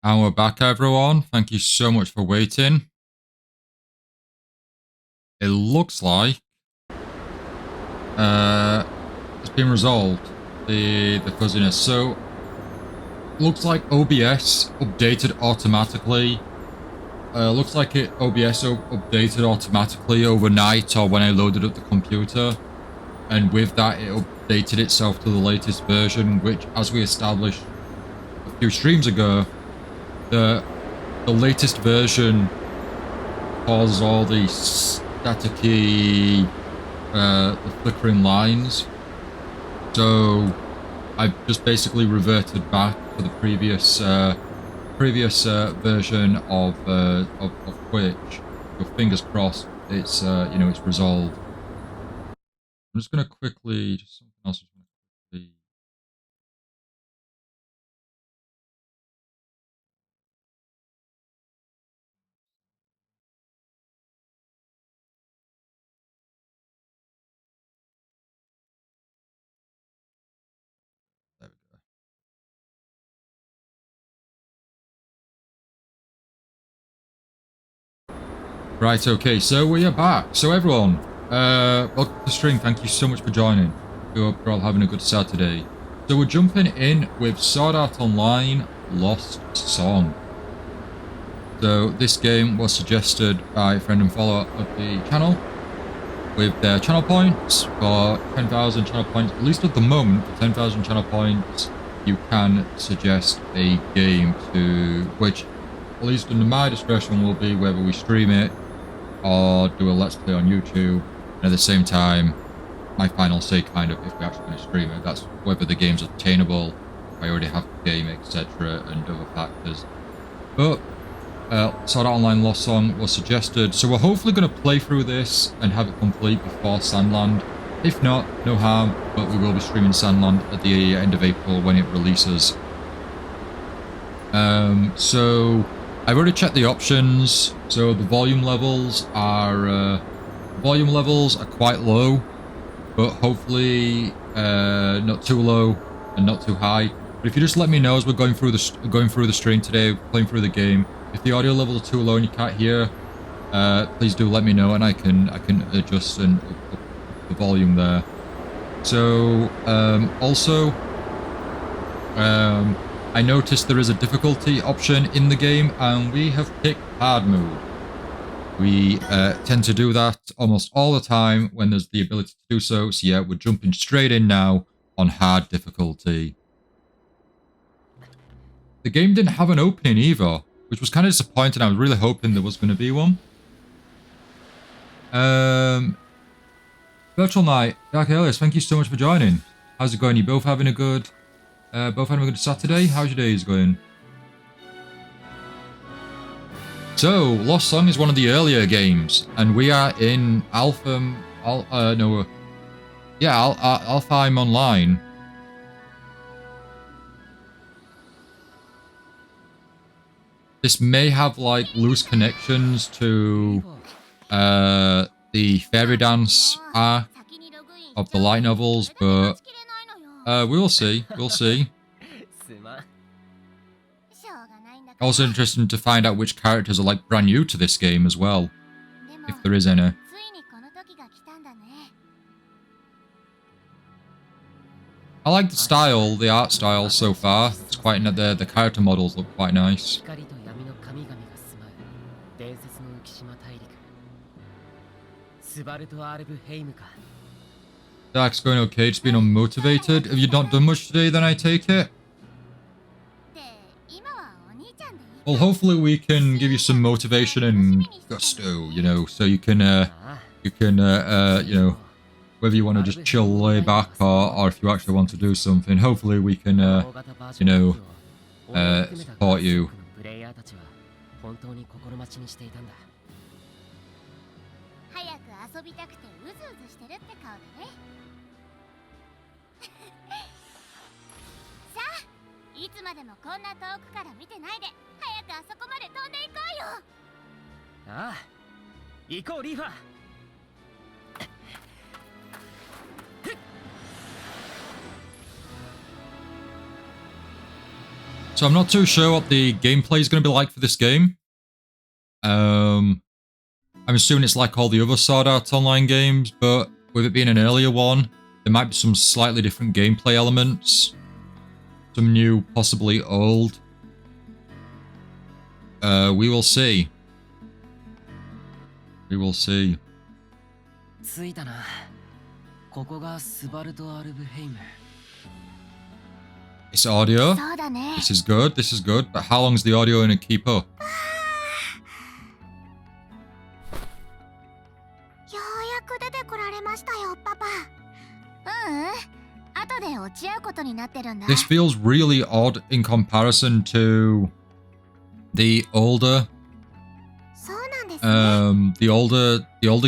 And we're back, everyone. Thank you so much for waiting. It looks like it's been resolved, the fuzziness. So, looks like OBS updated automatically. Looks like OBS updated automatically overnight or when I loaded up the computer. And with that, it updated itself to the latest version, which, as we established a few streams ago, the latest version causes all the staticky, the flickering lines. So I've just basically reverted back to the previous version of Twitch. So fingers crossed, it's it's resolved. I'm just gonna quickly something else. There we go. Right, okay, so we are back. So everyone, welcome to the stream. Thank you so much for joining. We hope you're all having a good Saturday. So we're jumping in with Sword Art Online Lost Song. So this game was suggested by a friend and follower of the channel with their channel points for 10,000 channel points. At least at the moment, for 10,000 channel points, you can suggest a game to which, at least under my discretion, will be whether we stream it or do a let's play on YouTube. And at the same time, my final say kind of if we're actually going to stream it, that's whether the game's attainable, if I already have the game, etc., and other factors. But Sword Art Online Lost Song was suggested, so we're hopefully going to play through this and have it complete before Sandland. If not, no harm, but we will be streaming Sandland at the end of April when it releases. So I've already checked the options. So the volume levels are quite low, but hopefully not too low and not too high. But if you just let me know as we're going through the stream today, playing through the game, if the audio levels are too low and you can't hear, please do let me know and I can adjust and up the volume there. So also, I noticed there is a difficulty option in the game, and we have picked hard mode. We tend to do that almost all the time when there's the ability to do so. So yeah, we're jumping straight in now on hard difficulty. The game didn't have an opening either, which was kind of disappointing. I was really hoping there was going to be one. Virtual Night, Dark Alias, thank you so much for joining. How's it going? You both having a good Saturday? How's your days going? So, Lost Song is one of the earlier games, and we are in Alfheim Online. This may have like loose connections to the Fairy Dance arc of the light novels, but we'll see. We'll see. Also interesting to find out which characters are like brand new to this game as well, if there is any. I like the style, the art style so far. It's quite the character models look quite nice. Dark's going okay, just being unmotivated. Have you not done much today then, I take it? Well, hopefully we can give you some motivation and gusto, you know, so you can, you know, whether you want to just chill, lay back, or if you actually want to do something, hopefully we can, you know, support you. So I'm not too sure what the gameplay is going to be like for this game. I'm assuming it's like all the other Sword Art Online games, but with it being an earlier one, there might be some slightly different gameplay elements. Some new, possibly old. We will see. We will see. It's audio. This is good. This is good. But how long is the audio going to keep up? This feels really odd in comparison to the older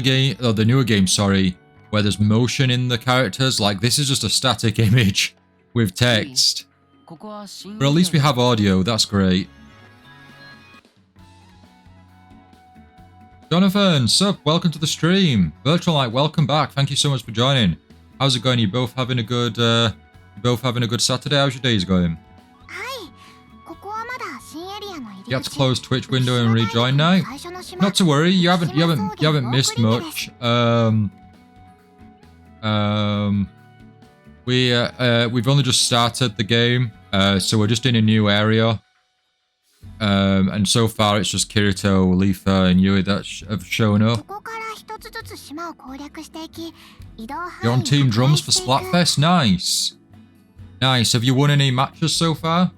game, or the newer game, sorry, where there's motion in the characters. Like, this is just a static image with text. But at least we have audio, that's great. Jonathan, sup, welcome to the stream. Virtual Light, welcome back. Thank you so much for joining. How's it going? You both having a good Saturday? How's your days going? You have to close Twitch window and rejoin now. Not to worry, you haven't missed much. We've only just started the game, so we're just in a new area. And so far it's just Kirito, Leafa, and Yui that have shown up. You're on Team Drums for Splatfest? Nice. Nice. Have you won any matches so far?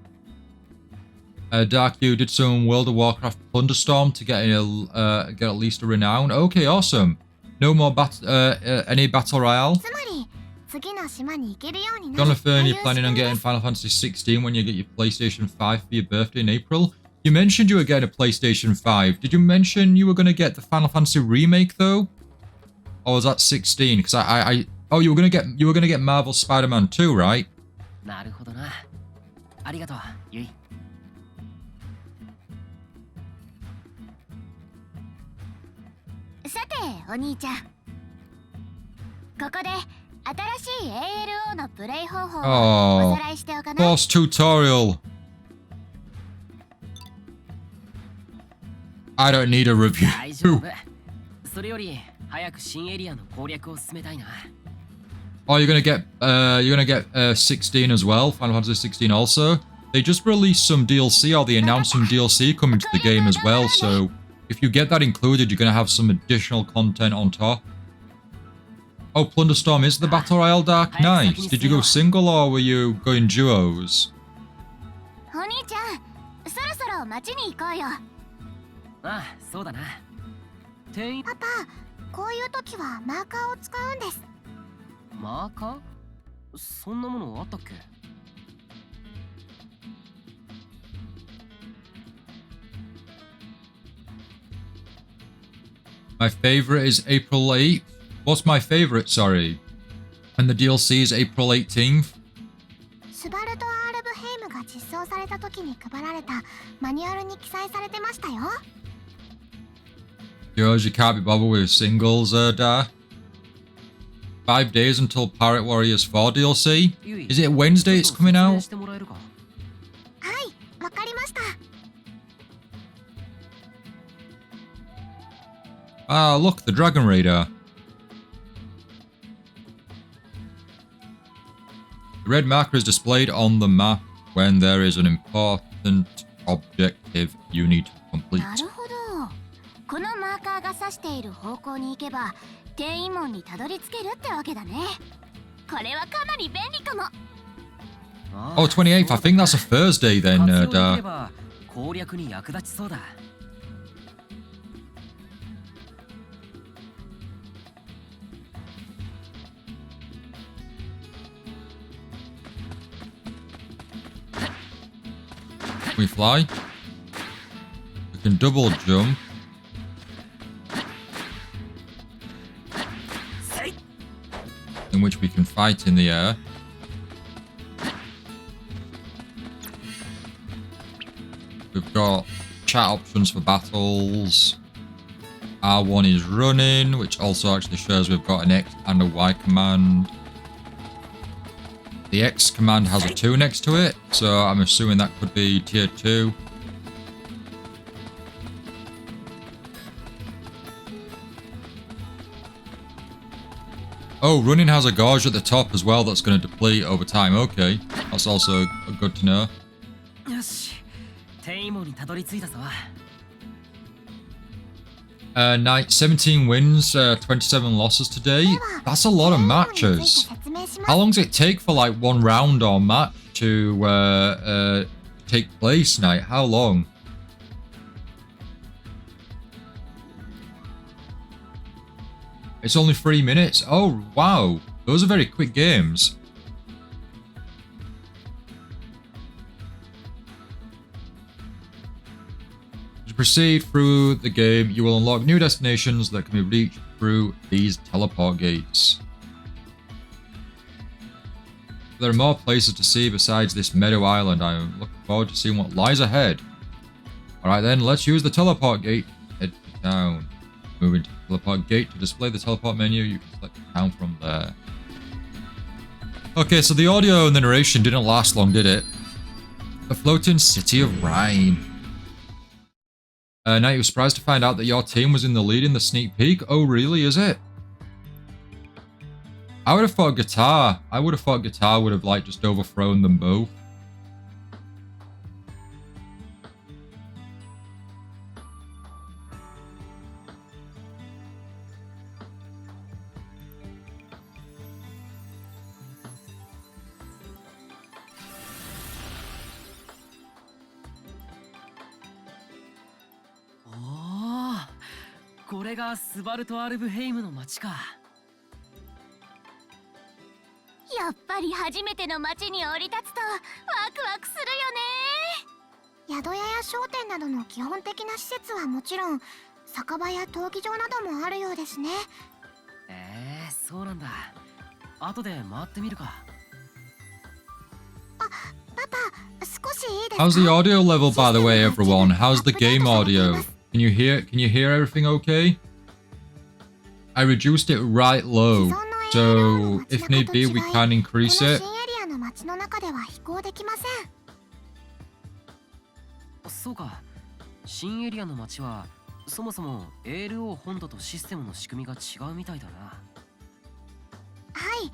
Dark, you did some World of Warcraft Thunderstorm to get at least a renown. Okay, awesome. No more any Battle Royale? Jonathan, you're planning on getting Final Fantasy 16 when you get your PlayStation 5 for your birthday in April? You mentioned you were getting a PlayStation 5. Did you mention you were going to get the Final Fantasy remake though? Or was that 16? Because oh, you were going to get Marvel Spider-Man 2, right? Oh, boss tutorial. I don't need a review. Oh, you're gonna get 16 as well, Final Fantasy 16 also. They just released some DLC, or they announced some DLC coming to the game as well, so if you get that included, you're gonna have some additional content on top. Oh, Plunderstorm is the Battle Royale, Dark? Nice. Did you go single or were you going duos? My favorite is April 8th. What's my favorite? Sorry. And the DLC is April 18th. Yours, you can't be bothered with singles, Da. 5 days until Pirate Warriors 4 DLC. Is it Wednesday it's coming out? Ah, look, the Dragon Raider. The red marker is displayed on the map when there is an important objective you need to complete. Oh, 28th. I think that's a Thursday then, Da. We fly. We can double jump. In which we can fight in the air. We've got chat options for battles. R1 is running, which also actually shows we've got an X and a Y command. The X command has a 2 next to it, so I'm assuming that could be tier 2. Oh, running has a gauge at the top as well that's going to deplete over time. Okay, that's also good to know. Knight, 17 wins, 27 losses today. That's a lot of matches. How long does it take for like one round or match to take place, Knight? How long? It's only 3 minutes. Oh, wow. Those are very quick games. To proceed through the game, you will unlock new destinations that can be reached through these teleport gates. There are more places to see besides this meadow island. I'm looking forward to seeing what lies ahead. Alright then, let's use the teleport gate to head to town. Moving to the teleport gate to display the teleport menu, you can select the town from there. Okay, so the audio and the narration didn't last long, did it? The floating city of Rhine. Now you were surprised to find out that your team was in the lead in the sneak peek. Oh, really? Is it? I would have thought Guitar. I would have thought Guitar would have like just overthrown them both. Oh, これがスバルト・アルブヘイムの街か。やっぱり初めての街に降り立つとワクワクするよね。宿屋や商店などの基本的な施設はもちろん、酒場や闘技場などもあるようですね。そうなんだ。後で回ってみるか。あ、パパ、少しいいですか？ How's the audio level, by the way, everyone? How's the game audio? Can you hear everything okay? I reduced it right low, so if need be, we can increase it. そうか。新エリアの街はそもそも ALO 本土とシステムの仕組みが違うみたいだな。はい。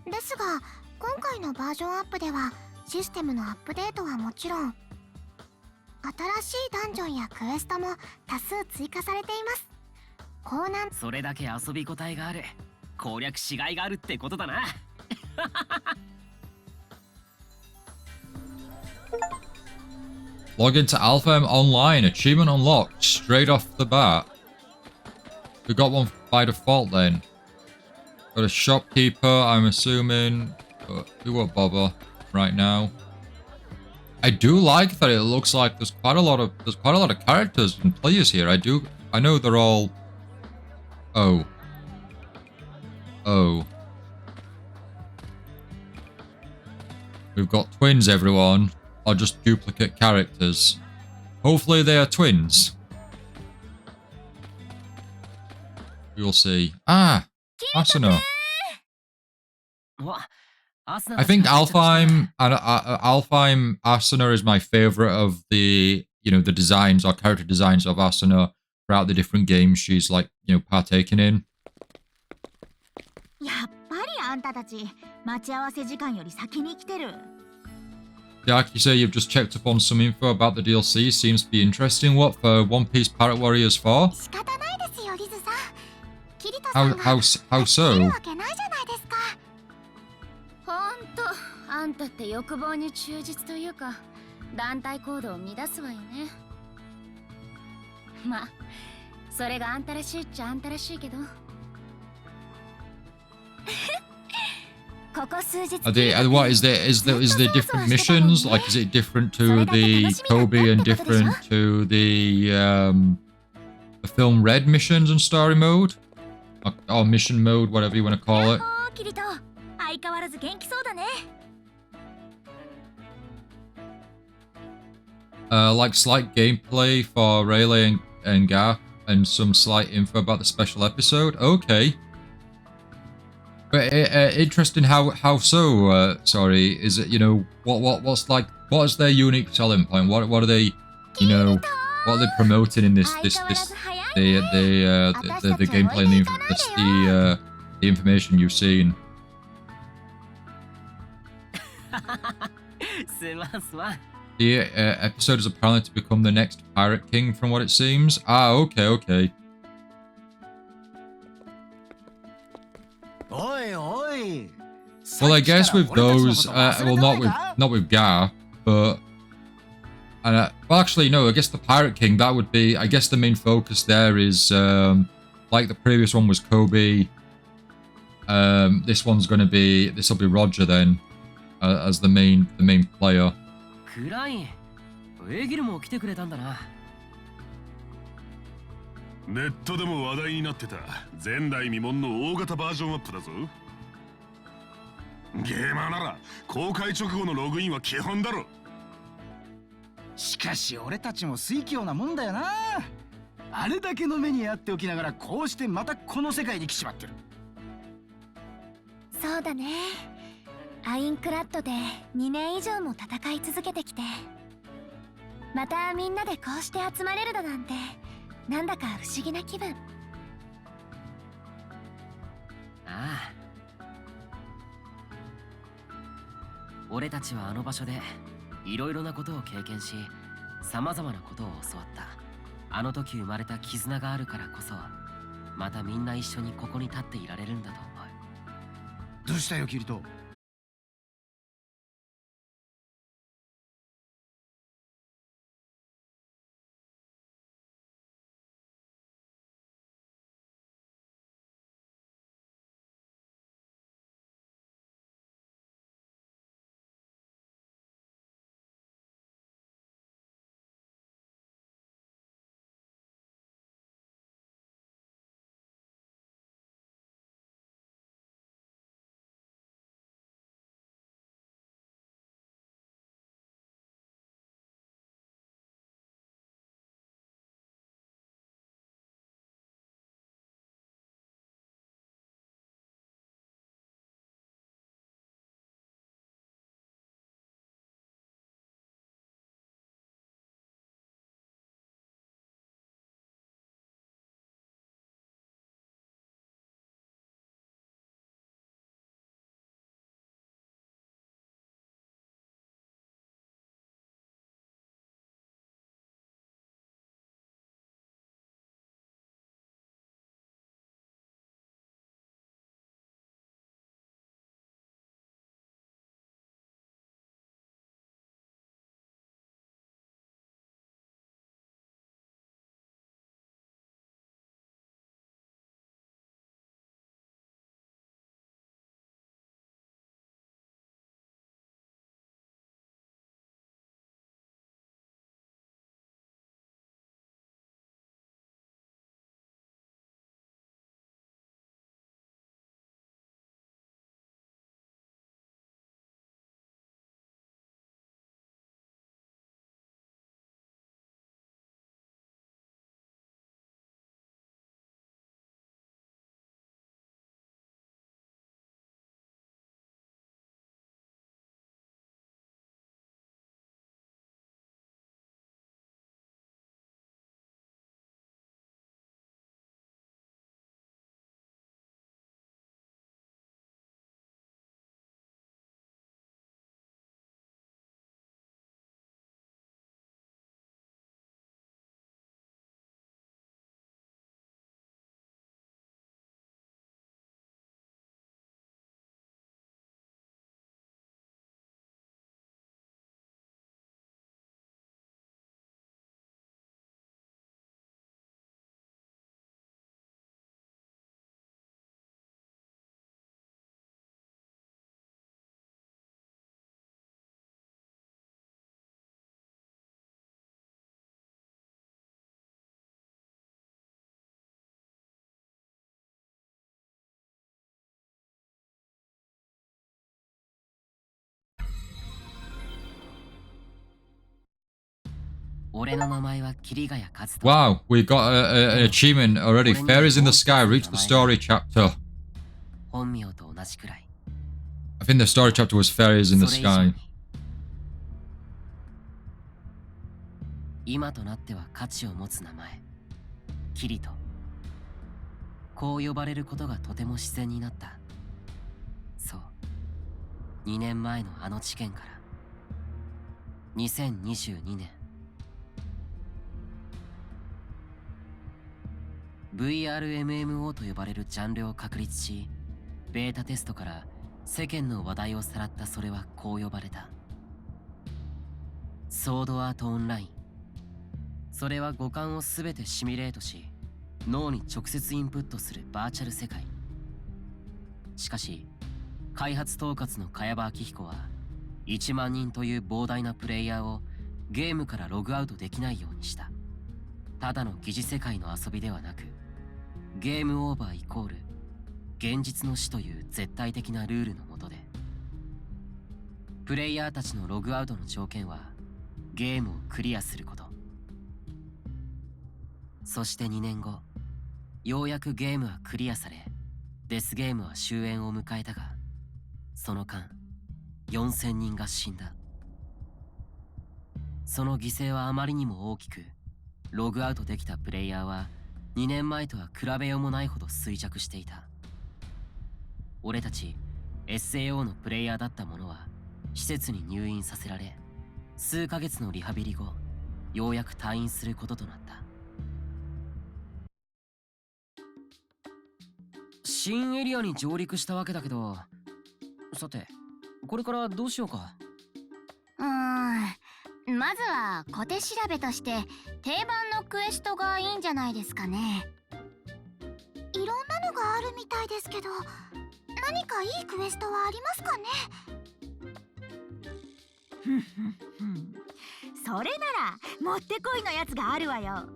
ですが、今回のバージョンアップではシステムのアップデートはもちろん、新しいダンジョンやクエストも多数追加されています。高難。それだけ遊び応えがある。攻略しがいがあるってことだな。Log into Alpha M Online. Achievement unlocked straight off the bat. We got one by default then. Got a shopkeeper, I'm assuming. But we won't bother right now. I do like that it looks like there's quite a lot of characters and players here. I know they're all. Oh. We've got twins, everyone. Or just duplicate characters. Hopefully they are twins. We'll see. Ah! Asuna. I think Alfheim Asuna is my favorite of the, the designs or character designs of Asuna throughout the different games she's partaking in. やっぱりあんたたち待ち合わせ時間より先に来てる。 Jack, you say you've just checked up on some info about the DLC. Seems to be interesting. What for One Piece Pirate Warriors 4? How so? あんたって欲望に忠実というか団体行動を乱すわよね。まあ、それがあんたらしいっちゃあんたらしいけど。ここ数日。What is there different missions? Like, is it different to the Kobe and different to the film Red missions and story mode, or mission mode, whatever you want to call it? キリト、相変わらず元気そうだね。Like slight gameplay for Rayleigh and Garth, and some slight info about the special episode. Okay. But interesting how so? Sorry, is it what's like what is their unique selling point? What are they what are they promoting in this the gameplay and the information you've seen? すまんすまん。 The episode is apparently to become the next Pirate King, from what it seems. Ah, okay. おいおい。 Well, I guess with those, well, not with Gar, but well, actually, no. I guess the Pirate King, that would be. I guess the main focus there is like the previous one was Kobe. This one's gonna be. This will be Roger then, as the main player. クライン、エギルも来てくれたんだな。ネットでも話題になってた前代未聞の大型バージョンアップだぞ。ゲーマーなら公開直後のログインは基本だろ。しかし俺たちも水強なもんだよな。あれだけの目に遭っておきながらこうしてまたこの世界に来ちまってる。そうだね。アインクラッドで2年以上も戦い続けてきて、またみんなでこうして集まれるだなんて、なんだか不思議な気分。ああ。俺たちはあの場所でいろいろなことを経験し、さまざまなことを教わった。あの時生まれた絆があるからこそ、またみんな一緒にここに立っていられるんだと思う。どうしたよキリト。俺の名前は桐ヶ谷和人。 Wow, we got an achievement already. Fairies in the Sky, reach the story chapter. 本名と同じくらい。 I think the story chapter was Fairies in the それ以上 Sky. に今となっては価値を持つ名前、キリト。こう呼ばれることがとても自然になった。そう、2年前のあの事件から。2022年 VRMMO と呼ばれるジャンルを確立し、ベータテストから世間の話題をさらったそれはこう呼ばれた。ソードアートオンライン。それは五感をすべてシミュレートし、脳に直接インプットするバーチャル世界。しかし開発統括の茅場明彦は1万人という膨大なプレイヤーをゲームからログアウトできないようにした。ただの疑似世界の遊びではなく、ゲームオーバーイコール現実の死という絶対的なルールの下で、プレイヤーたちのログアウトの条件はゲームをクリアすること。そして2年後、ようやくゲームはクリアされ、デスゲームは終焉を迎えたが、その間4000人が死んだ。その犠牲はあまりにも大きく、ログアウトできたプレイヤーは2年前とは比べようもないほど衰弱していた。俺たち SAO のプレイヤーだった者は施設に入院させられ、数ヶ月のリハビリ後、ようやく退院することとなった。新エリアに上陸したわけだけど、さてこれからどうしようか。まずは小手調べとして定番のクエストがいいんじゃないですかね。いろんなのがあるみたいですけど、何かいいクエストはありますかね。それならもってこいのやつがあるわよ。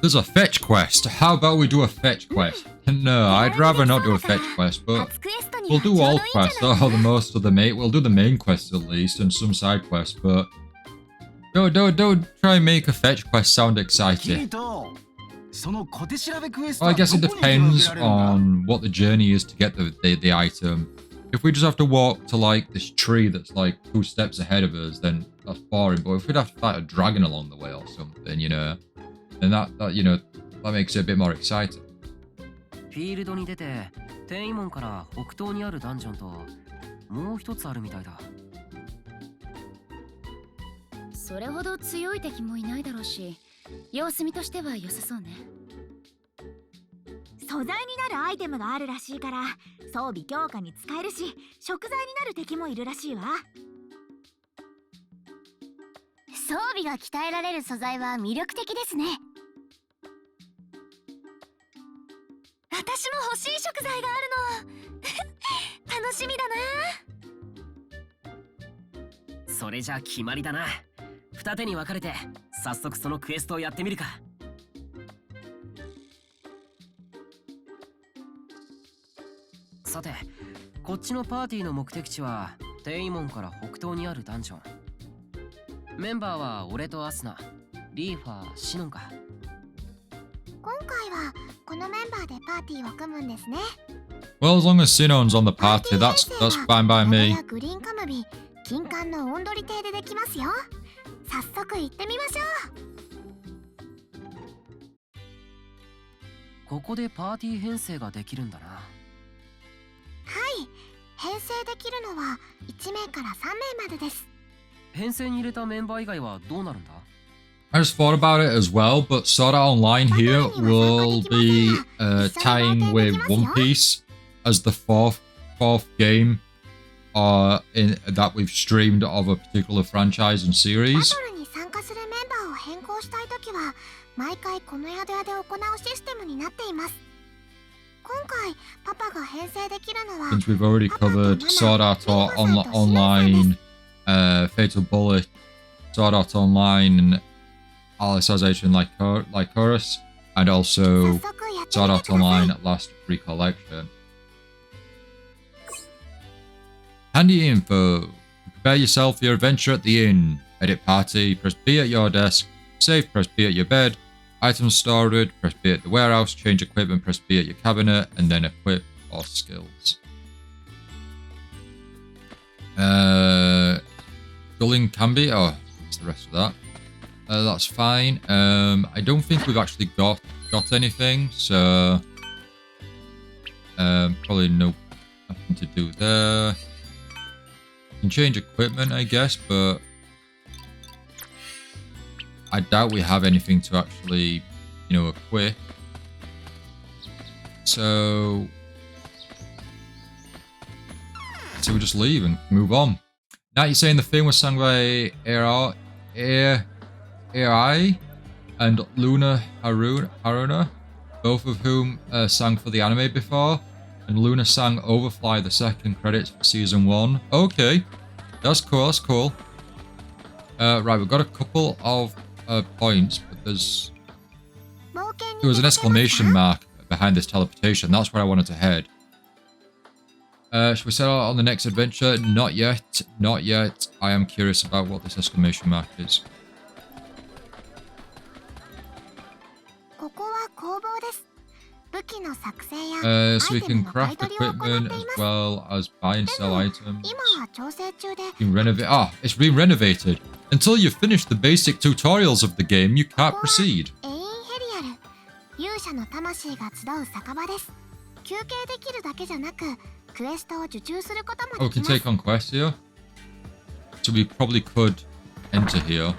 There's a fetch quest. How about we do a fetch quest? No, I'd rather not do a fetch quest, but 初クエストに we'll はちょ do うどい all いんじゃない quests, or the most of the main. We'll do the main quests at least, and some side quests. But don't try and make a fetch quest sound キリ exciting. ト、その小手調べクエスト Well, は I guess it どこに手を挙げ depends られるんだ？ on what the journey is to get the item. If we just have to walk to like this tree that's like 2 steps ahead of us, then that's boring. But if we'd have to fight a dragon along the way or something, you know, then that makes it a bit more exciting. フィールドに出て天威門から北東にあるダンジョンともう一つあるみたいだ。それほど強い敵もいないだろうし、様子見としては良さそうね。素材になるアイテムがあるらしいから装備強化に使えるし、食材になる敵もいるらしいわ。装備が鍛えられる素材は魅力的ですね。私も欲しい食材があるの。楽しみだな。それじゃ決まりだな。二手に分かれて早速そのクエストをやってみるか。さて、こっちのパーティーの目的地は天威門から北東にあるダンジョン。メンバーは俺とアスナ、リーファー、シノンか。今回はこのメンバーでパーティーを組むんですね。 Well, as long as Sinon's on the party, that's fine by ヤ me. やグリーンカムビ、金冠のオンドリ邸でできますよ。早速行ってみましょう。ここでパーティー編成ができるんだな。はい、編成できるのは1名から3名までです。編成に入れたメンバー以外はどうなるんだ？ I just thought about it as well, but Sword Art Online here will be tying with One Piece as the fourth game that we've streamed of a particular franchise and バ series. トルに参加するメンバーを変更したいときは毎回この宿屋で行うシステムになっています。今回パパが編成できるのは Since we've already covered Sword Art Online, Fatal Bullet, Sword Art Online, Alicization Lycoris, and also 早速やって Sword み Art てください。 Online Last Recollection. Handy info. Prepare yourself for your adventure at the inn. Edit party. Press B at your desk. Save. Press B at your bed. Items stored. Press B at the warehouse. Change equipment. Press B at your cabinet. And then equip or skills. Gulling can be. Oh, what's the rest of that? That's fine. I don't think we've actually got anything, so probably nothing to do there. Can change equipment, I guess, but I doubt we have anything to actually, you know, equip. So we just leave and move on. Now you're saying the film was sung by AI and Luna Haruna, both of whom sang for the anime before, and Luna sang Overfly the second credits for season 1. Okay, that's cool. That's cool. Right, we've got a couple of points, but there was an exclamation mark behind this teleportation. That's where I wanted to head. Should we set out on the next adventure? Not yet. Not yet. I am curious about what this exclamation mark is. So we can craft equipment as well as buy and sell items. It's been renovated. Until you've finished the basic tutorials of the game, you can't proceed. Oh, we can take on quests here. So we probably could enter here.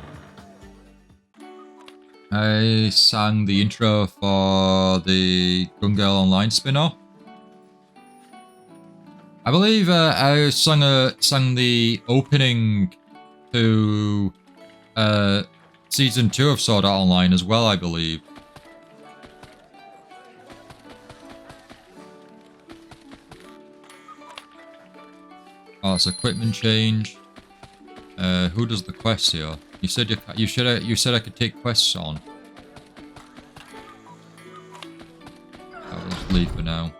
I sang the intro for the Gun Girl Online spin-off. I believe I sang the opening to season 2 of Sword Art Online as well, I believe. Oh, it's equipment change. Who does the quests here? You said you said I could take quests on. I'll just leave for now.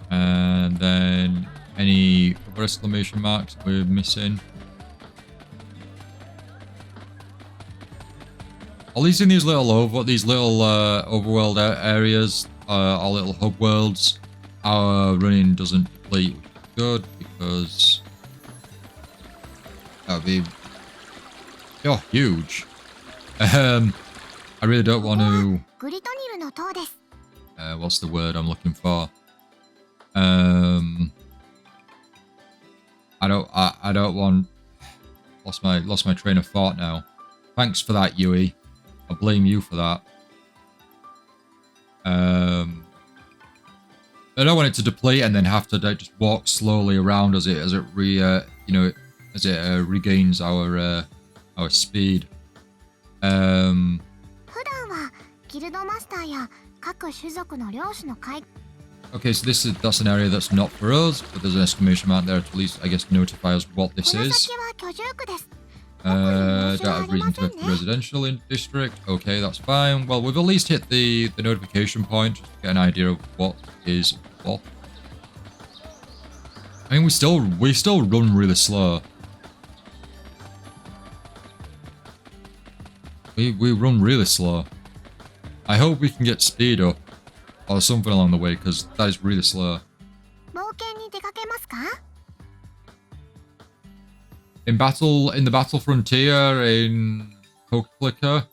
And then any other exclamation marks we're missing? At least in these little overworld areas, our little hub worlds, our running doesn't deplete, which is good because that would be huge. I really don't want to. What's the word I'm looking for? I don't want. Lost my train of thought now. Thanks for that, Yui. I blame you for that. I don't want it to deplete and then have to just walk slowly around as it regains our speed. Okay, so that's an area that's not for us, but there's an exclamation mark there to at least, I guess, notify us what this is. Don't have reason to have the residential district. Okay, that's fine. Well, we've at least hit the notification point just to get an idea of what is what. I mean, we still run really slow. We run really slow. I hope we can get speed up or something along the way, because that is really slow. In the battle frontier in Poke-Clicker,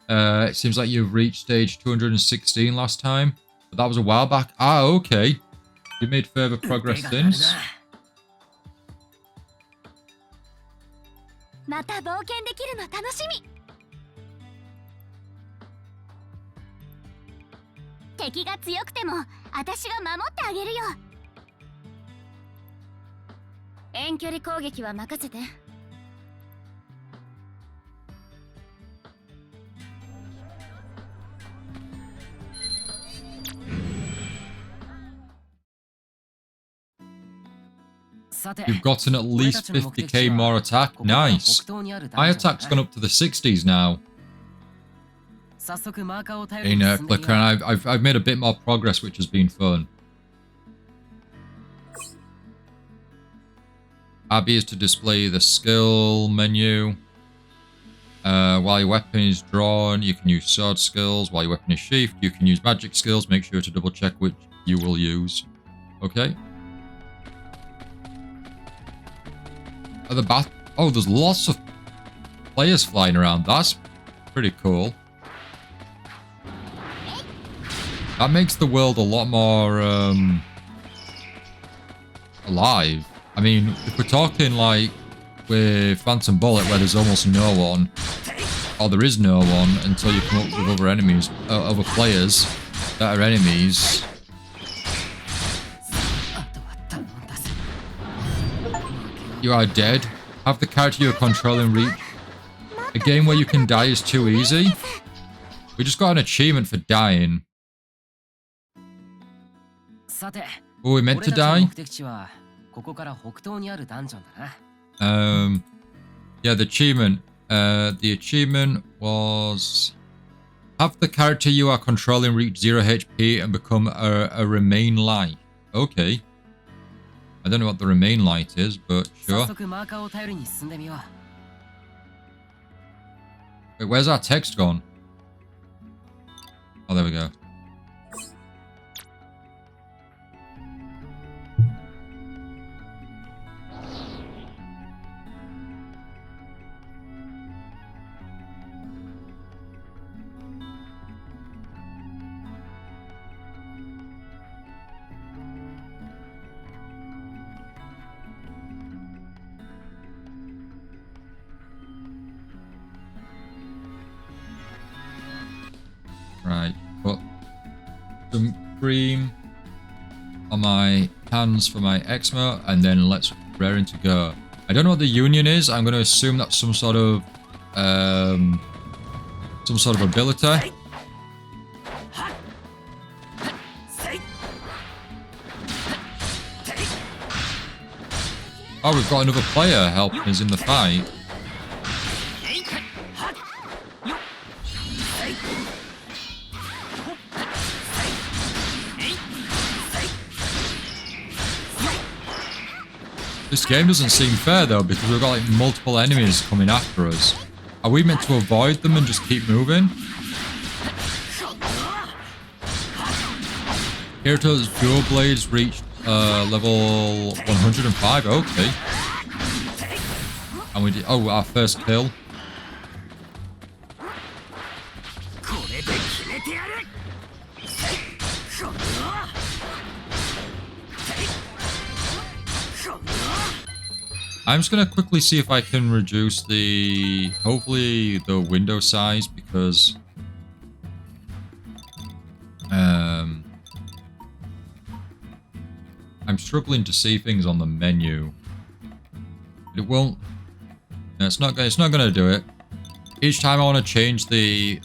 it seems like you've reached stage 216 last time, but that was a while back. Ah, okay. You made further progress since. You've gotten at least 50k more attack. Nice. My attack's gone up to the 60s now. In Clicker, and I've made a bit more progress, which has been fun. Abby is to display the skill menu. While your weapon is drawn, you can use sword skills. While your weapon is sheathed, you can use magic skills. Make sure to double check which you will use. Okay. At the bath. Oh, there's lots of players flying around. That's pretty cool. That makes the world a lot more alive. I mean, if we're talking like with Phantom Bullet, where there's almost no one, or there is no one until you come up with other enemies, other players that are enemies. You are dead. Have the character you're controlling reach. A game where you can die is too easy. We just got an achievement for dying. さて、 Were we meant 俺 to たちの die? 目的地はここから北東にあるダンジョンだな。Yeah, the achievement. The achievement was have the character you are controlling reach 0 HP and become a remain light. Okay. I don't know what the remain light is, but 早 sure. 速マーカーを頼りに進んでみよう。 Wait, where's our text gone? Oh, there we go. Right, put some cream on my hands for my eczema, and then let's raring to go. I don't know what the union is. I'm going to assume that's some sort of ability. Oh, we've got another player helping us in the fight. This game doesn't seem fair though, because we've got like multiple enemies coming after us. Are we meant to avoid them and just keep moving? Kirito's dual blades reached level 105. Okay. And we did. Oh, our first kill. I'm just gonna quickly see if I can reduce the, hopefully the window size, because I'm struggling to see things on the menu. It won't. No, it's not gonna do it. Each time I want to change the,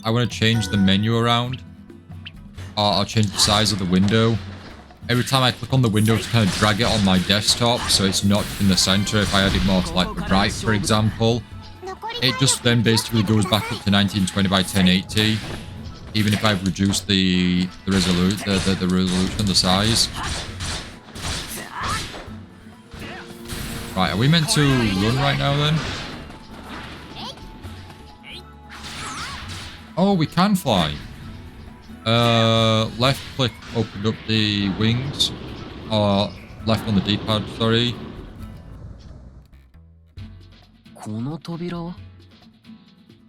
menu around, or I'll change the size of the window. Every time I click on the window to kind of drag it on my desktop, so it's not in the center. If I add it more to like the right, for example, it just then basically goes back up to 1920 by 1080, even if I've reduced the resolution, the size. Right, are we meant to run right now then? Oh, we can fly. Left click opened up the wings, or left on the D-pad, sorry. この扉は？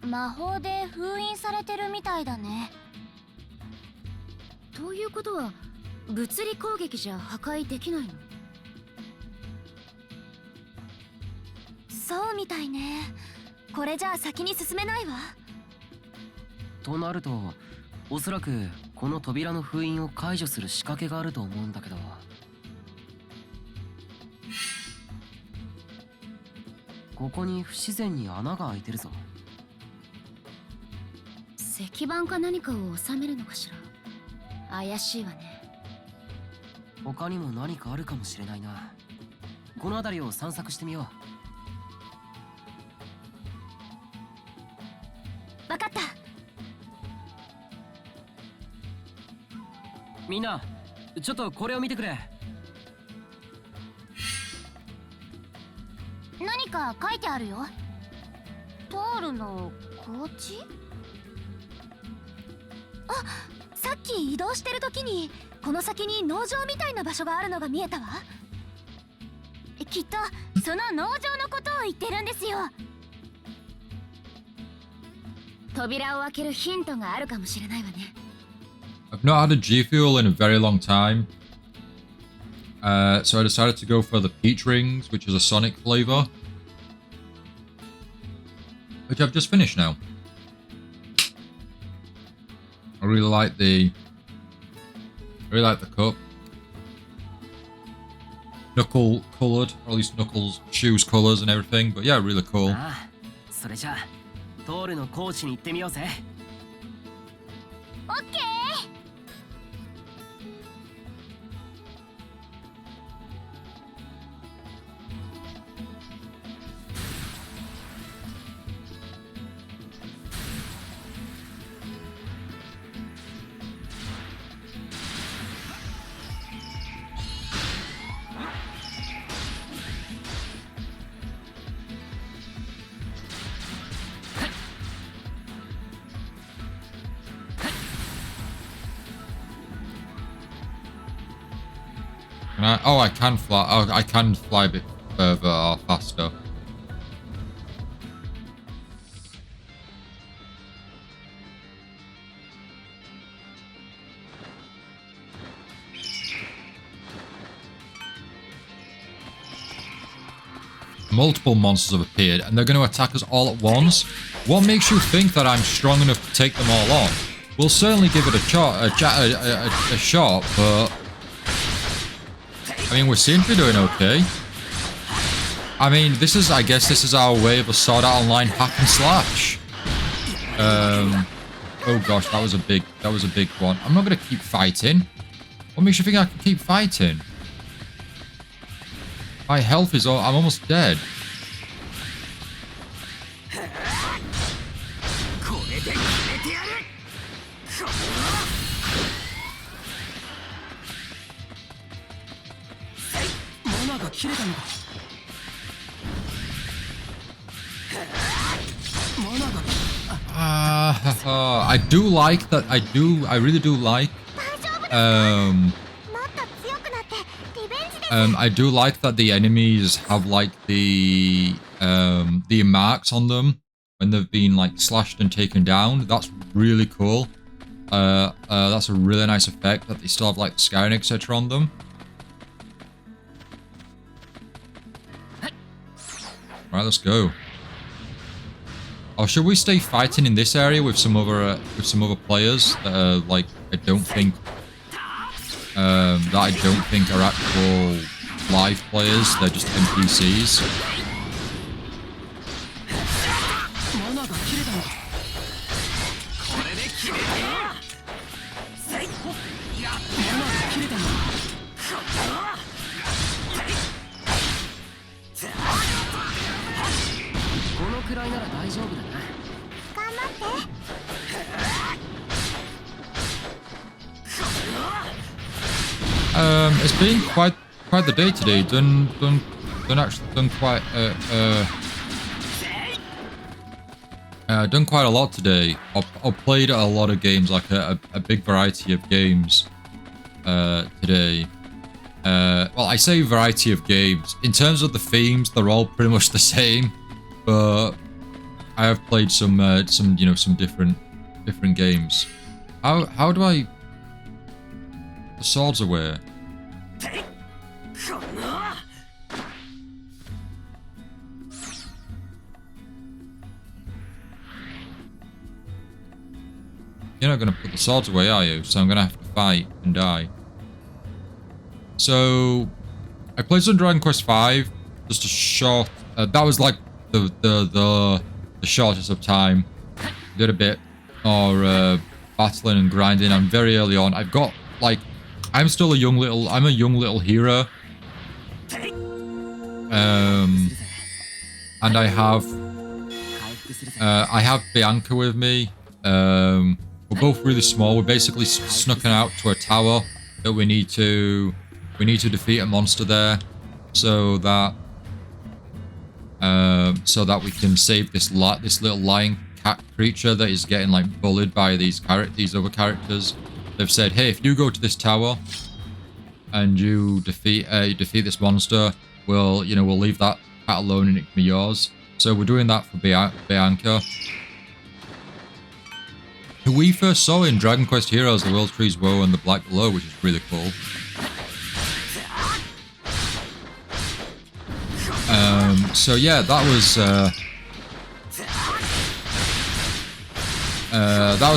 魔法で封印されてるみたいだね。ということは物理攻撃じゃ破壊できないの？そうみたいね。これじゃあ先に進めないわ。となると、おそらくこの扉の封印を解除する仕掛けがあると思うんだけど。ここに不自然に穴が開いてるぞ。石板か何かを収めるのかしら。怪しいわね。他にも何かあるかもしれないな。この辺りを散策してみよわかった。う。みんな、ちょっとこれを見てくれ。何か書いてあるよ。トールの高地？さっき移動してる時にこの先に農場みたいな場所があるのが見えたわ。きっとその農場のことを言ってるんですよ。扉を開けるヒントがあるかもしれないわね。 I've not had a G Fuel in a very long time. So I decided to go for the Peach Rings, which is a Sonic flavor. Which I've just finished now. I really like the cup. Knuckle coloured, or at least Knuckles' shoes colours and everything. But yeah, really cool. ああ、それじゃあトールの高地に行ってみようぜ。オッケー。Can I? Oh, I can fly. Oh, I can fly a bit further or faster. Multiple monsters have appeared, and they're going to attack us all at once. What makes you think that I'm strong enough to take them all on? We'll certainly give it a shot, but I mean, we seem to be doing okay. I mean, I guess this is our way of a Sword Art Online hack and slash. Oh gosh, that was a big one. I'm not gonna keep fighting. What makes you think I can keep fighting? My health is I'm almost dead. I do like that. I really do like. I do like that the enemies have like the marks on them when they've been like slashed and taken down. That's really cool. That's a really nice effect that they still have like the scarring etc. on them. Right, let's go. Or should we stay fighting in this area with some other players that like I don't think are actual live players? They're just NPCs. It's been quite the day today. Done quite a lot today. I've played a lot of games, like a big variety of games today. Well, I say variety of games. In terms of the themes, they're all pretty much the same, but I have played some different games. How do I? The swords away. You're not going to put the swords away, are you? So I'm going to have to fight and die. So I played some Dragon Quest V, just a short. That was like the shortest of time. Did a bit more battling and grinding. I'm very early on. I've got like. I'm a young little hero. And I have Bianca with me. We're both really small. We're basically snuck out to a tower that we need to defeat a monster there, so that we can save this little lion cat creature that is getting like bullied by these other characters. They've said, hey, if you go to this tower and you defeat this monster, we'll leave that cat alone and it can be yours. So we're doing that for Bianca, who we first saw in Dragon Quest Heroes: The World Trees Woe and The Black Below, which is really cool. So yeah, that was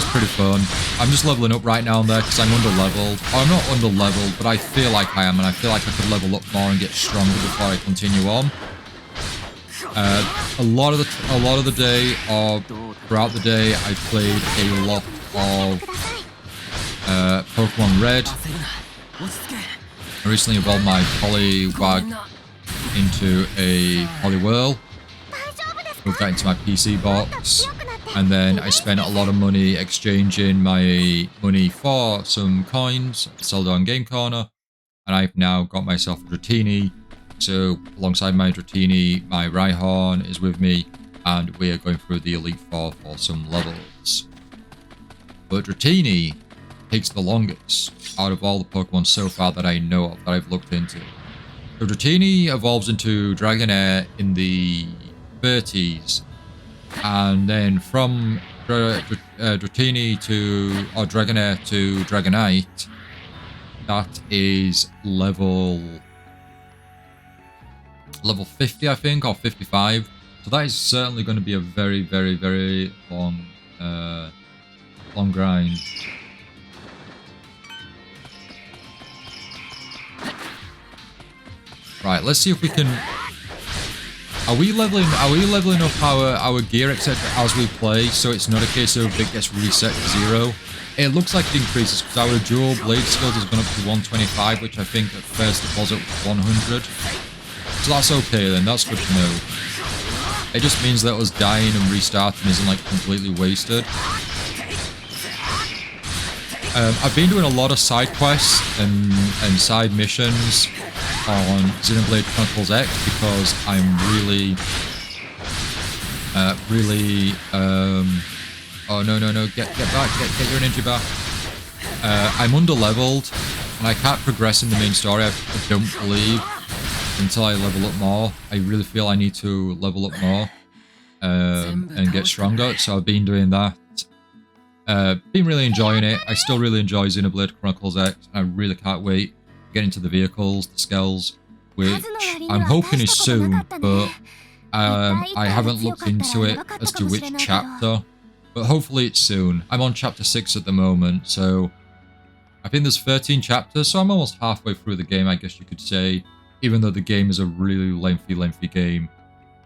pretty fun. I'm just leveling up right now and there because I'm under-leveled. Oh, I'm not under-leveled, but I feel like I am, and I feel like I could level up more and get stronger before I continue on. A lot of the day, or throughout the day, I played a lot of Pokemon Red. I recently evolved my Poliwag into a Poliwhirl. Moved that into my PC box. And then I spent a lot of money exchanging my money for some coins, sold on Game Corner. And I've now got myself a Dratini. So alongside my Dratini, my Rhyhorn is with me. And we are going through the Elite Four for some levels. But Dratini takes the longest out of all the Pokemon so far that I know of, that I've looked into. So Dratini evolves into Dragonair in the 30s. And then from Dratini or Dragonair to Dragonite, that is level 50, I think, or 55. So that is certainly going to be a very, very, very long grind. Right, let's see if we can. Are we leveling up our gear, etc., as we play, so it's not a case of it gets reset to 0? It looks like it increases because our dual blade skills has gone up to 125, which I think at first it was at 100. So that's okay then, that's good to know. It just means that us dying and restarting isn't like completely wasted. I've been doing a lot of side quests and side missions on Xenoblade Chronicles X because I'm really oh no, get back, get your energy back. I'm under-leveled and I can't progress in the main story, I don't believe, until I level up more. I really feel I need to level up more and get stronger, so I've been doing that. Been really enjoying it. I still really enjoy Xenoblade Chronicles X. I really can't wait to get into the vehicles, the skells, which I'm hoping is soon, but I haven't looked into it as to which chapter, but hopefully it's soon. I'm on chapter 6 at the moment, so I think there's 13 chapters, so I'm almost halfway through the game, I guess you could say, even though the game is a really lengthy game.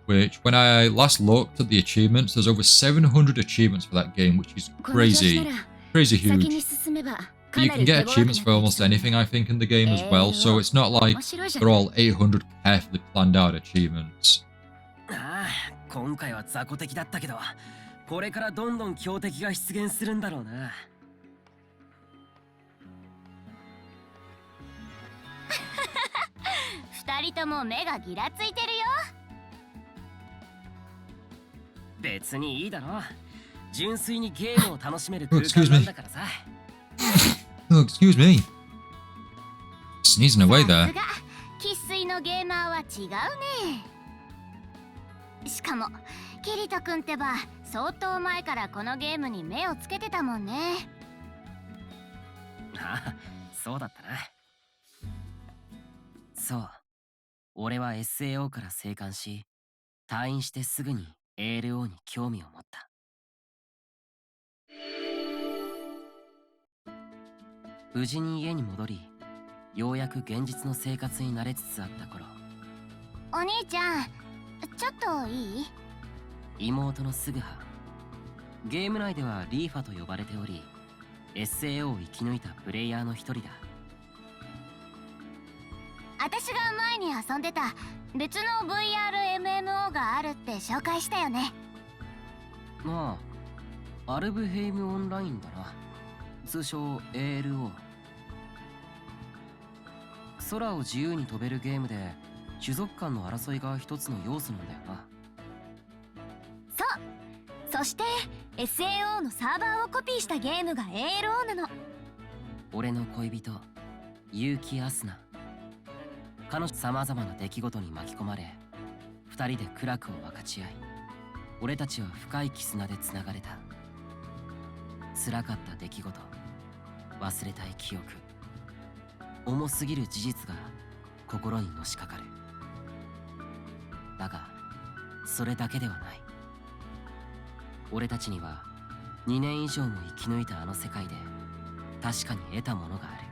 Which, when I last looked at the achievements, there's over 700 achievements for that game, which is crazy huge. But you can get achievements for almost anything, I think, in the game as well, so it's not like they're all 800 carefully planned out achievements. 今回は雑魚的だったけど、これからどんどん強敵が出現するんだろうな。二人とも目がギラついてるよ。別にいいだろ。純粋にゲームを楽しめる空間なんだからさ。Oh, excuse me. Sneezing away there. 生粋のゲーマーは違うね。しかもキリト君ってば相当前からこのゲームに目をつけてたもんね。ああ、そうだったな。そう、俺は SAO から生還し、退院してすぐに ALO に興味を持った。無事に家に戻り、ようやく現実の生活に慣れつつあった頃、お兄ちゃん、ちょっといい？妹のスグハ、ゲーム内ではリーファと呼ばれており、SAO を生き抜いたプレイヤーの一人だ。私が前に遊んでた別の VRMMO があるって紹介したよね。まあ、アルブヘイムオンラインだな。通称 ALO。空を自由に飛べるゲームで種族間の争いが一つの要素なんだよな。そう、そして SAO のサーバーをコピーしたゲームが ALO なの。俺の恋人結城アスナ。彼女さまざまな出来事に巻き込まれ、二人で苦楽を分かち合い、俺たちは深い絆でつながれた。辛かった出来事、忘れたい記憶、重すぎる事実が心にのしかかる。だがそれだけではない。俺たちには2年以上も生き抜いたあの世界で確かに得たものがある。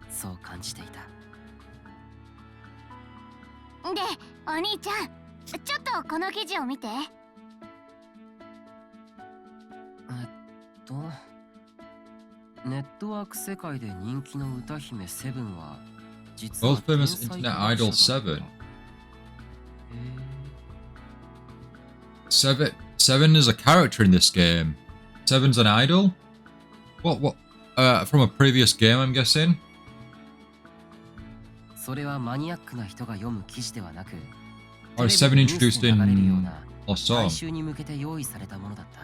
そう感じていた。で、お兄ちゃん、ちょっとこの記事を見て。ネットワーク世界で人気の歌姫セブンは実 World は famous 天才 internet 科学 idol 者だった。 Seven is a character in this game. Seven's an idol? What? From a previous game, I'm guessing? それはマニアックな人が読む記事ではなく、 Or is テ Seven レビでニュース introduced で流れるよう in な Lost 大 Song? 衆に向けて用意されたものだった。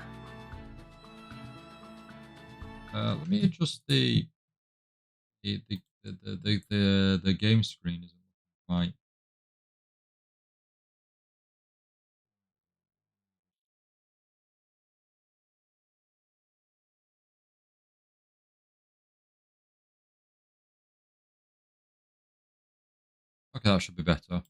Let me adjust the game screen. Isn't quite. Okay, that should be better.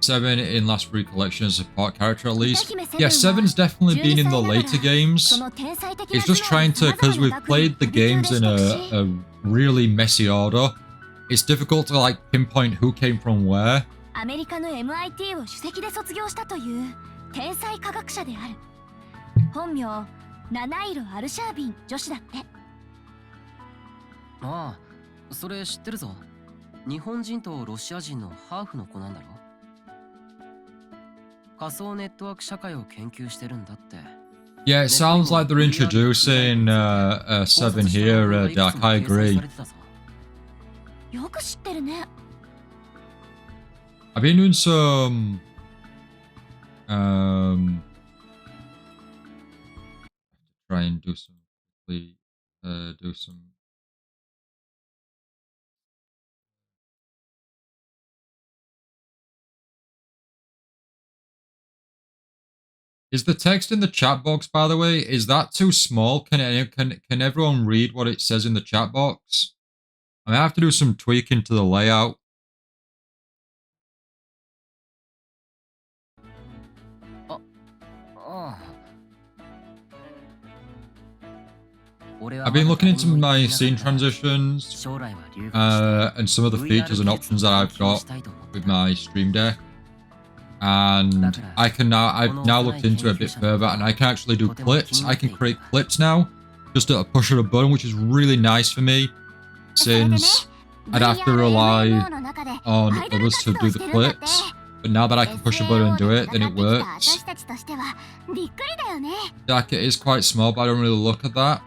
Seven in Last Free Collection as a support character at least. Yeah, Seven's definitely been in the later games. It's just trying to, because we've played the games in a really messy order, it's difficult to like pinpoint who came from where. アメリカの MIT を首席で卒業したという天才科学者である。本名七色アルシャービン女子だって。ああ、それ知ってるぞ。日本人とロシア人のハーフの子なんだろ。仮想ネットワーク社会を研究してるんだって。Yeah, it sounds like they're introducing Seven here, Dark. I agree. よく知ってるね。I've been doing some try and do some do some Is the text in the chat box, by the way, is that too small? Can everyone read what it says in the chat box? I may have to do some tweaking to the layout. I've been looking into my scene transitions and some of the features and options that I've got with my Stream Deck. And I've now looked into it a bit further, and I can actually do clips. I can create clips now, just at a push of a button, which is really nice for me, since I'd have to rely on others to do the clips. But now that I can push a button and do it, then it works. Like, it is quite small, but I don't really look at that.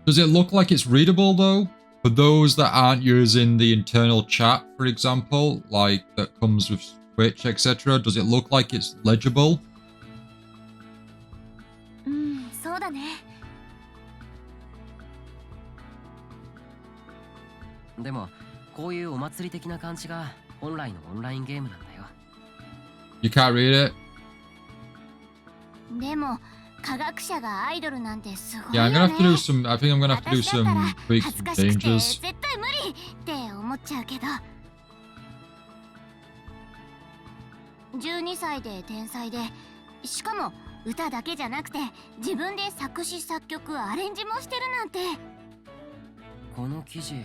Does it look like it's readable though? For those that aren't using the internal chat, for example, like that comes with Twitch, etc., does it look like it's legible? そうだね。でも、こういうお祭り的な感じが本来のオンラインゲームなんだよ。You can't read it? でも科学者がアイドルなんてすごい Yeah, よ I'm ね。 gonna have to do some. I think I'm gonna have to do some tweaks 恥ず and かしくて changes. 絶対無理って思っちゃうけど。12歳で天才で、しかも歌だけじゃなくて自分で作詞作曲アレンジもしてるなんて。この記事、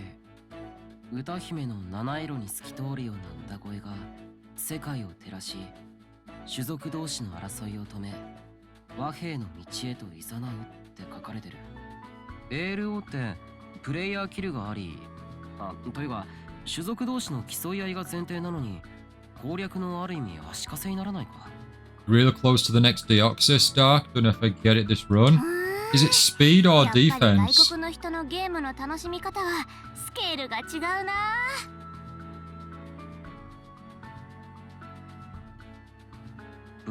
歌姫の七色に透き通るような歌声が世界を照らし、種族同士の争いを止め、和平の道へと誘うって書かれてる。ALO ってプレイヤーキルがあり、というか種族同士の競い合いが前提なのに、攻略のある意味足かせにならないか。 Really close to the next Deoxys, Dark. Don't know if I get it this run. Is it speed or やっぱり外 defense? 国の人のゲームの楽しみ方はスケールが違うな。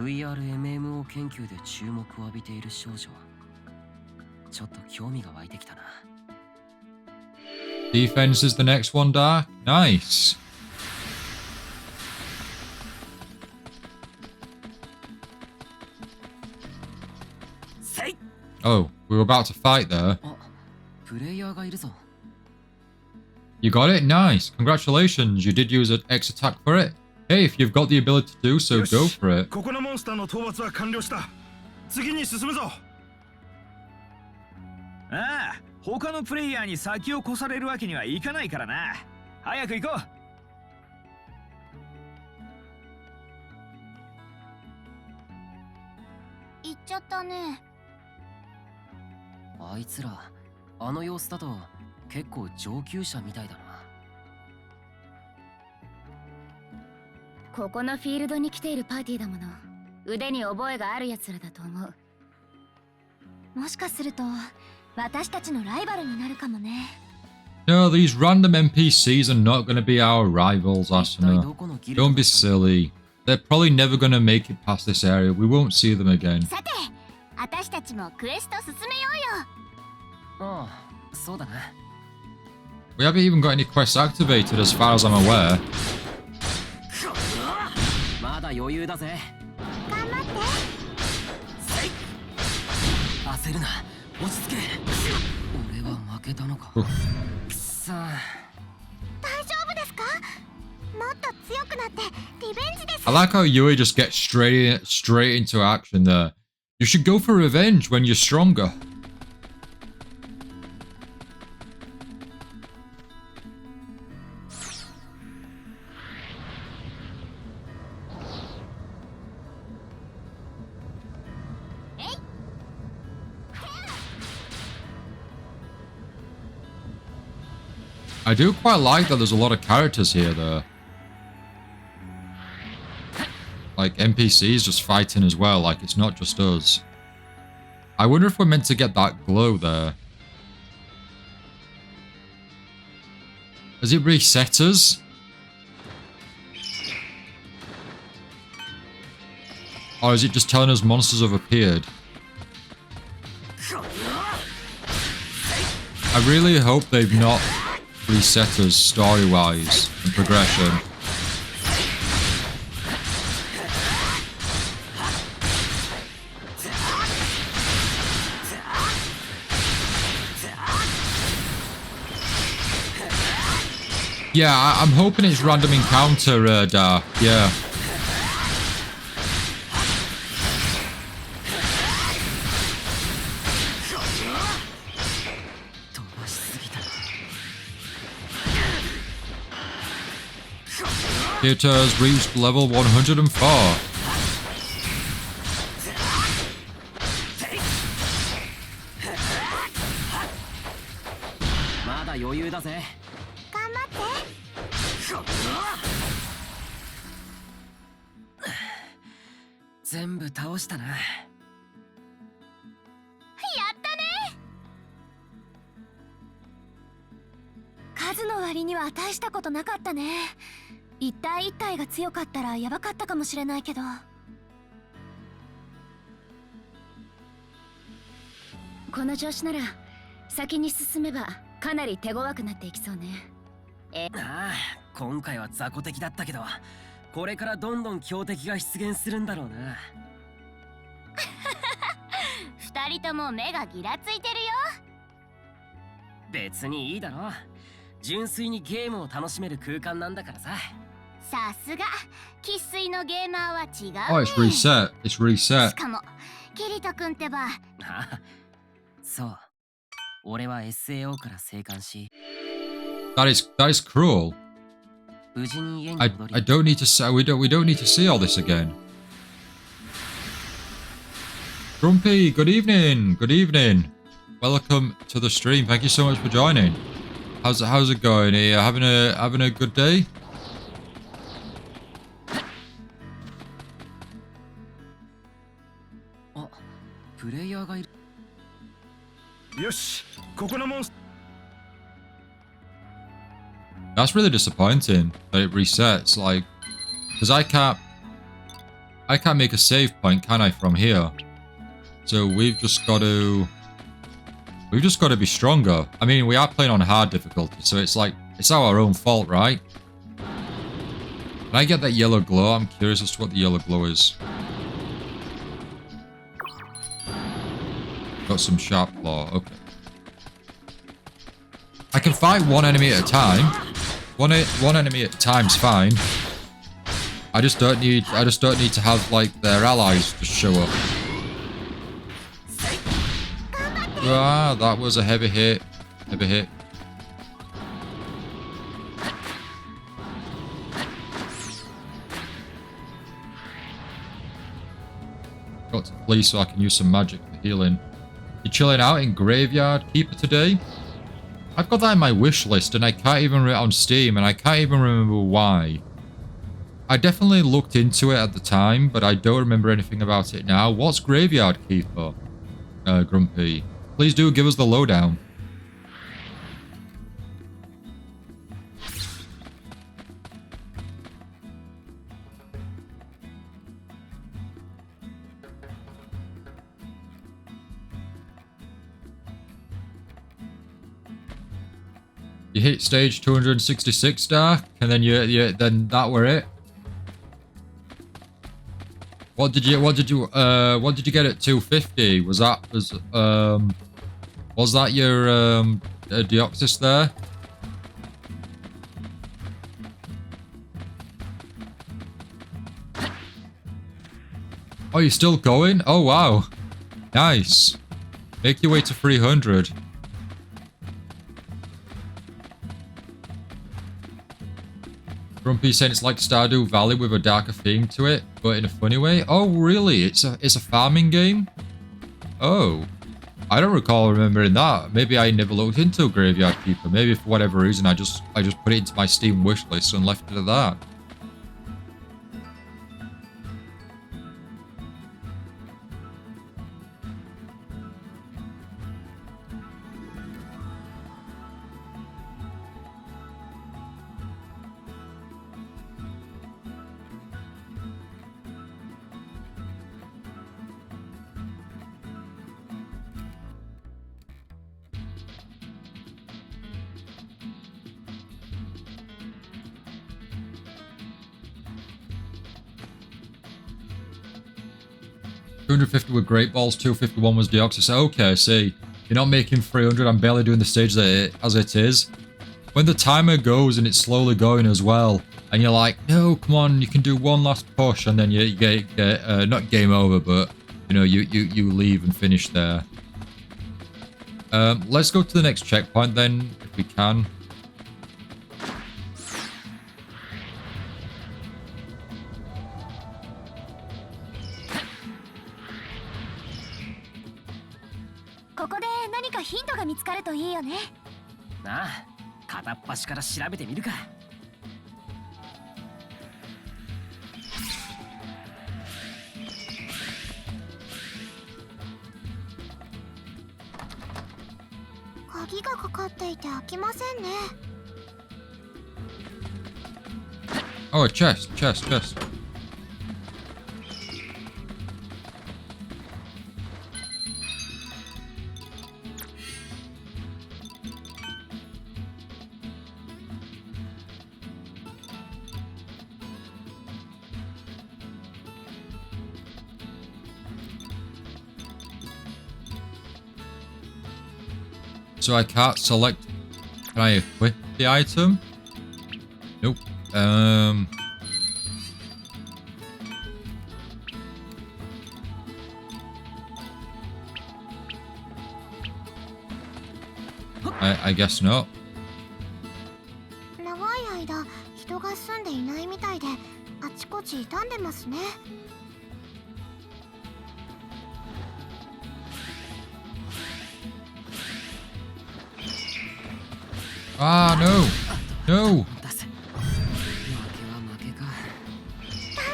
VRMMO 研究で注目を浴びている少女。ちょっと興味が湧いてきたな。Defense is the next one, Dark. Nice. Oh, we were about to fight there. あ、プレイヤーがいるぞ。You got it? Nice. Congratulations. You did use an X attack for it. Hey, if you've got the ability to do so, go for it. ここのモンスターの討伐は完了した。次に進むぞ。ああ、他のプレイヤーに先を越されるわけにはいかないからな。早く行こう。行っちゃったね。あいつら、あの様子だと結構上級者みたいだな。ここのフィールドに来ているパーティーだもの。腕に覚えがあるやつらだと思う。もしかすると私たちのライバルになるかもね。No, these random NPCs are not going to be our rivals, 一体 Asuna. どこのギルド Don't be silly. They're probably never going to make it past this area. We won't see them again. さて、私たちもクエスト進めようよ。ああ、そうだな。We haven't even got any quests activated as far as I'm aware. まだ余裕だぜ。頑張って。焦るな。落ち着け。俺は負けたのか。うっくさ。大丈夫ですか？もっと強くなってリベンジです。 I like how Yui just gets straight into action there. You should go for revenge when you're stronger. I do quite like that there's a lot of characters here, though. Like, NPCs just fighting as well, like it's not just us. I wonder if we're meant to get that glow there. Has it reset us? Or is it just telling us monsters have appeared? I really hope they've not reset us story-wise and progression. Yeah, I'm hoping it's random encounter, Dark. Yeah. Theater has reached level 104. まだ余裕だぜ。頑張って。全部倒したな。やったね。数の割には大したことなかったね。一体一体が強かったらやばかったかもしれないけど。この調子なら先に進めばかなり手強くなっていきそうね。ああ、今回は雑魚的だったけど、これからどんどん強敵が出現するんだろうな。二人とも目がギラついてるよ。別にいいだろ。純粋にゲームを楽しめる空間なんだからさ。さすが生粋のゲーマーは違うね。 Oh, it's reset. It's し reset. かもキリト君ってば。ああ、そう。俺は SAO から生還し、That is cruel. 無事に家に I 戻り、 I don't need to say we don't need to see all this again. Grumpy, good evening. Good evening. Welcome to the stream. Thank you so much for joining. How's it going? Are you having a good day? あ、プレイヤーがいる。よし、ここのモンス That's really disappointing that it resets. Like, because I I can't make a save point, can I, from here? So we've just got to be stronger. I mean, we are playing on hard difficulty, so it's like, it's our own fault, right? Can I get that yellow glow? I'm curious as to what the yellow glow is. Got some sharp claw, okay. I can fight one enemy at a time. One enemy at a time's fine. I just don't need to have like their allies just show up. Ah, that was a heavy hit. Heavy hit. Got to flee so I can use some magic for healing. You're chilling out in Graveyard Keeper today? I've got that in my wish list and I can't even read it on Steam and I can't even remember why. I definitely looked into it at the time, but I don't remember anything about it now. What's Graveyard Keeper? Grumpy. Please do give us the lowdown. You hit stage 266, Dark, and then then that were it. What did you get at 250? Was that your Deoxys there? Oh, you're still going? Oh wow, nice. Make your way to 300. Grumpy saying it's like Stardew Valley with a darker theme to it, but in a funny way. Oh, really? It's a farming game? Oh, I don't recall remembering that. Maybe I never looked into Graveyard Keeper. Maybe for whatever reason I just put it into my Steam wishlist and left it at that. $250 with Great Balls, 251 was Deoxys. Okay, see. You're not making 300, I'm barely doing the stage as it is. When the timer goes and it's slowly going as well, and you're like, no, come on, you can do one last push, and then you get not game over, but, you know, you leave and finish there. Let's go to the next checkpoint then, if we can.なあ、片っ端から調べてみるか。鍵がかかっていて開きませんね。Oh, a chest. So I can't select. Can I equip the item? Nope. I guess not. 長い間人が住んでいないみたいであちこち傷んでますね。Ah, no. No. 大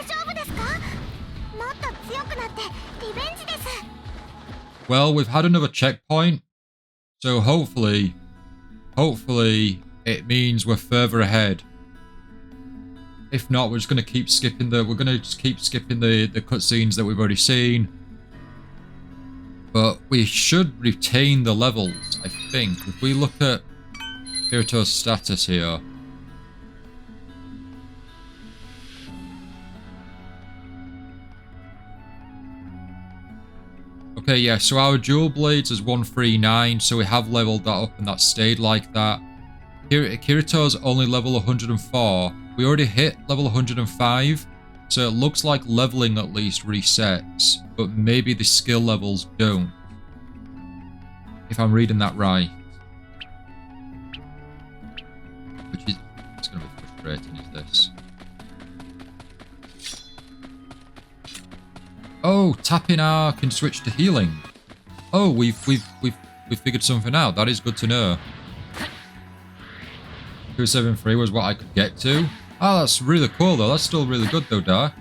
丈夫ですか？もっと強くなってリベンジです。 Well, we've had another checkpoint. So hopefully it means we're further ahead. If not, we're just going to keep skipping the... We're going to just keep skipping the cutscenes that we've already seen. But we should retain the levels, I think. If we look at Kirito's status here... Okay, yeah, so our dual blades is 139, so we have leveled that up and that stayed like that. Kirito's only level 104. We already hit level 105, so it looks like leveling at least resets, but maybe the skill levels don't. If I'm reading that right. Which is, it's going to be frustrating, is this. Oh, tapping R can switch to healing. Oh, we've figured something out. That is good to know. 273 was what I could get to. Oh, that's really cool though. That's still really good though, Dar.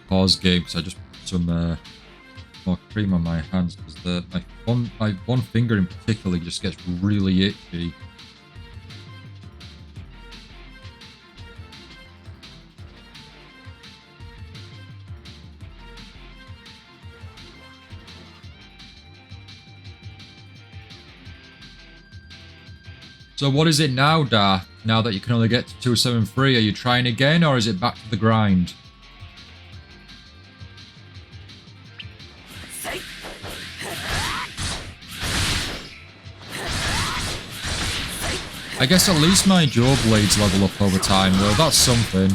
Pause game because I just put some more cream on my hands because my one finger in particular just gets really itchy. So what is it now, Dark? Now that you can only get to 273, are you trying again or is it back to the grind? I guess at least my jaw blades level up over time, though. That's something.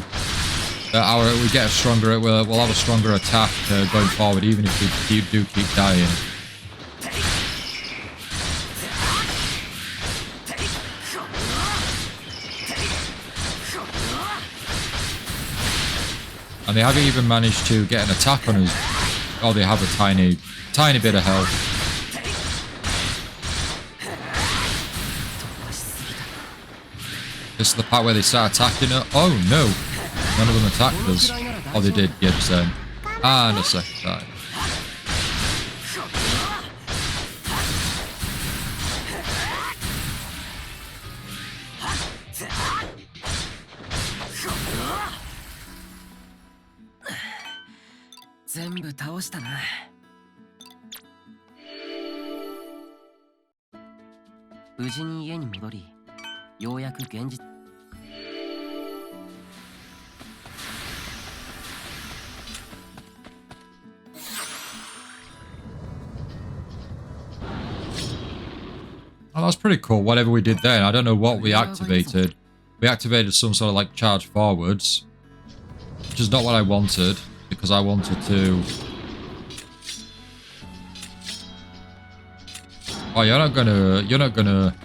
We get a stronger. We'll have a stronger attack going forward, even if we do keep dying. And they haven't even managed to get an attack on us. Oh, they have a tiny bit of health. This is the part where they start attacking her. Oh no! None of them attacked us. Oh, they did, yeah, just then. And a second time. Oh, that's pretty cool. Whatever we did then, I don't know what we activated. We activated some sort of like charge forwards, which is not what I wanted because I wanted to. Oh, you're not gonna.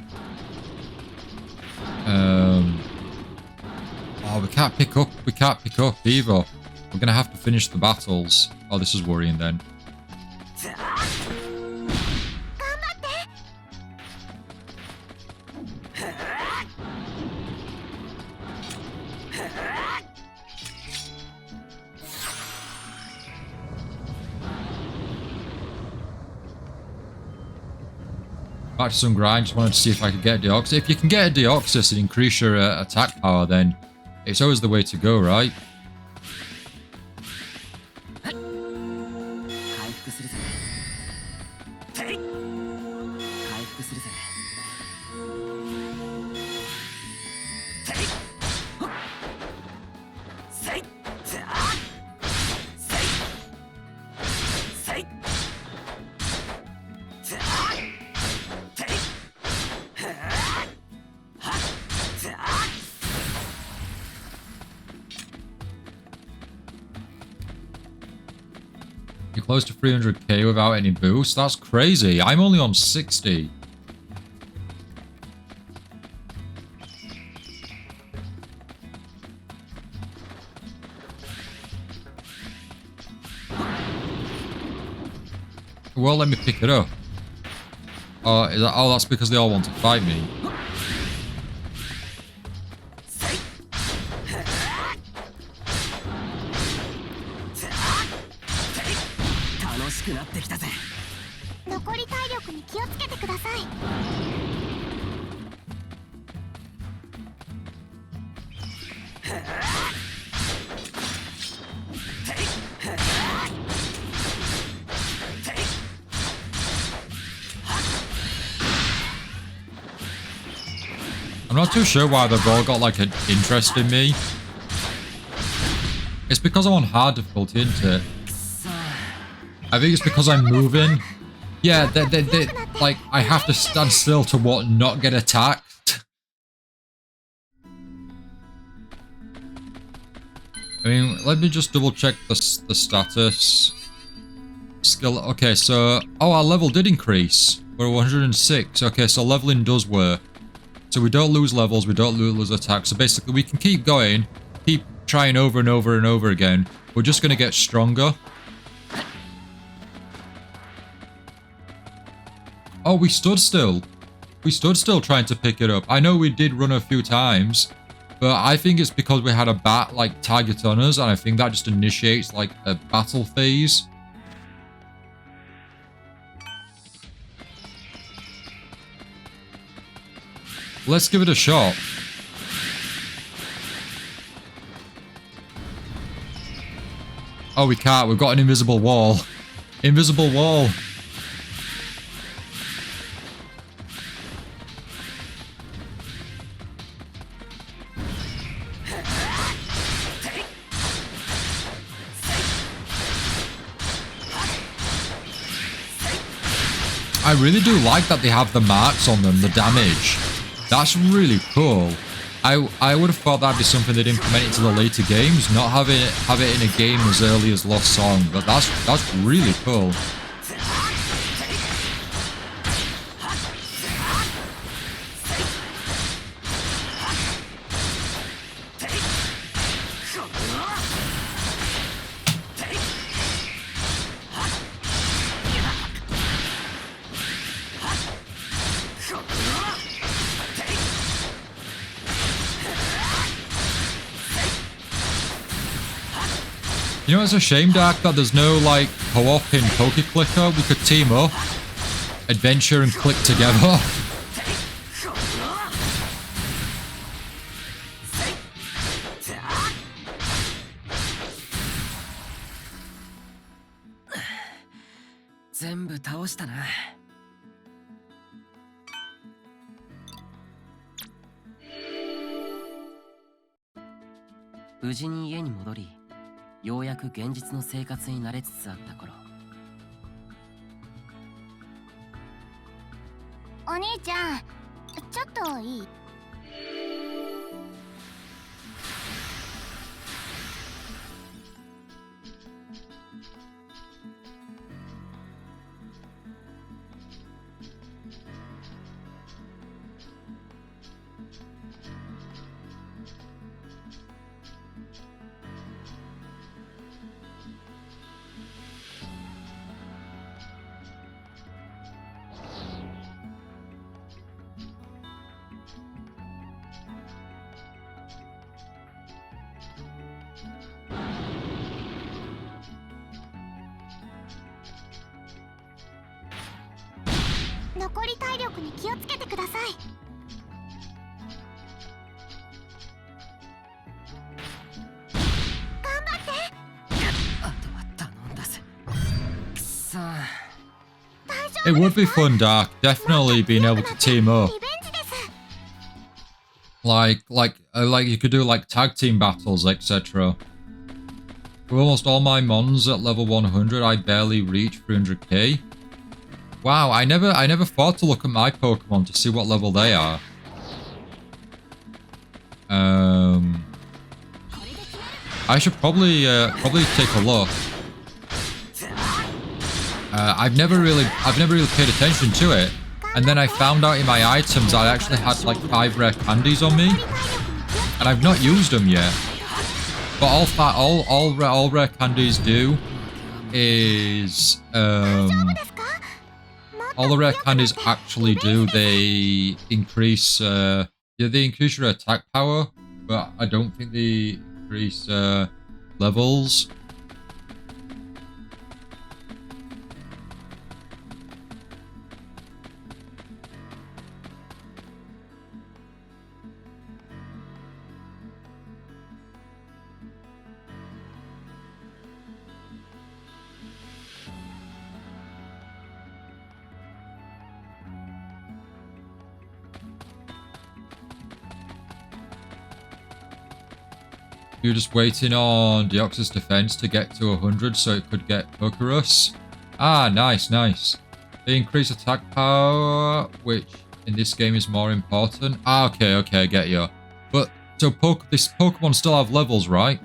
Oh, we can't pick up. We can't pick up either. We're gonna have to finish the battles. Oh, this is worrying then. Back to some grind. Just wanted to see if I could get a Deoxys. If you can get a Deoxys and increase your attack power, then it's always the way to go, right? You're close to 300k without any boost? That's crazy. I'm only on 60. It won't let me pick it up. Oh, that's because they all want to fight me. 楽しくなってきたぜ。残り体力に気をつけてください。I'm not too sure why they've all got like an interest in me. It's because I'm on hard difficulty, isn't it? I think it's because I'm moving. Yeah, they like I have to stand still to not get attacked. I mean, let me just double check the status. Skill. Okay, so our level did increase. We're 106. Okay, so leveling does work. So we don't lose levels, we don't lose attacks. So basically we can keep going, keep trying over and over and over again. We're just going to get stronger. Oh, we stood still. We stood still trying to pick it up. I know we did run a few times, but I think it's because we had a bat like target on us, and I think that just initiates like a battle phase. Let's give it a shot. Oh, we can't. We've got an invisible wall. Invisible wall. I really do like that they have the marks on them, the damage. That's really cool. I would have thought that'd be something they'd implement into the later games, not have it in a game as early as Lost Song, but that's really cool. You know, it's a shame, Dark, that there's no, like, co-op in Poke Clicker. We could team up, adventure, and click together. Modori. ようやく現実の生活に慣れつつあった頃。お兄ちゃん、ちょっといい？残り体力に気をつけてください。頑張って。あとは頼んだぜ。くそ。It would be fun, Dark. Definitely being able to team up. Like you could do like tag team battles, etc. With almost all my mons at level 100, I barely reach 300k. Wow, I never thought to look at my Pokemon to see what level they are. I should probably take a look. I've never really paid attention to it, and then I found out in my items I actually had like 5 rare candies on me, and I've not used them yet. But all rare candies do is all the rare candies actually do, they increase yeah, they increase your attack power, but I don't think they increase levels. You're just waiting on Deoxys defense to get to 100 so it could get Pokerus. Ah, nice, nice. They increase attack power, which in this game is more important. Ah, okay, I get you. But, so this Pokemon still have levels, right?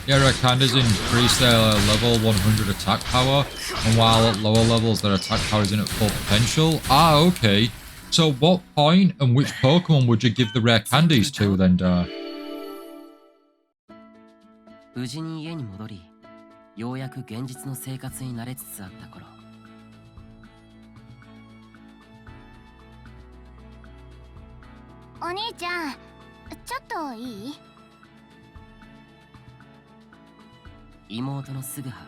Yeah, rare candies increase their level 100 attack power, and while at lower levels their attack power isn't at full potential. Ah, okay. So what point and which Pokemon would you give the rare candies to then, Dar? 無事に家に戻り、ようやく現実の生活に慣れつつあった頃、お兄ちゃん、ちょっといい？妹のスグハ、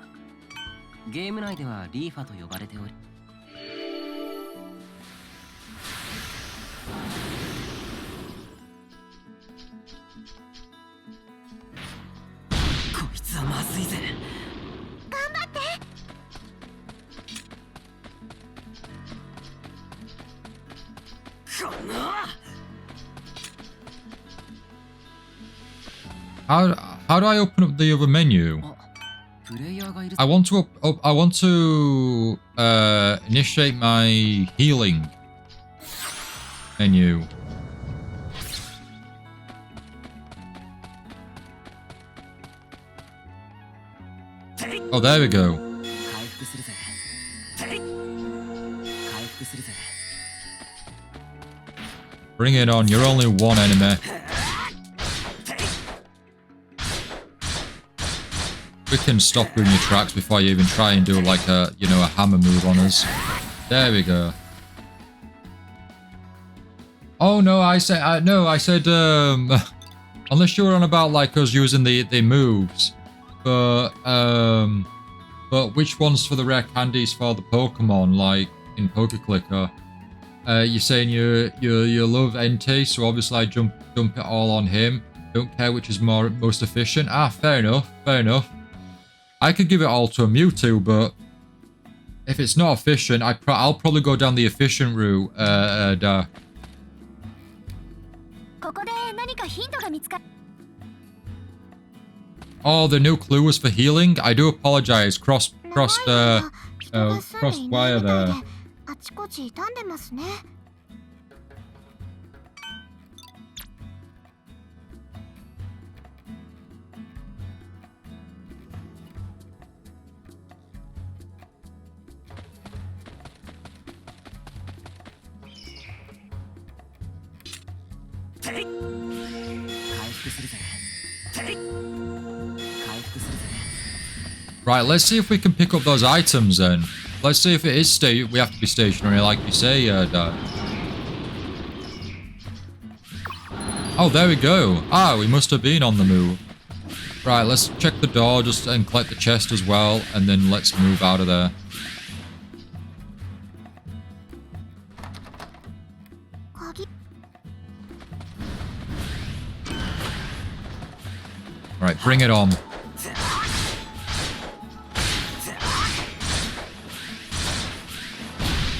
ゲーム内ではリーファと呼ばれており、こいつはまずいぜ。頑張って。この How do I open up the other menu? I want to initiate my healing menu. Oh, there we go. Bring it on, you're only one enemy. We can stop you in your tracks before you even try and do like a, you know, a hammer move on us. There we go. Oh no, I said, unless you were on about like us using the moves, but which ones for the rare candies for the Pokemon, like in Pokeclicker? You're saying you love Entei, so obviously I dump it all on him. Don't care which is most efficient. Ah, fair enough, fair enough. I could give it all to a Mewtwo, but if it's not efficient, I'll probably go down the efficient route. Oh, the new clue was for healing? I do apologize. Crossed wire there. あちこち傷んでますね。Right, let's see if we can pick up those items then. Let's see if it is we have to be stationary, like you say, Dad. Oh, there we go. Ah, we must have been on the move. Right, let's check the door just and collect the chest as well, and then let's move out of there. 鍵 Alright, bring it on.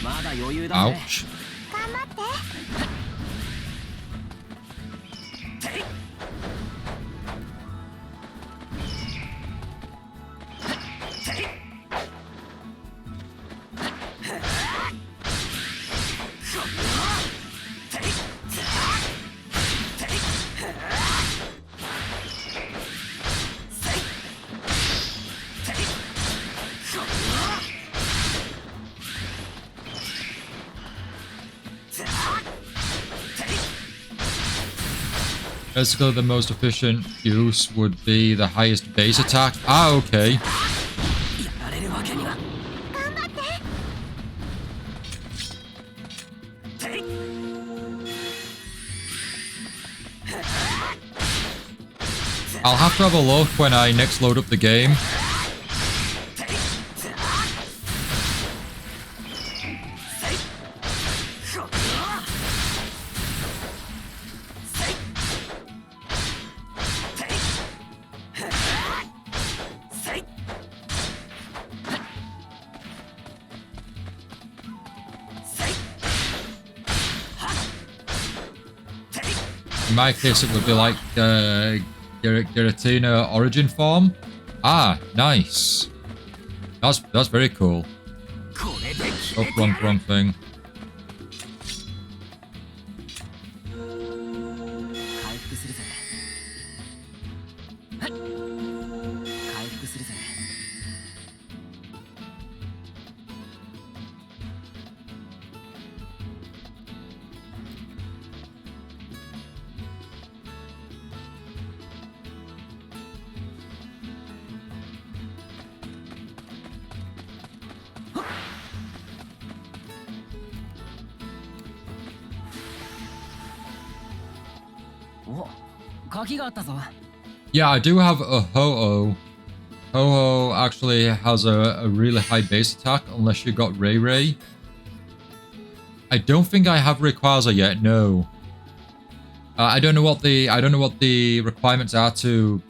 まだ余裕だぜ。 Ouch. 頑張って Basically, the most efficient use would be the highest base attack. Ah, okay. やられるわけには。 頑張って I'll have to have a look when I next load up the game. In my case, it would be like Giratina origin form. Ah, nice. That's very cool. これで決 Oh, めてやる。 wrong thing. 回復するぜ。はい。回復するぜ。 お、鍵があったぞ。 Yeah, I do have a Ho-Oh. Ho-Oh actually has a really high base attack, unless you got Ray Ray. I don't think I have Rayquaza yet. No. I don't know what the requirements are to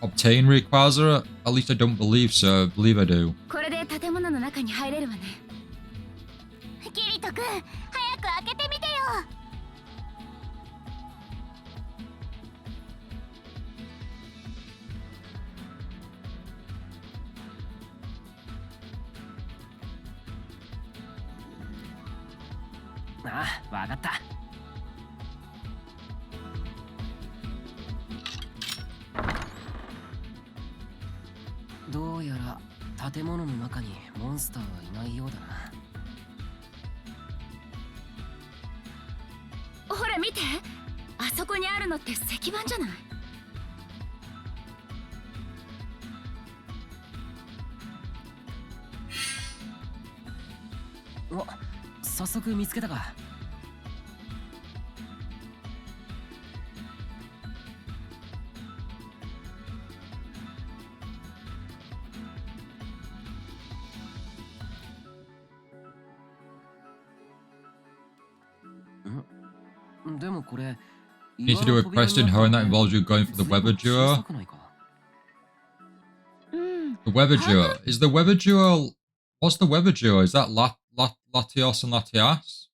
obtain Rayquaza. At least I don't believe so. I believe I do. これで建物の中に入れるわね。キリト君早く開けてみてよ ああ、わかった。どうやら建物の中にモンスターはいないようだな。ほら見て、あそこにあるのって石板じゃない？お、早速見つけたか。でもこれ You need to do a quest in Ho, and that involves you going for the Weather Duo. うん。 The Weather Duo. Is the Weather Duo... What's the Weather Duo? Is that Latios and Latias?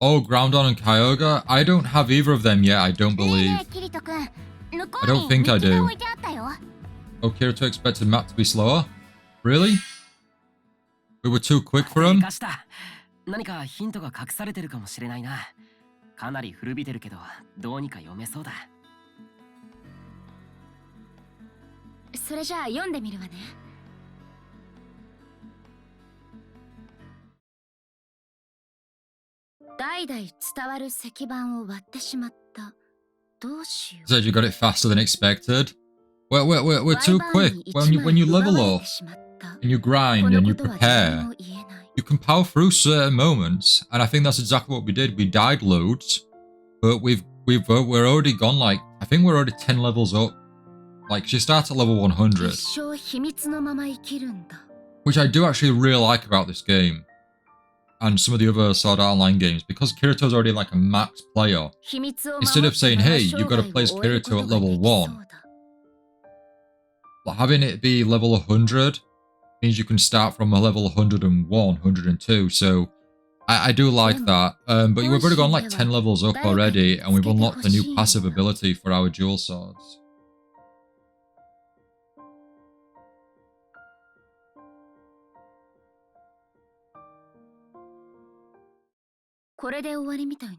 Oh, Groudon and Kyogre? I don't have either of them yet, I don't ねえ believe. ねえキリト君向こ I う don't に think I 道 do. が置いてあったよ Oh, Kirito expected Matt to be slower? Really? We were too quick for him? 生かした。何かヒントが隠されてるかもしれないな。かなり古びてるけど、どうにか読めそうだ。それじゃあ読んでみるわね。代々伝わる石板を割ってしまった。どうしよ Said you got it faster than expected. We're too quick. When you level up and you grind and you prepare, you can power through certain moments, and I think that's exactly what we did. We died loads, but we're already gone, like, I think we're already 10 levels up. Like, she starts at level 100, which I do actually really like about this game and some of the other Sword Art Online games, because Kirito's already like a max player. Instead of saying, hey, you've got to place Kirito at level 1, but having it be level 100 means you can start from a level 101, 102. So I do like that. But we've already gone like 10 levels up already, and we've unlocked a new passive ability for our dual swords. これで終わりみたいね。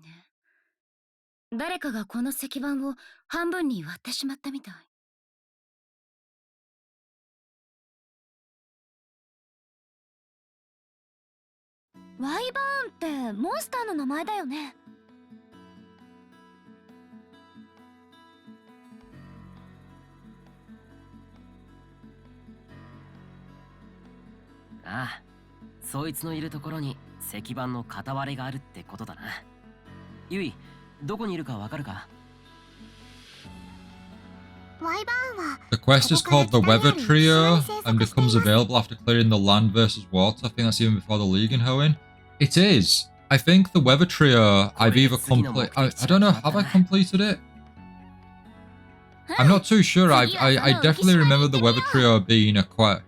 誰かがこの石板を半分に割ってしまったみたい。ワイバーンってモンスターの名前だよね。ああ、そいつのいるところに石板の片割れがあるってことだな。ユイ、どこにいるかわかるか？ The quest is called the Weather Trio and becomes available after clearing the land versus water. I think that's even before the League in Hoenn. It is. I think the Weather Trio I've either completed. I don't know. Have I completed it? I'm not too sure. I definitely remember the Weather Trio being a quest.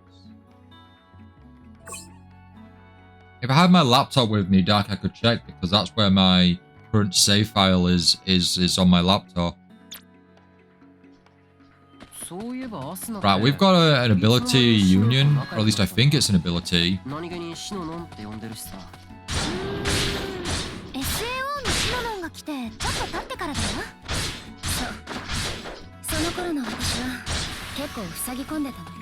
If I had my laptop with me, Dark, I could check, because that's where my current save file is on my laptop. Right, we've got an ability union, or at least I think it's an ability. SAO のシノノンが来てちょっと経ってからだよ。その頃の私は結構塞ぎ込んでたのよ。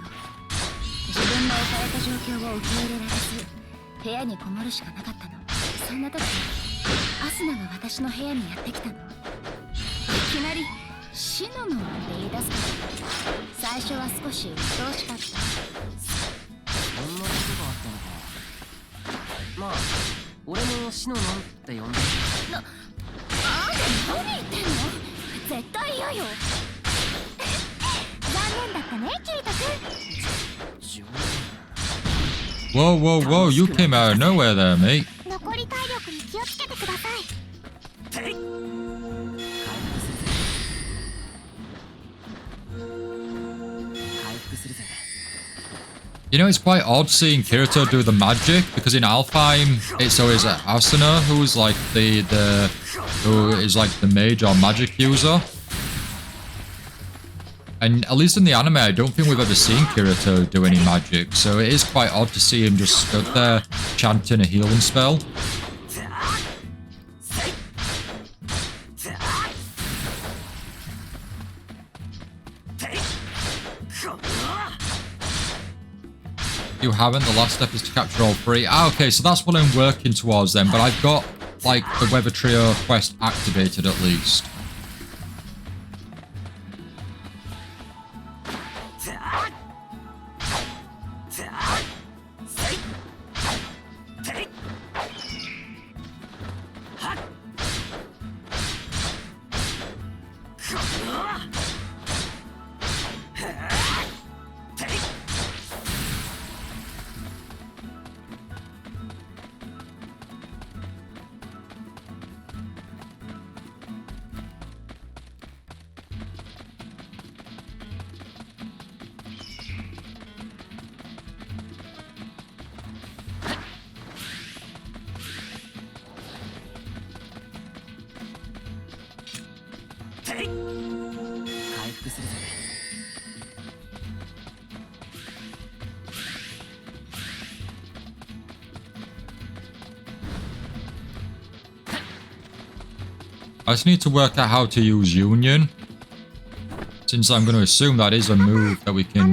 自分の置かれた状況を受け入れられず、部屋にこもるしかなかったの。そんな時、アスナが私の部屋にやってきたの。いきなりシノノンって言い出すから、最初は少し鬱陶しかった。そんなことがあったのか。まあ、俺もシノノンって呼んでる。何言ってんの？絶対嫌よ。残念だったね、キリト君。Whoa, whoa, whoa, you came out of nowhere there, mate. 残り体力に気をつけてください。 You know, it's quite odd seeing Kirito do the magic, because in Alfheim, it's always Asuna who's like who is like the mage or magic user. And at least in the anime, I don't think we've ever seen Kirito do any magic, so it is quite odd to see him just stood there chanting a healing spell. You haven't. The last step is to capture all 3. Ah, okay, so that's what I'm working towards then, but I've got, like, the Weather Trio quest activated at least. I just need to work out how to use Union, since I'm going to assume that is a move that we can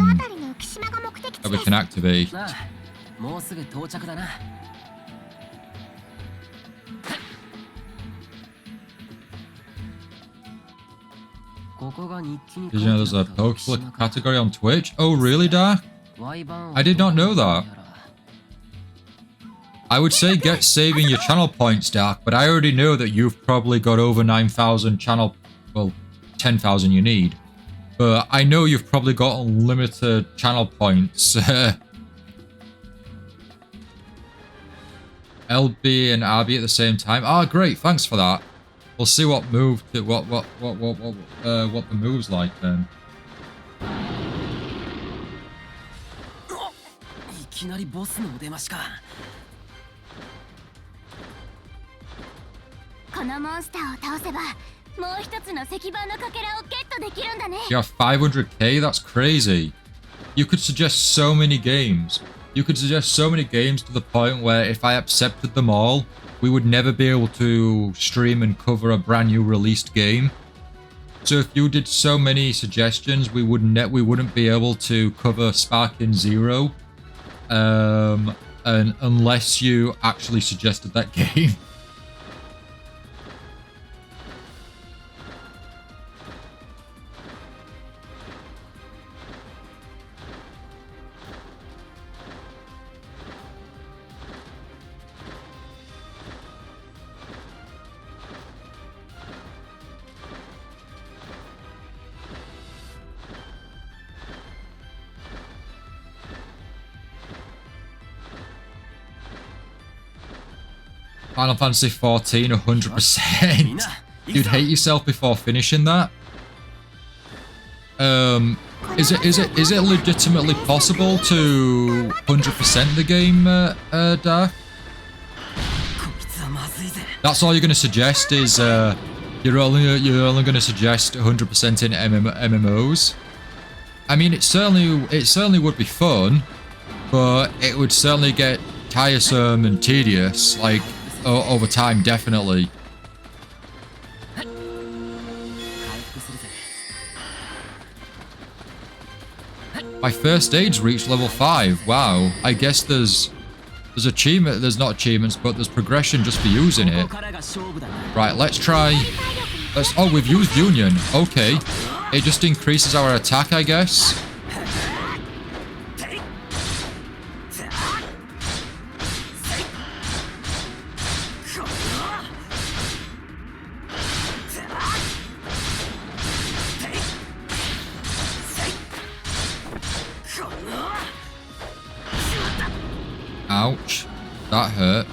activate. もうすぐ到着だな。Did you know there's a Pokeflick category on Twitch? Oh, really, Dark? I did not know that. I would say get saving your channel points, Dark, but I already know that you've probably got over 9,000 channel... Well, 10,000 you need. But I know you've probably got unlimited channel points. LB and RB at the same time. Ah, great, thanks for that. We'll see what move to, what the move's like then. いきなりボスのお出ましか。このモンスターを倒せばもう一つの石板のかけらをゲットできるんだね。 You have 500k? That's crazy. You could suggest so many games. You could suggest so many games to the point where if I accepted them all, we would never be able to stream and cover a brand new released game. So if you did so many suggestions, we wouldn't be able to cover Sparking Zero, and unless you actually suggested that game. Final Fantasy 14, 100%. You'd hate yourself before finishing that. Is it legitimately possible to 100% the game, Dark? That's all you're going to suggest is you're only going to suggest 100% in MMOs. I mean, it certainly would be fun, but it would certainly get tiresome and tedious, like over time, definitely. My first aid's reached level 5. Wow. I guess there's achievement. There's not achievements, but there's progression just for using it. Right. Let's try. Oh, we've used Union. Okay. It just increases our attack, I guess. Ouch. That hurt.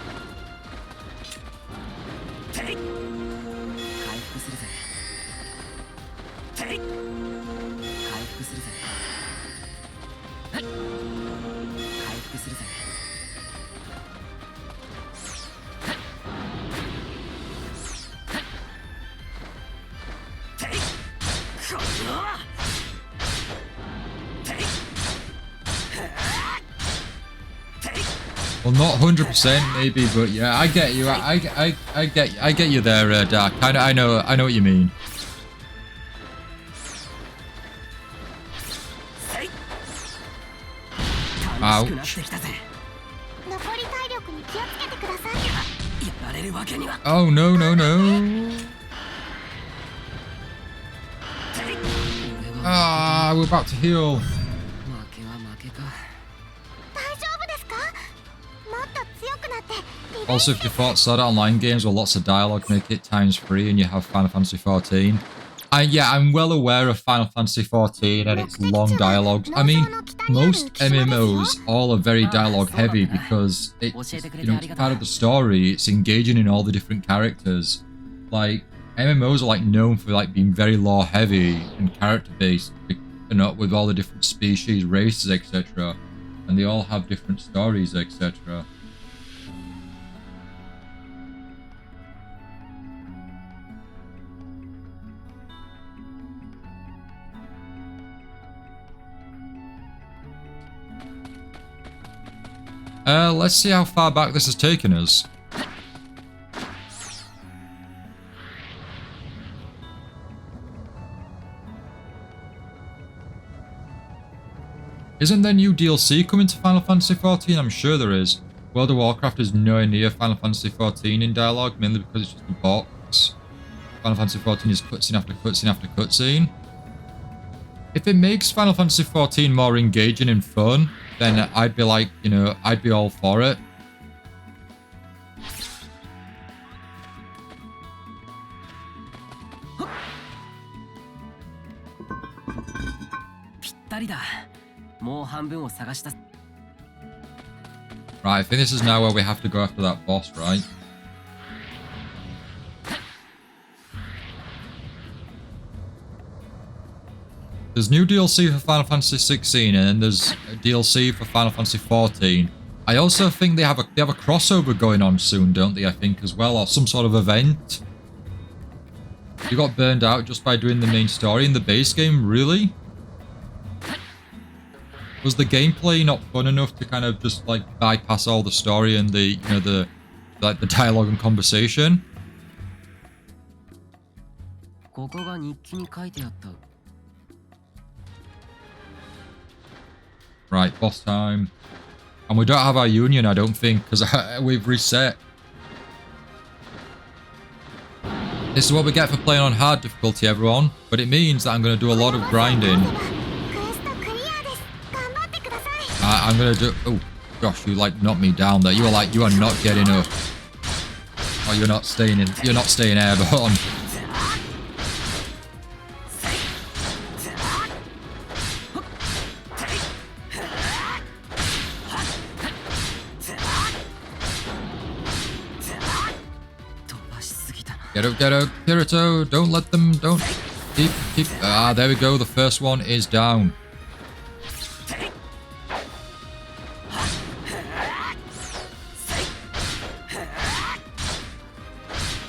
Well, not 100% maybe, but yeah, I get you. I get you there, Dark. I know what you mean. Ouch. Oh no no no. Ah, we're about to heal. Also, if you thought Sword Art Online games with lots of dialogue make it ×3 and you have Final Fantasy 14. Yeah, I'm well aware of Final Fantasy 14 and its long dialogues. I mean, most MMOs all are very dialogue heavy because it's, it's part of the story. It's engaging in all the different characters. Like, MMOs are like known for like being very lore heavy and character based, with all the different species, races, etc. And they all have different stories, etc. Let's see how far back this has taken us. Isn't there new DLC coming to Final Fantasy XIV? I'm sure there is. World of Warcraft is nowhere near Final Fantasy XIV in dialogue, mainly because it's just a box. Final Fantasy 14 is cutscene after cutscene after cutscene. If it makes Final Fantasy 14 more engaging and fun, then I'd be like, you know, I'd be all for it. Right, I think this is now where we have to go after that boss, right? There's new DLC for Final Fantasy 16, and then there's a DLC for Final Fantasy 14. I also think they have a crossover going on soon, don't they? I think as well, or some sort of event. You got burned out just by doing the main story in the base game, really? Was the gameplay not fun enough to kind of just like bypass all the story and the, you know, the like the dialogue and conversation? Right, boss time. And we don't have our union, I don't think, because we've reset. This is what we get for playing on hard difficulty, everyone. But it means that I'm going to do a lot of grinding. I'm going to do... Oh, gosh, you like knocked me down there. You are like, you are not getting up. Oh, you're not staying in... You're not staying airborne. Get up, Kirito. Don't let them, don't keep. Ah, there we go. The first one is down.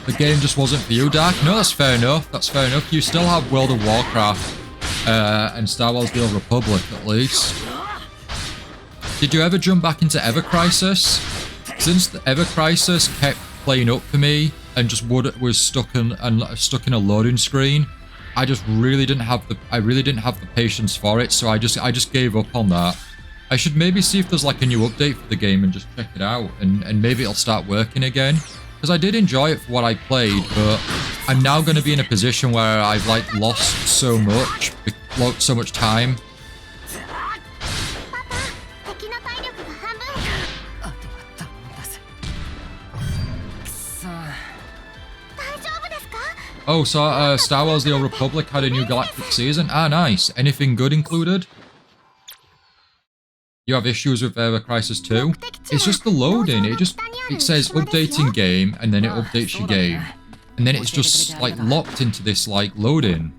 The game just wasn't for you, Dark. No, that's fair enough. That's fair enough. You still have World of Warcraft and Star Wars The Old Republic, at least. Did you ever jump back into Ever Crisis? Since the Ever Crisis kept playing up for me and just was stuck in a loading screen, I really didn't have the patience for it, so I just gave up on that. I should maybe see if there's like a new update for the game and just check it out, and maybe it'll start working again. Because I did enjoy it for what I played, but I'm now going to be in a position where I've like lost so much time. Oh, so Star Wars The Old Republic had a new galactic season? Ah, nice. Anything good included? You have issues with Ever Crisis 2? It's just the loading. It says updating game, and then it updates your game. And then it's just like locked into this like loading.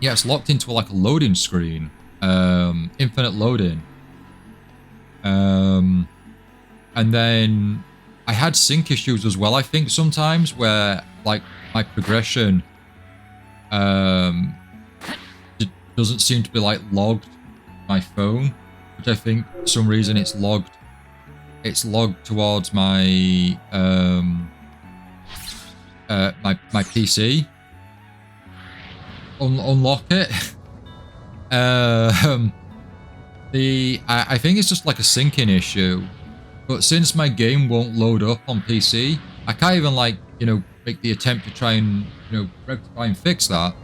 Yeah, it's locked into like a loading screen. Infinite loading. And then I had sync issues as well, I think, sometimes, where like my progression doesn't seem to be like logged my phone, which I think for some reason it's logged towards my my PC. Unlock it. I think it's just like a syncing issue, but since my game won't load up on PC, I can't even like, you know, make the attempt to try and, you know, rectify and fix that.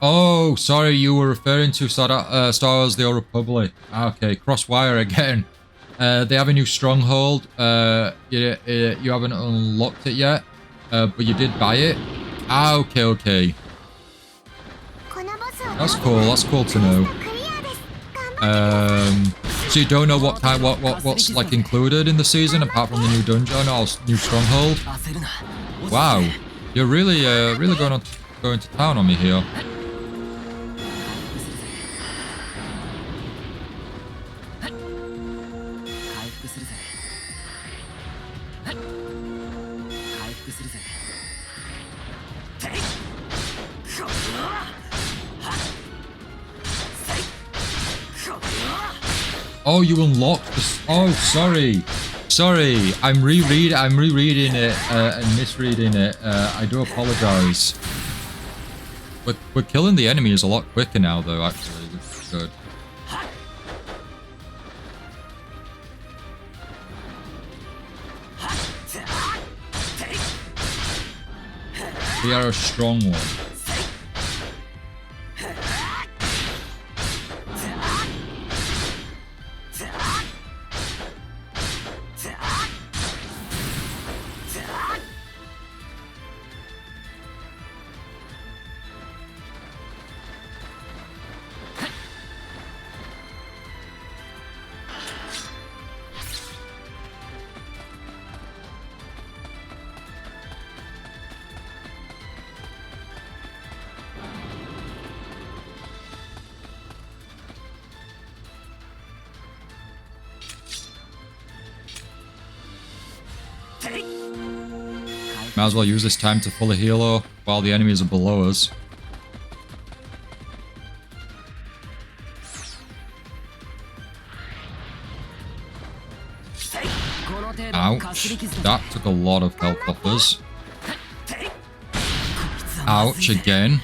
Oh, sorry, you were referring to Star Wars The Old Republic. Okay, Crosswire again. They have a new stronghold. You haven't unlocked it yet, but you did buy it. Ah, okay. That's cool to know. So you don't know what's like included in the season apart from the new dungeon or new stronghold? Wow, you're really going to town on me here. Oh, you unlocked this. Oh, sorry. I'm rereading it and misreading it. I do apologize. We're killing the enemies a lot quicker now, though, actually, which is good. We are a strong one. Might as well use this time to fully heal her while the enemies are below us. Ouch. That took a lot of health off us. Ouch again.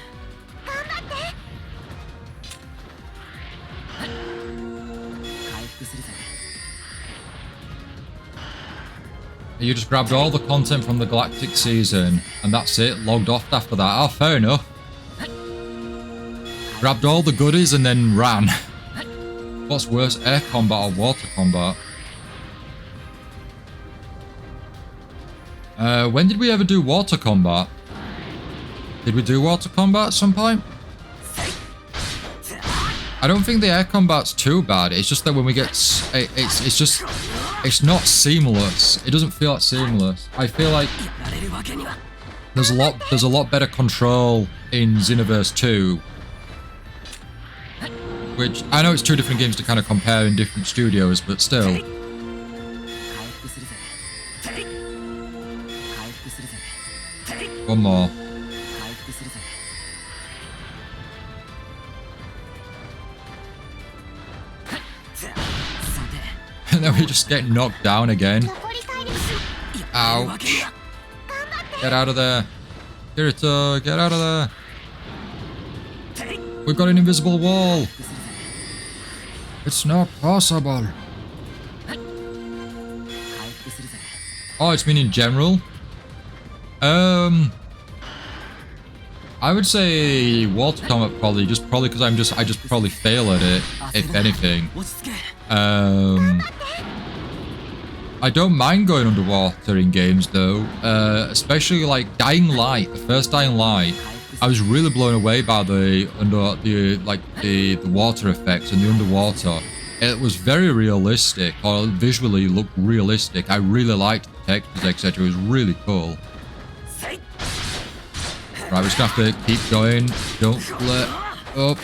You just grabbed all the content from the Galactic season, and that's it, logged off after that. Oh, fair enough. Grabbed all the goodies and then ran. What's worse, air combat or water combat? When did we ever do water combat? Did we do water combat at some point? I don't think the air combat's too bad. It's just that when we get... It's just... It's not seamless. It doesn't feel like seamless. I feel like there's a lot better control in Xenoverse 2. Which, I know it's two different games to kind of compare in different studios, but still. One more. And then we just get knocked down again. Ouch. Get out of there. Kirito, get out of there. We've got an invisible wall. It's not possible. Oh, it's been in general? I would say water combat probably because I just probably fail at it, if anything. I don't mind going underwater in games though, especially like Dying Light, the first Dying Light. I was really blown away by the water effects and the underwater. It was very realistic, or visually looked realistic. I really liked the textures, etc. It was really cool. Right, we're just gonna have to keep going. Don't let up.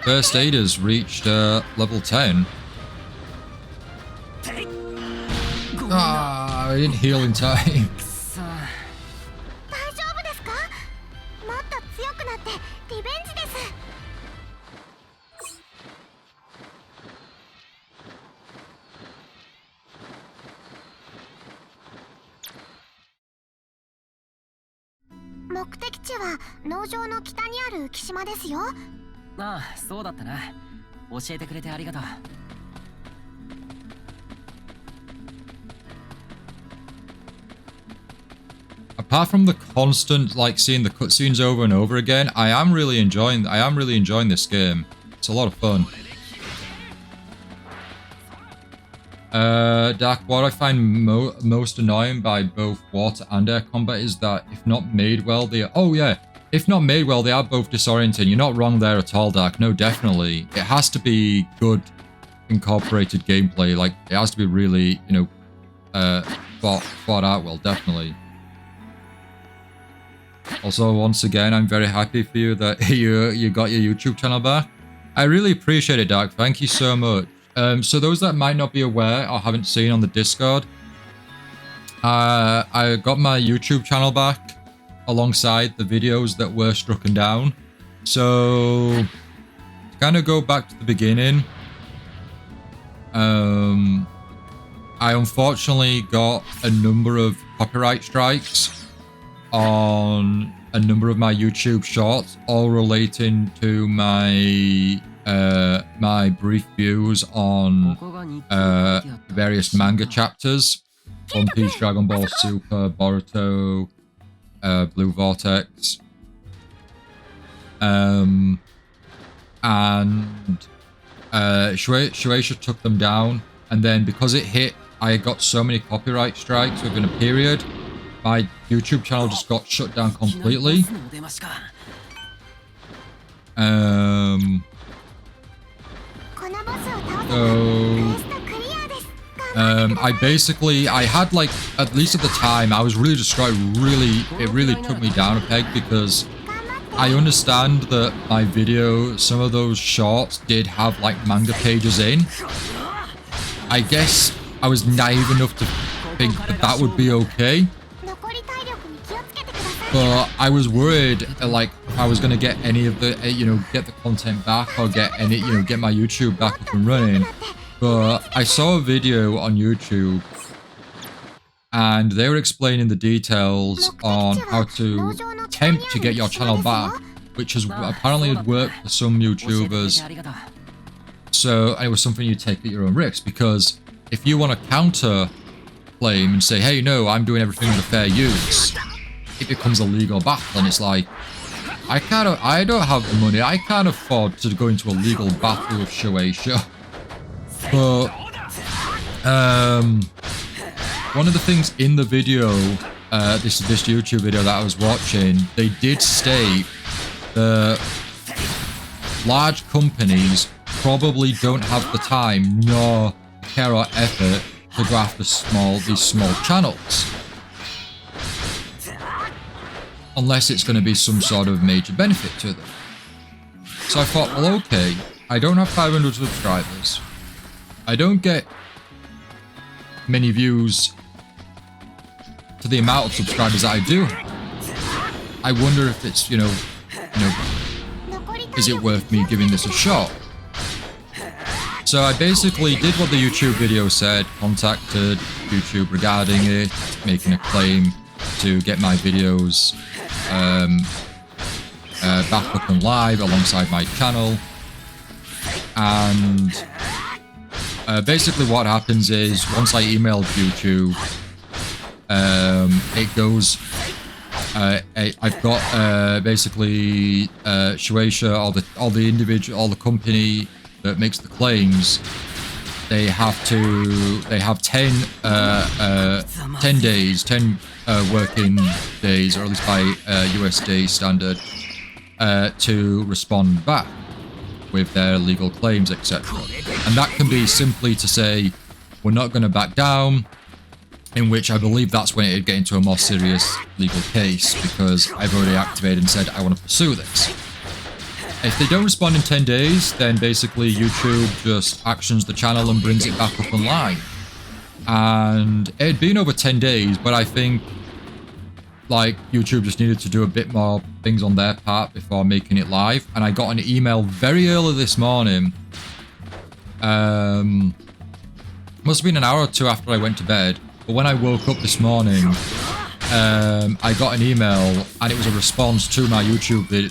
First aid has reached level 10. Ah, I didn't heal in time. 大丈夫ですか？もっと強くなってリベンジです。目的地は農場の北にある浮島ですよ。ああ、そうだったな。教えてくれてありがとう。Apart from the constant, like, seeing the cutscenes over and over again, I am really enjoying this game. It's a lot of fun. Dak, what I find most annoying by both water and air combat is that if not made well, they are... Oh, yeah. If not made well, they are both disorienting. You're not wrong there at all, Dak. No, definitely. It has to be good incorporated gameplay. Like, it has to be really, you know, thought out well, definitely. Also, once again, I'm very happy for you that you got your YouTube channel back. I really appreciate it, Dak. Thank you so much. So those that might not be aware or haven't seen on the Discord, I got my YouTube channel back alongside the videos that were stricken down. So to kind of go back to the beginning, I unfortunately got a number of copyright strikes on a number of my YouTube shorts, all relating to my my brief views on various manga chapters: One Piece, Dragon Ball Super, Boruto, Blue Vortex, and Shueisha took them down, and then because it hit, I got so many copyright strikes within a period, my YouTube channel just got shut down completely. I had, like, at least at the time, I was really destroyed. It really took me down a peg, because I understand that my video, some of those shorts did have like manga pages in. I guess I was naive enough to think that that would be okay. But I was worried, like, if I was going to get any of the, get the content back, or get any, get my YouTube back up and running. But I saw a video on YouTube, and they were explaining the details on how to attempt to get your channel back, which has apparently had worked for some YouTubers. So, and it was something you take at your own risk, because if you want to counter claim and say, hey, no, I'm doing everything with a fair use, it becomes a legal battle, and it's like, I don't have the money, I can't afford to go into a legal battle with Shueisha. But one of the things in the video, this YouTube video that I was watching, they did state that large companies probably don't have the time nor care or effort to go after these small channels, unless it's going to be some sort of major benefit to them. So I thought, well, okay, I don't have 500 subscribers. I don't get many views to the amount of subscribers that I do have. I wonder if it's, is it worth me giving this a shot? So I basically did what the YouTube video said, contacted YouTube regarding it, making a claim to get my videos back up and live alongside my channel. And basically what happens is, once I emailed YouTube, it goes, I've got basically Shueisha, all the company that makes the claims, they have 10 working days, or at least by USD standard, to respond back with their legal claims, etc. And that can be simply to say, we're not going to back down, in which I believe that's when it'd get into a more serious legal case, because I've already activated and said I want to pursue this. If they don't respond in 10 days, then basically YouTube just actions the channel and brings it back up online. And it had been over 10 days, but I think, like, YouTube just needed to do a bit more things on their part before making it live. And I got an email very early this morning. Must have been an hour or two after I went to bed. But when I woke up this morning, I got an email, and it was a response to my YouTube video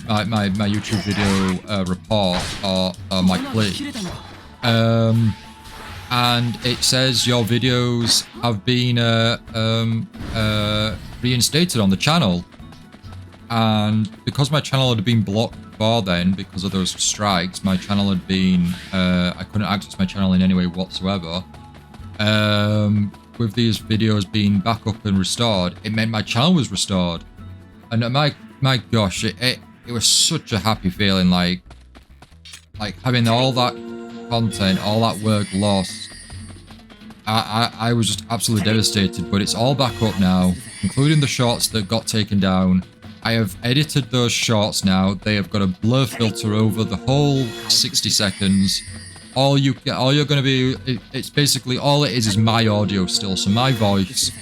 report, or my plea. And it says your videos have been reinstated on the channel. And because my channel had been blocked before then, because of those strikes, my channel had been, I couldn't access my channel in any way whatsoever. With these videos being back up and restored, it meant my channel was restored. And my gosh, it was such a happy feeling, like having all that content, all that work lost. I was just absolutely devastated, but it's all back up now, including the shorts that got taken down. I have edited those shorts now. They have got a blur filter over the whole 60 seconds. All you're going to be, it's basically, all it is my audio still. So my voice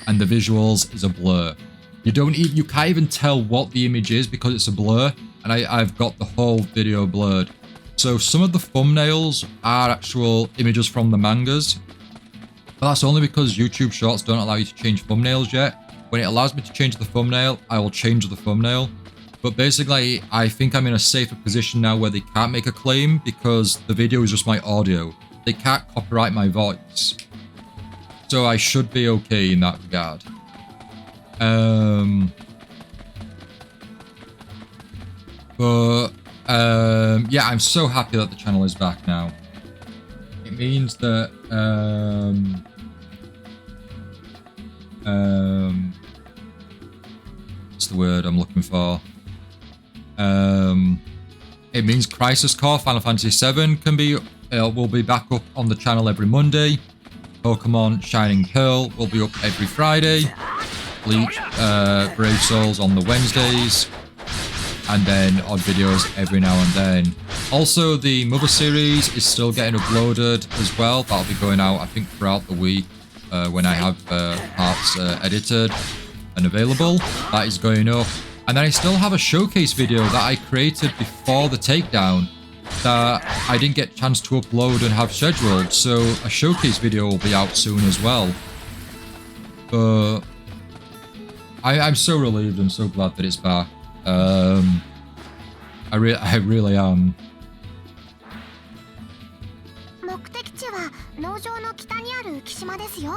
and the visuals is a blur. You can't even tell what the image is because it's a blur. And I've got the whole video blurred. So some of the thumbnails are actual images from the mangas. But that's only because YouTube Shorts don't allow you to change thumbnails yet. When it allows me to change the thumbnail, I will change the thumbnail. But basically, I think I'm in a safer position now where they can't make a claim because the video is just my audio. They can't copyright my voice. So I should be okay in that regard. Yeah, I'm so happy that the channel is back now. It means that what's the word I'm looking for? It means Crisis Core Final Fantasy VII will be back up on the channel every Monday. Pokemon Shining Pearl will be up every Friday. Bleach, Brave Souls on the Wednesdays. And then odd videos every now and then. Also, the Mother series is still getting uploaded as well. That'll be going out, I think, throughout the week when I have parts edited and available. That is going up. And then I still have a showcase video that I created before the takedown that I didn't get a chance to upload and have scheduled. So a showcase video will be out soon as well. But I'm so relieved and so glad that it's back. I really am. 目的地は農場の北にある浮島ですよ。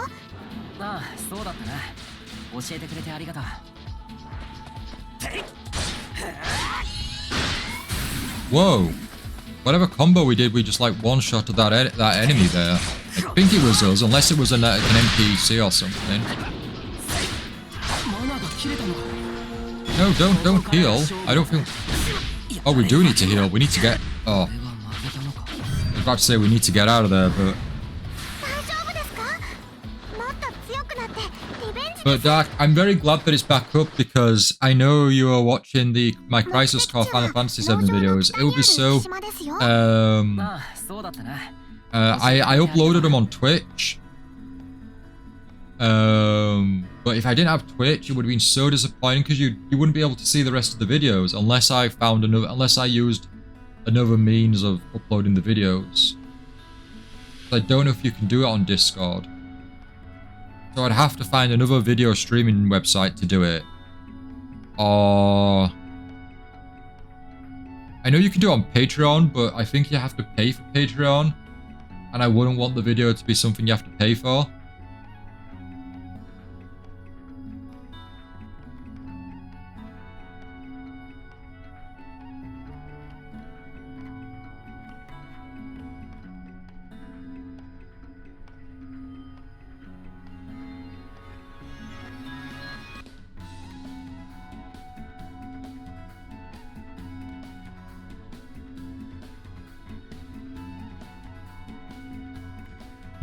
ああ、そうだったな。教えてくれてありがとう。Whoa! Whatever combo we did, we just like one-shot of that enemy there. I think it was us, unless it was an NPC or something. No, don't heal. I don't think... Oh, we do need to heal. We need to get... Oh. I was about to say we need to get out of there, but... But Dark, I'm very glad that it's back up because I know you are watching my Crisis Core Final Fantasy VII videos. It would be so... I uploaded them on Twitch. But if I didn't have Twitch, it would have been so disappointing because you wouldn't be able to see the rest of the videos unless I used another means of uploading the videos. I don't know if you can do it on Discord. So I'd have to find another video streaming website to do it. Or... I know you can do it on Patreon, but I think you have to pay for Patreon. And I wouldn't want the video to be something you have to pay for.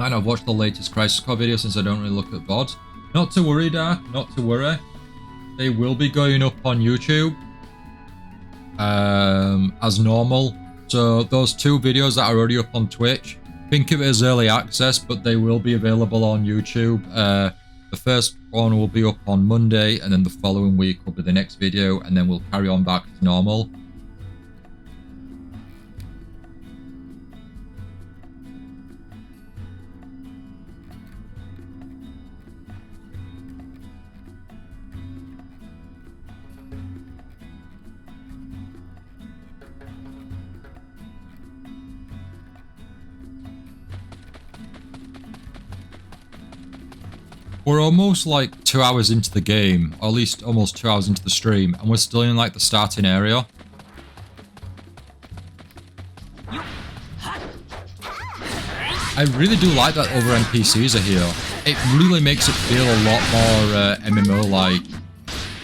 And I've watched the latest Crisis Core video since I don't really look at VOD. Not to worry, Dark, not to worry. They will be going up on YouTube as normal. So those two videos that are already up on Twitch, think of it as early access, but they will be available on YouTube. The first one will be up on Monday, and then the following week will be the next video, and then we'll carry on back to normal. We're almost like 2 hours into the game, or at least almost 2 hours into the stream, and we're still in like the starting area. I really do like that other NPCs are here. It really makes it feel a lot more MMO-like.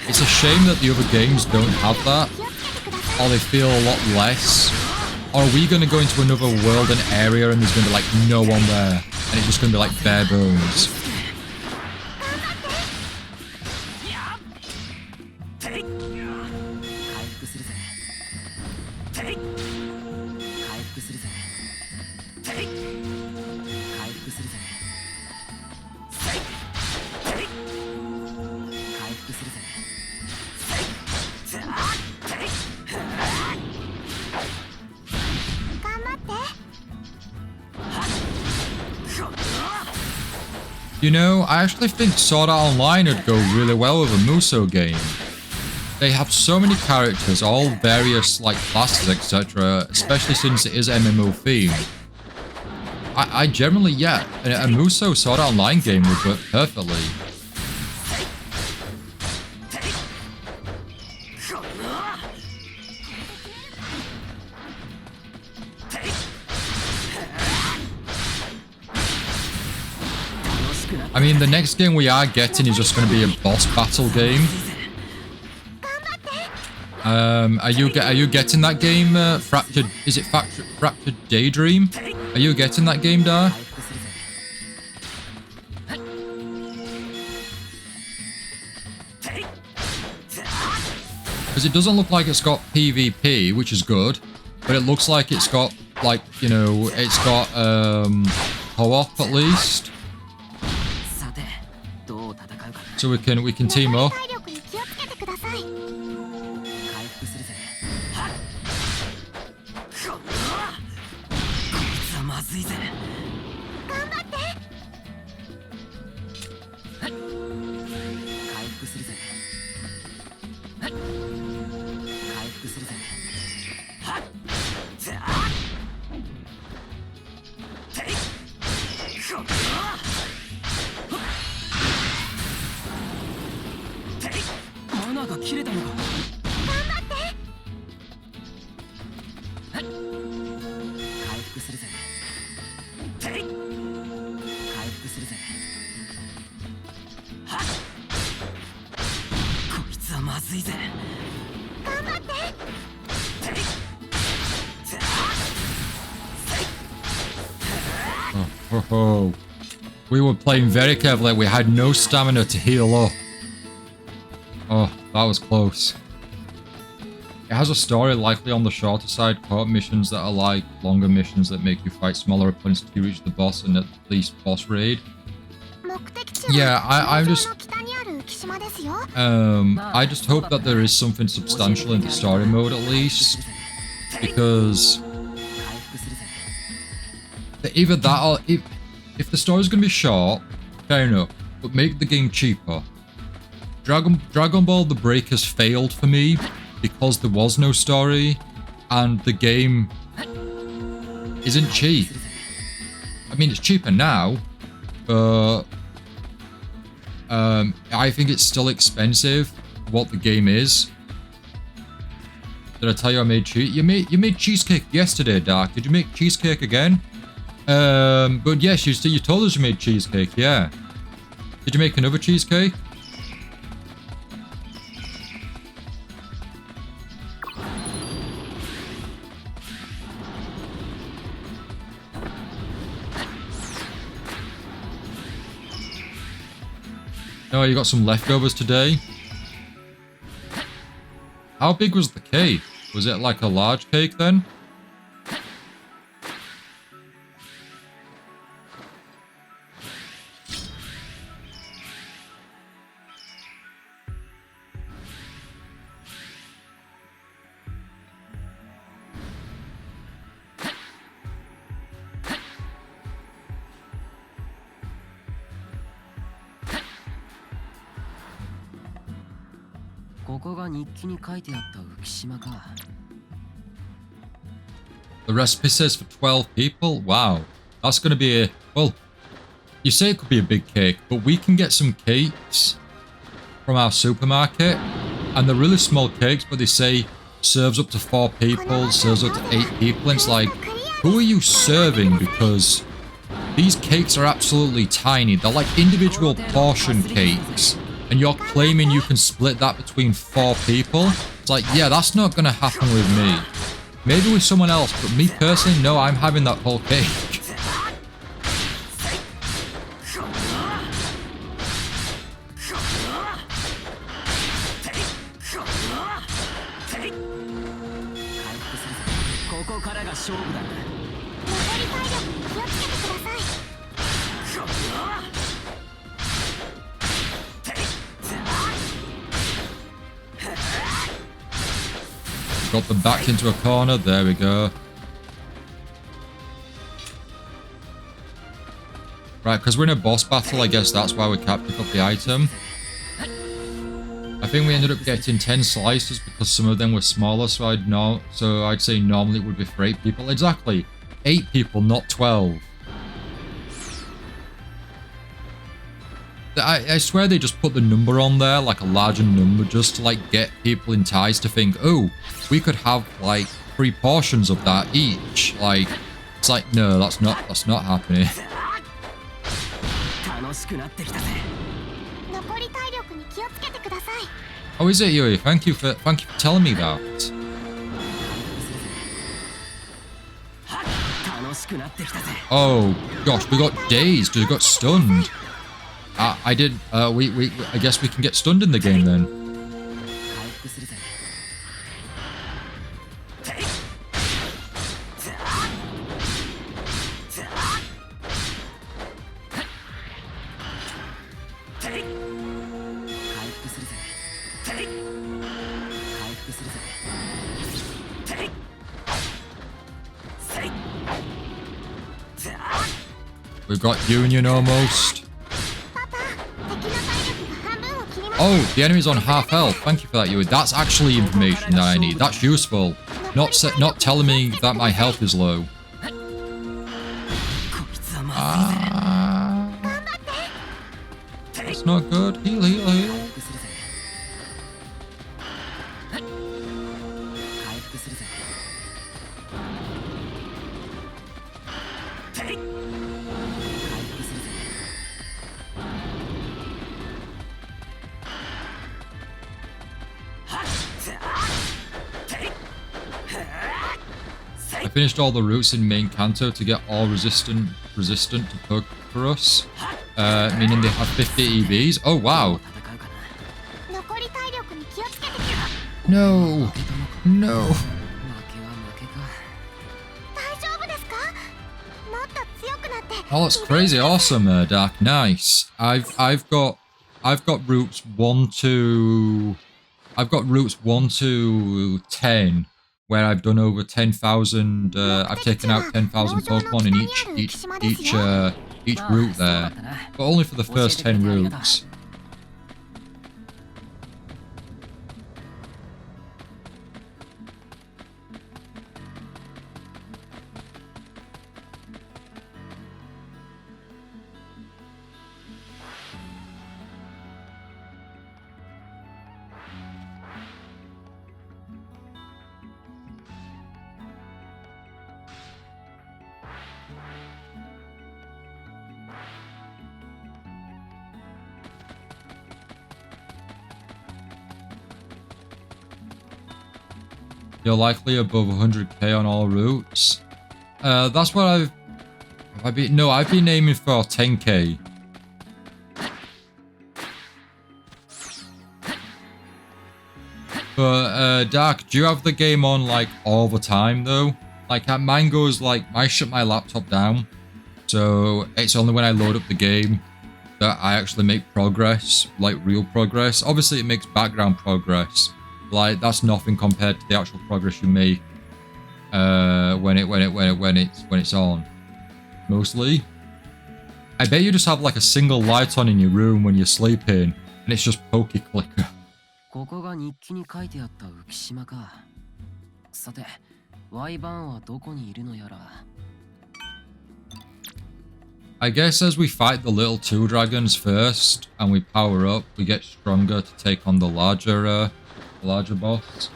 It's a shame that the other games don't have that, or they feel a lot less. Or are we going to go into another world and area and there's going to be like no one there, and it's just going to be like bare bones? You know, I actually think Sword Art Online would go really well with a Musou game. They have so many characters, all various like classes, etc. Especially since it is MMO themed. I generally, yeah, a Musou Sword Art Online game would work perfectly. I mean, the next game we are getting is just going to be a boss battle game. Are you getting that game? Fractured? Is it Fractured Daydream? Are you getting that game, Dar? Because it doesn't look like it's got PvP, which is good, but it looks like it's got like, you know, it's got co-op at least. So we can team up. 体力に気をつけてください。 Oh, we were playing very carefully. We had no stamina to heal up. Oh, that was close. It has a story likely on the shorter side, co-op missions that are like longer missions that make you fight smaller opponents to reach the boss and at least boss raid. Yeah, I just hope that there is something substantial in the story mode at least, because either that or if the story's gonna be short, fair enough, but make the game cheaper. Dragon Ball The Break has failed for me because there was no story and the game isn't cheap. I mean, it's cheaper now, but I think it's still expensive for what the game is. Did I tell you I made cheese? You made cheesecake yesterday, Dark. Did you make cheesecake again? But yes, you told us you made cheesecake, yeah. Did you make another cheesecake? No, you got some leftovers today. How big was the cake? Was it like a large cake then? The recipe says for 12 people? Wow. That's going to be a... Well, you say it could be a big cake, but we can get some cakes from our supermarket. And they're really small cakes, but they say serves up to 4 people, serves up to 8 people. And it's like, who are you serving? Because these cakes are absolutely tiny. They're like individual portion cakes. And you're claiming you can split that between 4 people? It's like, yeah, that's not going to happen with me. Maybe with someone else, but me personally, no, I'm having that whole cake. Got them back into a corner. There we go. Right, because we're in a boss battle, I guess that's why we can't pick up the item. I think we ended up getting 10 slices because some of them were smaller, so I'd say normally it would be for 8 people. Exactly. 8 people, not 12. I swear they just put the number on there, like a larger number, just to like get people enticed to think, oh, we could have like 3 portions of that each. Like, it's like, no, that's not happening. 楽しくなってきたぜ。残り体力に気をつけてください。 Oh, is it, Yui? Thank you for telling me that. 楽しくなってきたぜ。 Oh gosh, we got dazed. We got stunned. I did. We. I guess we can get stunned in the game then. 回復するぜ。 回復するぜ。回復するぜ。 We've got Union almost. パパ、敵の体力が半分を切りました。 Oh, the enemy's on half health. Thank you for that, Yui. That's actually information that I need. That's useful. Not telling me that my health is low. こいつはまずいぜ。 That's not good. Heal, heal, heal. 回復するぜ。回復するぜ。 回復するぜ。 I finished all the routes in main Kanto to get all resistant to poke for us. Meaning they have 50 EVs. Oh wow. 戦うかな。 残り体力に気をつけてください。 No. No. 負けは負けか。大丈夫ですか？もっと強くなって。 Oh, that's crazy awesome, Dark. Nice. I've got routes 1 to 10 where I've done over 10,000. I've taken out 10,000 Pokemon in each route there, but only for the first 10 routes. You're likely above 100k on all routes. That's what I've been aiming for 10k. But Dark, do you have the game on like all the time though? Like mine goes like I shut my laptop down, so it's only when I load up the game that I actually make progress, like real progress. Obviously, it makes background progress. Like that's nothing compared to the actual progress you make when it's on. Mostly, I bet you just have like a single light on in your room when you're sleeping, and it's just Poke Clicker. ここが日記に書いてあった浮島か。さて、ワイバーンはどこにいるのやら。 I guess as we fight the little 2 dragons first, and we power up, we get stronger to take on the larger boss.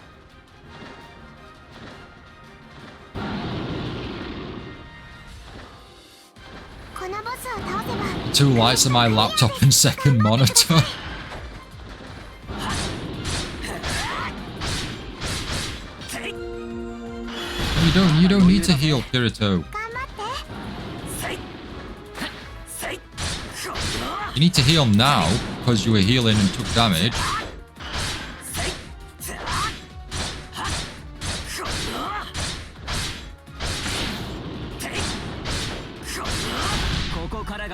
Two lights on my laptop and second monitor. You don't need to heal, Kirito. You need to heal now because you were healing and took damage.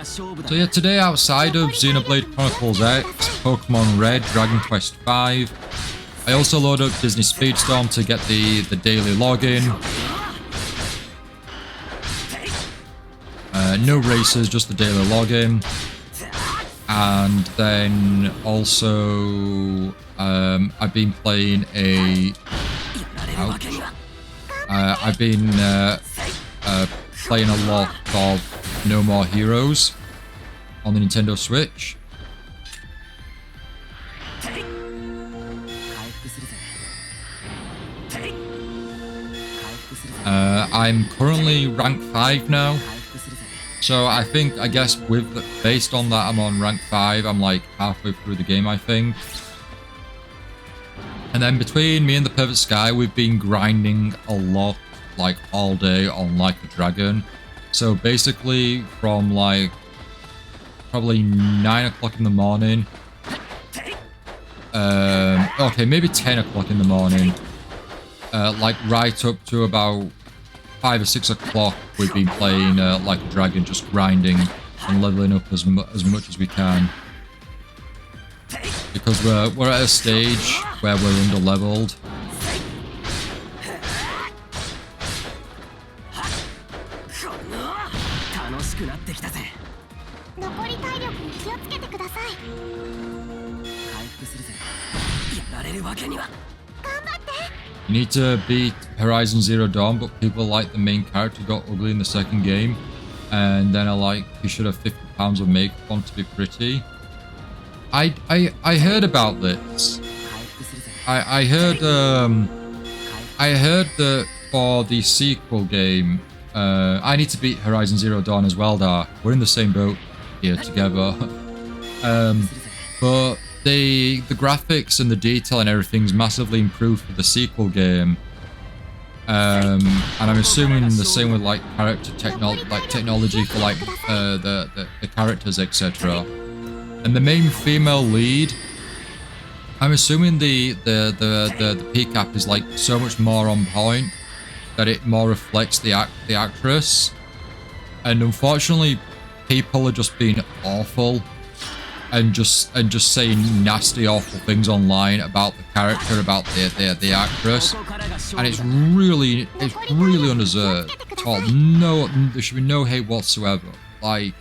So yeah, today outside of Xenoblade Chronicles X, Pokemon Red, Dragon Quest V, I also load up Disney Speedstorm to get the daily login. No races, just the daily login. And then also I've been playing I've been playing a lot of No More Heroes on the Nintendo Switch. I'm currently rank 5 now. So I guess based on that, I'm on rank 5. I'm like halfway through the game, I think. And then between me and the Perfect Sky, we've been grinding a lot, like all day on Like a Dragon. So basically from like probably 9 o'clock in the morning. Okay, maybe 10 o'clock in the morning. Like right up to about 5 or 6 o'clock, we've been playing Like a Dragon, just grinding and leveling up as much as we can. Because we're at a stage where we're under-leveled. 残り体力に気をつけてください。回復するぜ。やられるわけには。 You need to beat Horizon Zero Dawn, but people like the main character got ugly in the second game. And then are like, you should have 50 pounds of makeup on to be pretty. I heard about this. I heard that for the sequel game, I need to beat Horizon Zero Dawn as well, Dar. We're in the same boat here together. But the graphics and the detail and everything's massively improved for the sequel game. And I'm assuming the same with like character technology for like the characters, etc. And the main female lead, I'm assuming the PCAP is like so much more on point that it more reflects the actress. And unfortunately, people are just being awful and just saying nasty, awful things online about the character, about the actress, and it's really undeserved. No, there should be no hate whatsoever. Like,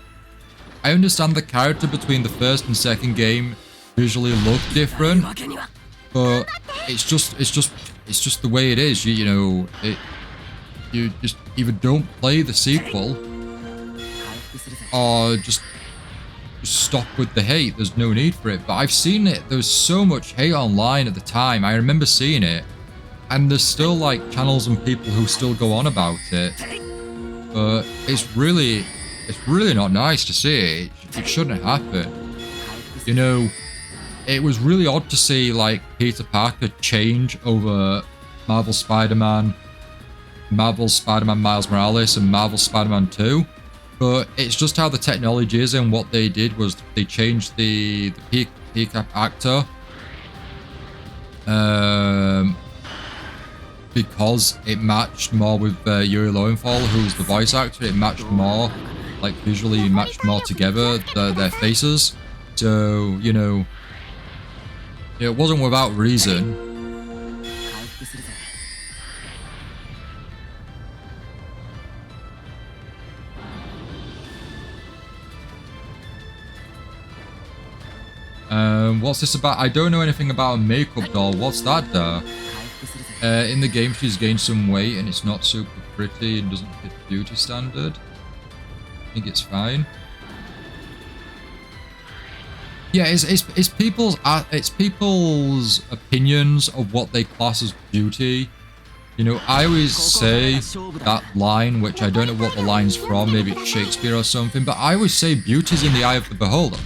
I understand the character between the first and second game visually look different, but it's just the way it is. You just either don't play the sequel or just stop with the hate. There's no need for it. But I've seen it. There's so much hate online at the time. I remember seeing it, and there's still like channels and people who still go on about it. But it's really not nice to see. It shouldn't happen. You know, it was really odd to see like Peter Parker change over Marvel Spider-Man Miles Morales, and Marvel Spider-Man 2. But it's just how the technology is, and what they did was they changed the PCAP actor because it matched more with Yuri Lowenthal, who was the voice actor. It matched more, like visually matched more together, their faces. So, you know, it wasn't without reason. What's this about? I don't know anything about a makeup doll. What's that there? In the game, she's gained some weight and it's not super pretty and doesn't fit beauty standard. I think it's fine. Yeah, it's people's opinions of what they class as beauty. You know, I always say that line, which I don't know what the line's from. Maybe it's Shakespeare or something. But I always say beauty's in the eye of the beholder.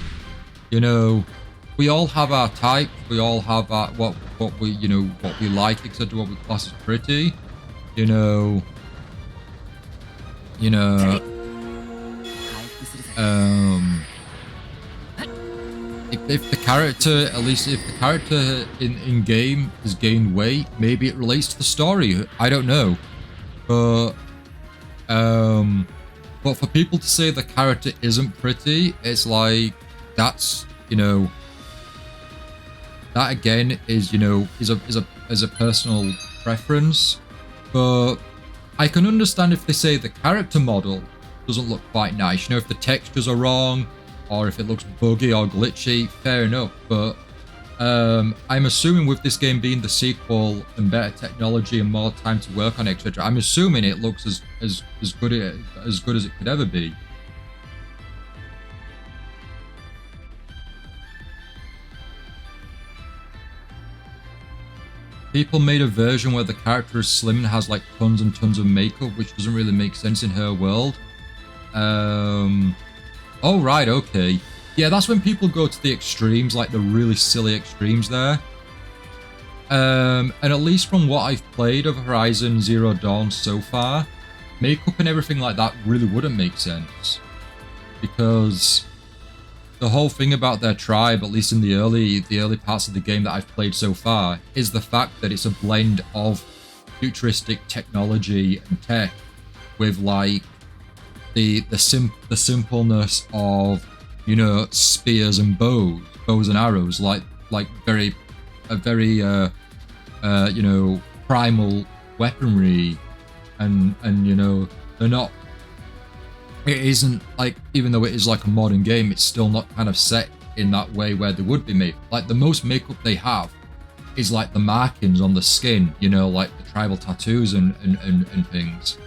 You know, we all have our type. We all have our, what we like, etc. What we class as pretty. You know. If the character, at least if the character in game has gained weight, maybe it relates to the story. I don't know, but for people to say the character isn't pretty, it's like that's, you know, that again is, you know, is a personal preference. But I can understand if they say the character model doesn't look quite nice. You know, if the textures are wrong or if it looks buggy or glitchy, fair enough. But I'm assuming with this game being the sequel and better technology and more time to work on it, etc., I'm assuming it looks as good as it could ever be. People made a version where the character is slim and has like tons and tons of makeup, which doesn't really make sense in her world. Oh, right, okay. Yeah, that's when people go to the extremes, like the really silly extremes there. And at least from what I've played of Horizon Zero Dawn so far, makeup and everything like that really wouldn't make sense. Because the whole thing about their tribe, at least in the early parts of the game that I've played so far, is the fact that it's a blend of futuristic technology and tech with like the simpleness of, you know, spears and bows and arrows, like very you know, primal weaponry, and you know, they're not. It isn't like, even though it is like a modern game, it's still not kind of set in that way where they would be made. Like the most makeup they have is like the markings on the skin, you know, like the tribal tattoos and things.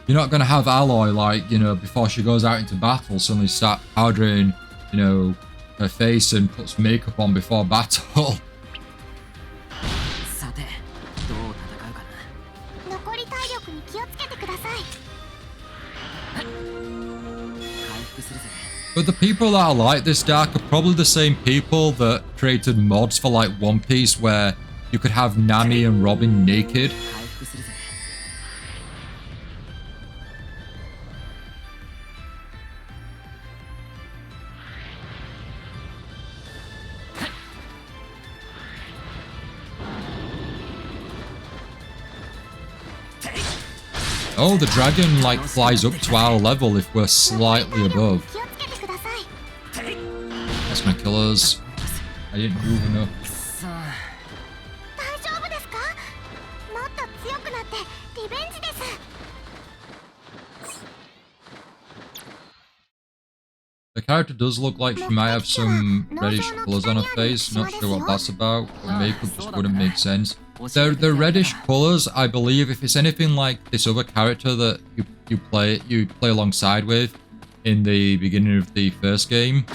You're not going to have Aloy, like, you know, before she goes out into battle, suddenly start powdering, you know, her face and puts makeup on before battle. さて、どう戦うかな。残り体力に気をつけてください。回復するぜ。 But the people that are like this, Dark, are probably the same people that created mods for like One Piece where you could have Nami and Robin naked. 回復するぜ。 Oh, the dragon like flies up to our level if we're slightly above. 気をつけてください。 That's my killers. I didn't move enough. さあ、大丈夫ですか？もっと強くなってリベンジです。 The character does look like she might have some reddish colours on her face. Not sure what that's about. The makeup just wouldn't make sense. The reddish colours, I believe, if it's anything like this other character that you play alongside with in the beginning of the first game,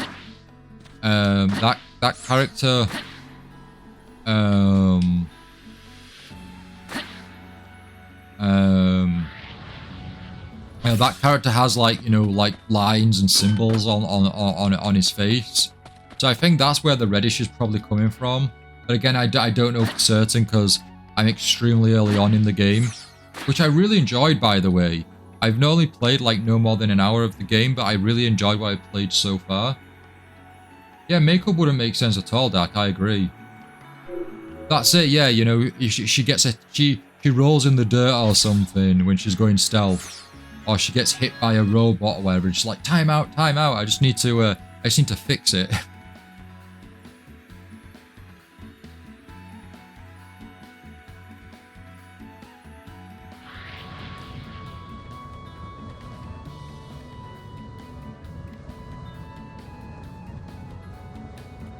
that character, that character has like, you know, like lines and symbols on his face. So I think that's where the reddish is probably coming from. But again, I don't know for certain because I'm extremely early on in the game, which I really enjoyed, by the way. I've only played like no more than an hour of the game, but I really enjoyed what I've played so far. Yeah, makeup wouldn't make sense at all, Dark. I agree. That's it. Yeah, you know, she gets she rolls in the dirt or something when she's going stealth, or she gets hit by a robot or whatever. It's like time out. I just need to fix it.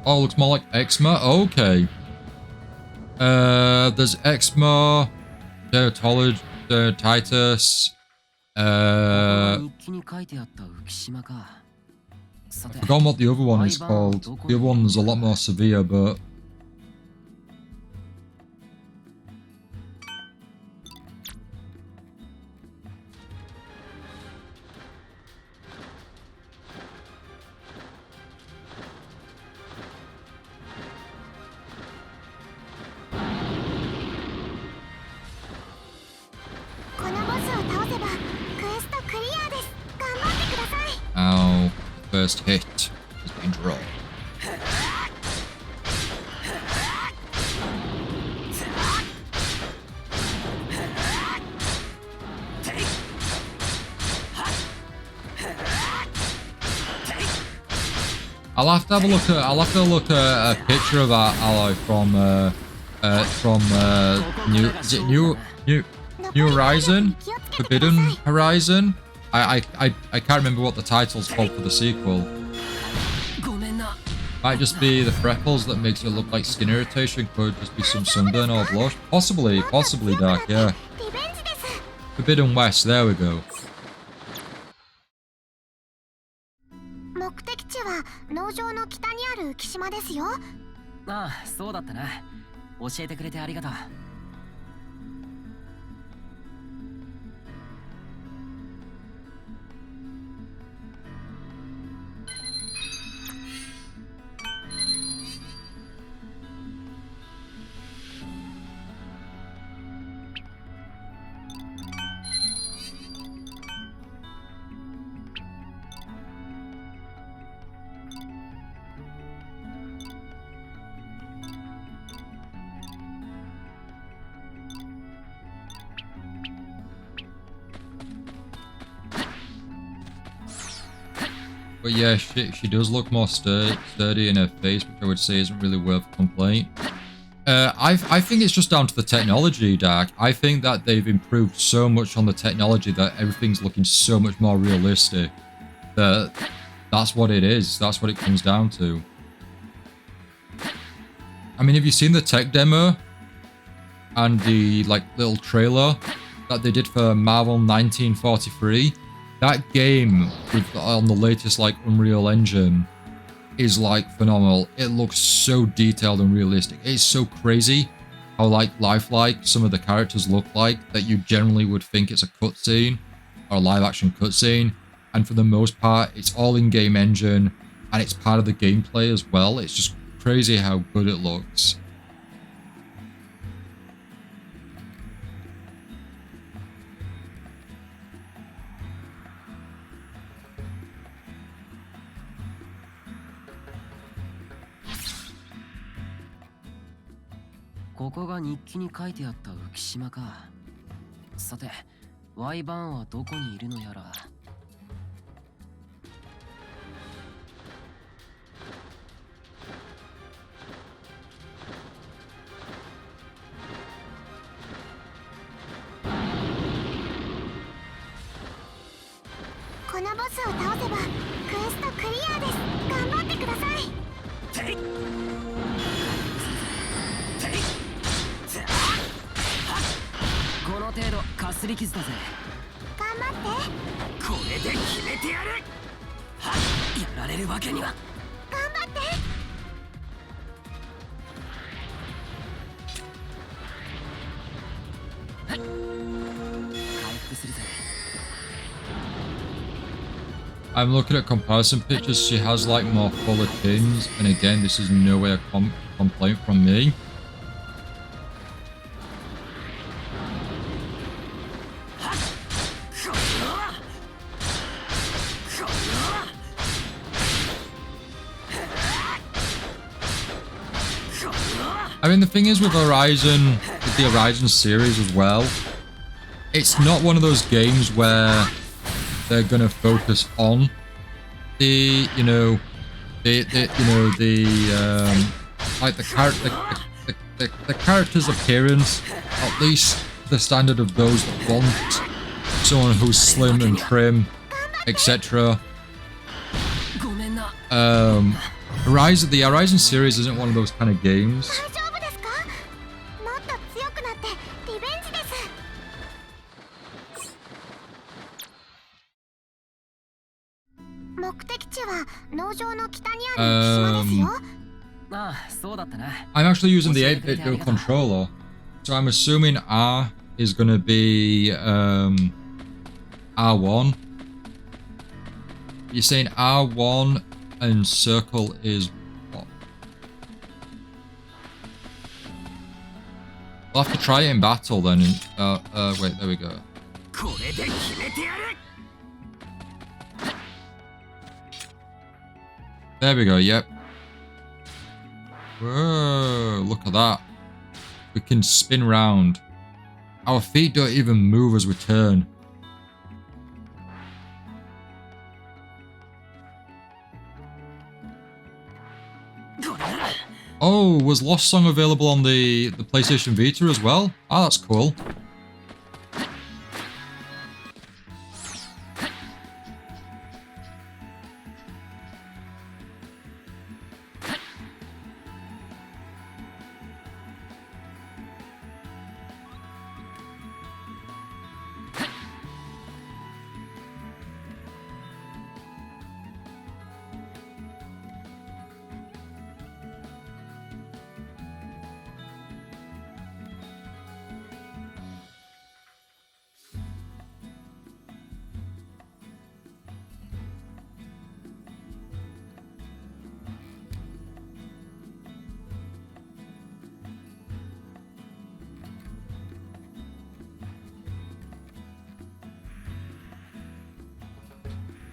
Oh, looks more like Exma. Okay. There's Exma, Titus. 日記に書いてあった浮島か。さて、 Forgotten what the other one is called. The other one's a lot more severe, but. Ow, the first hit has been drawn. I'll have to look at a picture of our ally from New Horizon, Forbidden Horizon. I can't remember what the title's called for the sequel. ごめんな。 Might just be the freckles that makes it look like skin irritation. Could just be some sunburn or blush. Possibly, Dark, yeah. リベンジです。 Forbidden West, there we go. 目的地は農場の北にある浮島ですよ。ああ、そうだったな。教えてくれてありがとう。But yeah, she does look more sturdy in her face, which I would say isn't really worth a complaint. I think it's just down to the technology, Dark. I think that they've improved so much on the technology that everything's looking so much more realistic. That's what it is. That's what it comes down to. I mean, have you seen the tech demo and the like little trailer that they did for Marvel 1943? That game on the latest like Unreal Engine is like phenomenal. It looks so detailed and realistic. It's so crazy how like lifelike some of the characters look like that you generally would think it's a cutscene or a live action cutscene. And for the most part, it's all in-game engine and it's part of the gameplay as well. It's just crazy how good it looks.「ここが日記に書いてあった浮島か。さて、ワイバーンはどこにいるのやら。」このボスを倒せばクエストクリアです。頑張ってください。この程度かすり傷だぜ。頑張って。これで決めてやる。はっ、やられるわけには。頑張って。回復するぜ。 I'm looking at comparison pictures. She has like more fuller tins, and again, this is no way a complaint from me. I mean, the thing is with Horizon, with the Horizon series as well, it's not one of those games where they're gonna focus on the, you know, like the character's appearance, at least the standard of those that want someone who's slim and trim, etc. The Horizon series isn't one of those kind of games. 大丈夫ですか？もっと強くなってリベンジです。目的地は農場の北にある浮島ですよ。ああ、そうだったな。 I'm actually using the 8-bit dual controller, so I'm assuming R is gonna be R1. You're saying R1 and circle is what? I'll have to try it in battle then. Wait, there we go. これで決めてやる。 There we go, yep. Whoa, look at that. We can spin round. Our feet don't even move as we turn. Oh, was Lost Song available on the PlayStation Vita as well? Oh, that's cool.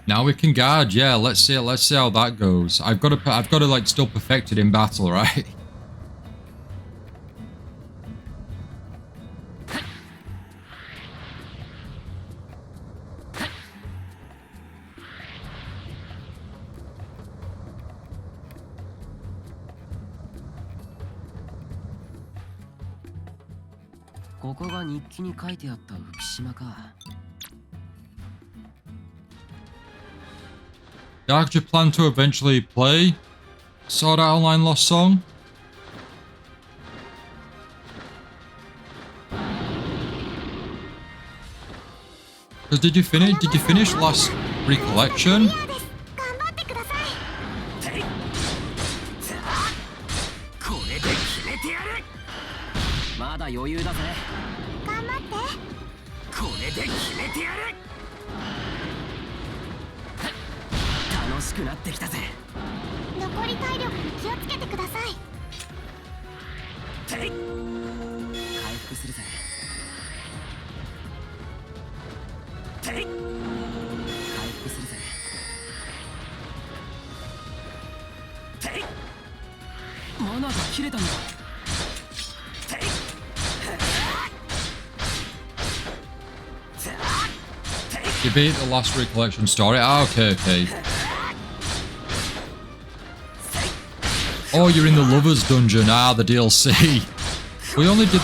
Now we can guard. Yeah, let's see how that goes. I've got to like still perfect it in battle, right? Dark, you plan to eventually play Sword Art Online Lost Song? Because did you finish Last Recollection? クリアです。頑張ってください。これで決めてやる。まだ余裕だぜ。頑張って。これで決めてやる。楽しくなってきたぜ。残り体力に気をつけてください。回復するぜ。回復するぜ。マナが切れたのか。You beat the Last Recollection story? Ah, okay. Oh, you're in the Lovers Dungeon. Ah, the DLC. We only did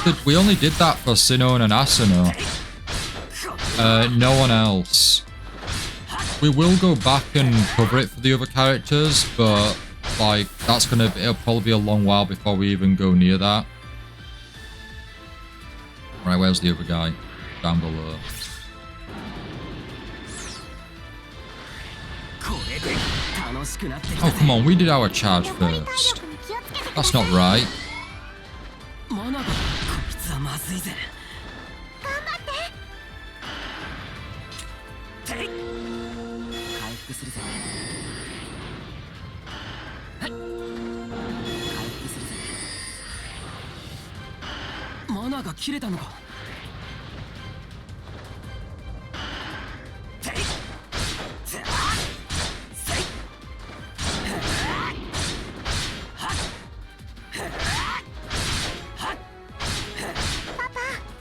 that for Sinnoh and Asano. No one else. We will go back and cover it for the other characters, but like it'll probably be a long while before we even go near that. Right, where's the other guy? Down below. Oh, come on, we did our charge 残り体 first. 力に気をつけてくだ That's さい。 not right. マナがこいつはまずいぜ。頑張って。回復するぜ。回復するぜ。マナが切れたのか。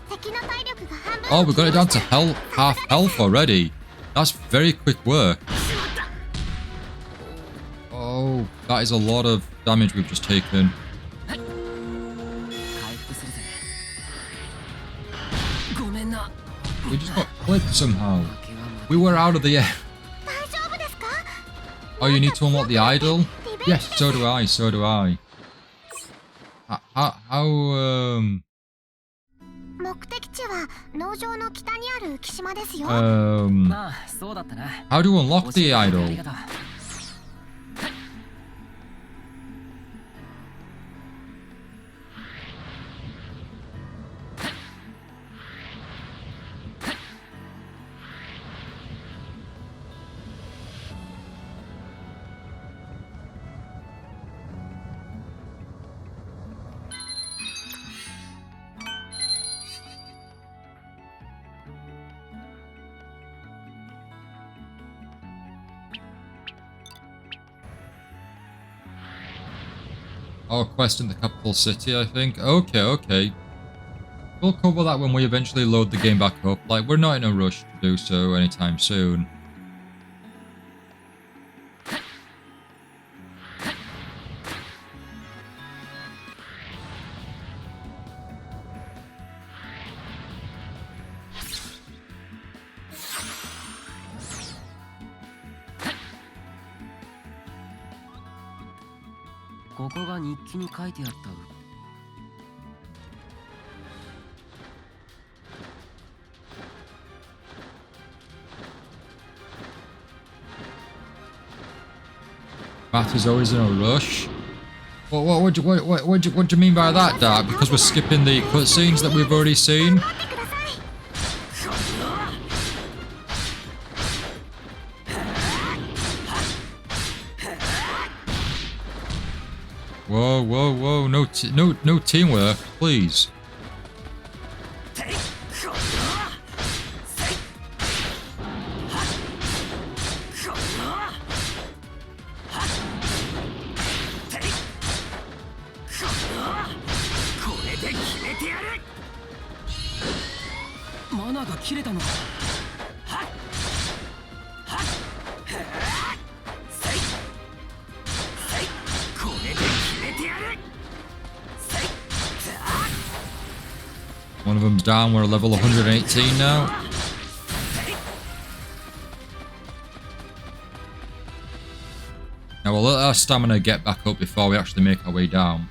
敵の体力が半分。 Oh, we got it down to half health already. That's very quick work. Oh, that is a lot of damage we've just taken. 回復するぜ。ごめんな。 We just got clipped somehow. 負けはま We were out of the air. 大丈夫ですか？ Oh, you need to unlock the idol? リベン Yes, ジ so do I, so do I. How 目的地は農場の北にある浮島ですよ。まあそうだったな。 how do you unlock 教 the えてくれてあり idol? がとう。Oh, quest in the capital city, I think. Okay. We'll cover that when we eventually load the game back up. Like, we're not in a rush to do so anytime soon. Matt is always in a rush. What do you mean by that, Dark? Because we're skipping the cutscenes that we've already seen? 頑張ってください。 Whoa! No teamwork, please. 決めてやる。マナーが切れたのか。はっはっせいせい、これで決めてやる。せいざあ。 One of them's down. We're level 118 now. Now we'll let our stamina get back up before we actually make our way down.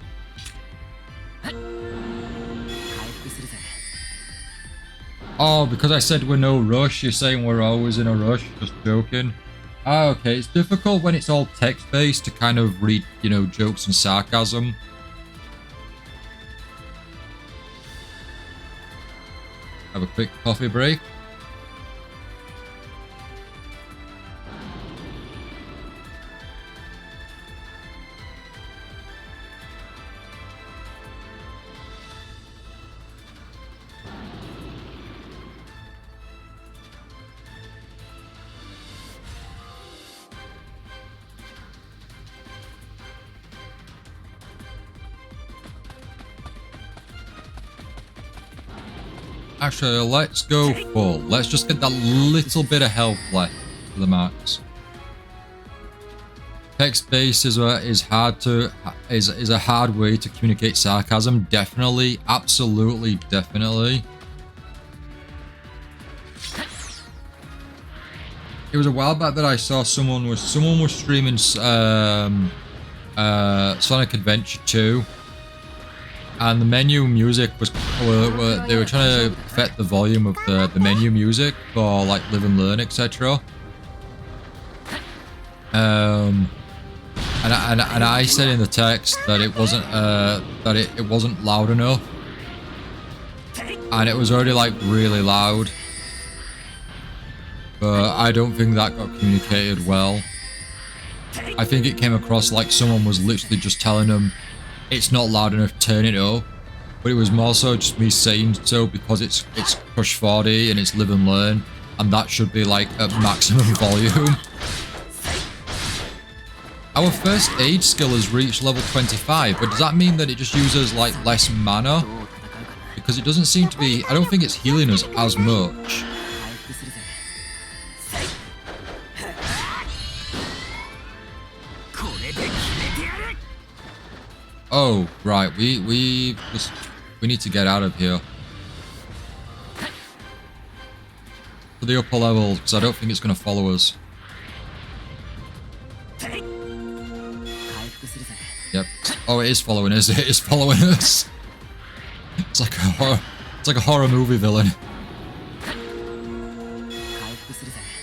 Oh, because I said we're no rush, you're saying we're always in a rush? Just joking. Ah, okay. It's difficult when it's all text-based to kind of read, you know, jokes and sarcasm. Have a quick coffee break. Actually, let's go full. Let's just get that little bit of health left for the max. Text-based is a hard way to communicate sarcasm. Definitely, absolutely, definitely. It was a while back that I saw someone was streaming Sonic Adventure 2. And the menu music was, they were trying to affect the volume of the menu music for like Live and Learn, etc. And I said in the text that it wasn't it wasn't loud enough, and it was already like really loud. But I don't think that got communicated well. I think it came across like someone was literally just telling them, it's not loud enough, turn it up. But it was more so just me saying so because it's Crush 40 and it's Live and Learn, and that should be like at maximum volume. Our first aid skill has reached level 25, but does that mean that it just uses like less mana? Because it doesn't seem to be, I don't think it's healing us as much. Oh, right, we need to get out of here. To the upper level, because I don't think it's going to follow us. Yep. Oh, it is following us. It is following us. It's like a horror movie villain.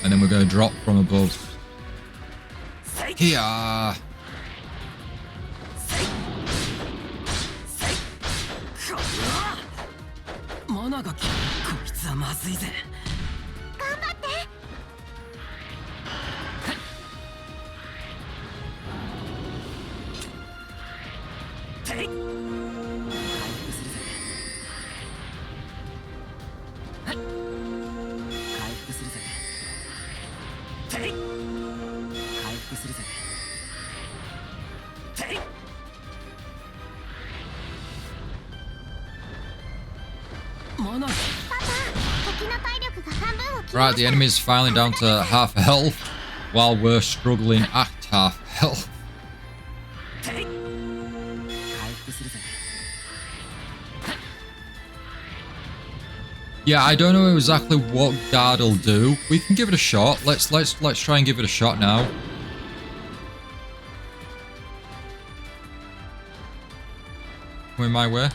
And then we're going to drop from above. Here. Right, the enemy is finally down to half health, while we're struggling at half health. Yeah, I don't know exactly what guard will do. We can give it a shot. Let's try and give it a shot now. Coming my way.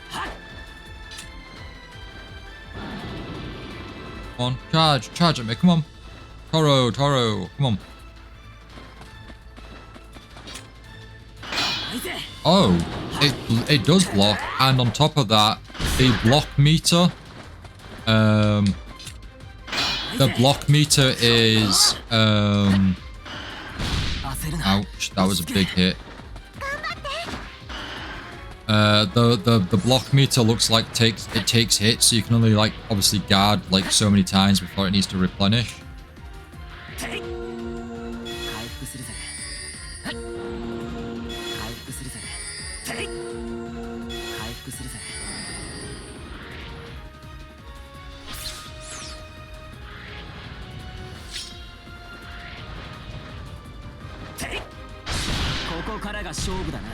Come on, charge at me, come on. Toro, come on. Oh, it does block, and on top of that, the block meter, is, ouch, that was a big hit. The block meter looks like it takes hits, so you can only like obviously guard like so many times before it needs to replenish. 勝負だな。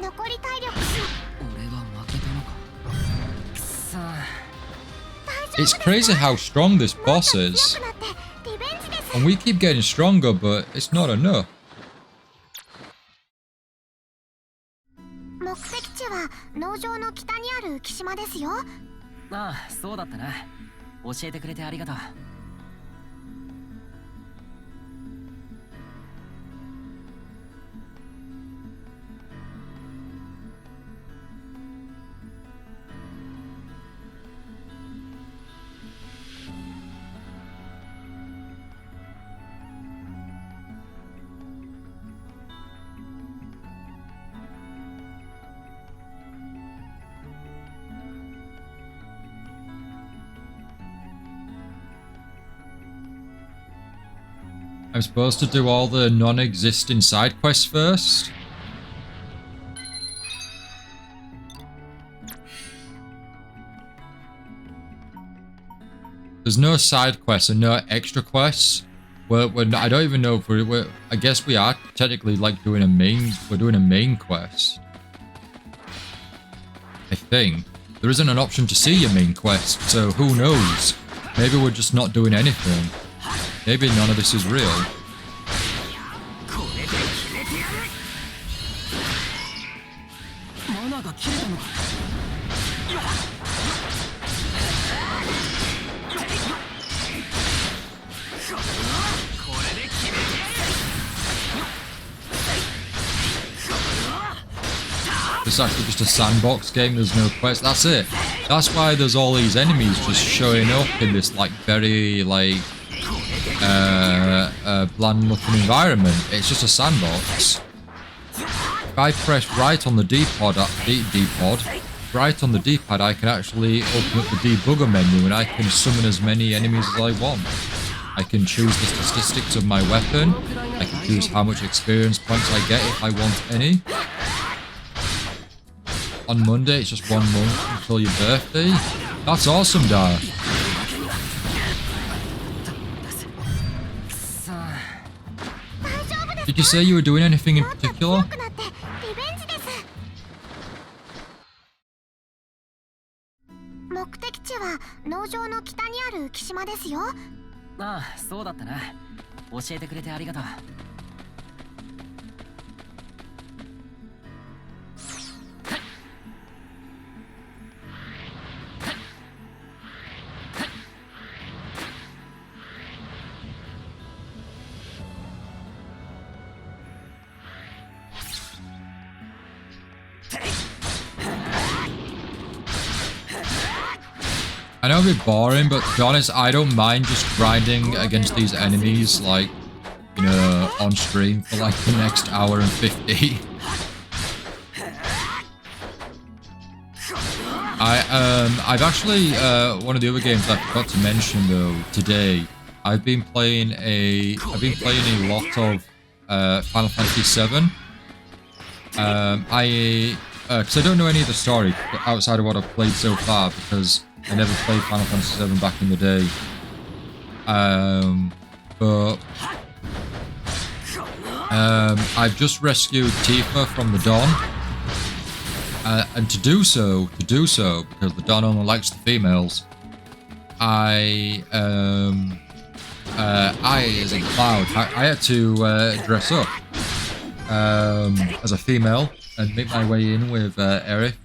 残り体力俺が負けたのか。くそー。 It's crazy how strong this boss 強 is. くなってリベンジです。 And we keep getting stronger, but it's not enough. 目的地は農場の北にある浮島ですよ。ああ、そうだったな。教えてくれてありがとう。I'm supposed to do all the non-existing side quests first? There's no side quests and no extra quests. I don't even know if we're I guess we are technically like doing a main. We're doing a main quest. I think there isn't an option to see your main quest, so who knows? Maybe we're just not doing anything. Maybe none of this is real. マナが切れたのか。これで決めてやる。 It's actually just a sandbox game, there's no quest. That's it. That's why there's all these enemies just showing up in this like very like bland looking environment. It's just a sandbox. If I press right on the D-pad, right on the D-pad, I can actually open up the debugger menu and I can summon as many enemies as I want. I can choose the statistics of my weapon. I can choose how much experience points I get if I want any. On Monday, it's just 1 month until your birthday. That's awesome, Dar. Did you say you were doing anything in particular? 強くなってリベンジです。目的地は農場の北にある浮島ですよ。ああ、そうだったな。教えてくれてありがとう。 I know it'll be boring, but to be honest, I don't mind just grinding against these enemies, like, you know, on stream for like the next hour and 50. I've actually, one of the other games I forgot to mention though, today, I've been playing a lot of, Final Fantasy VII. Because I don't know any of the story outside of what I've played so far, because I never played Final Fantasy VII back in the day. I've just rescued Tifa from the Dawn, and to do so, because the Dawn only likes the females, I as in Cloud, I had to dress up as a female and make my way in with Aerith.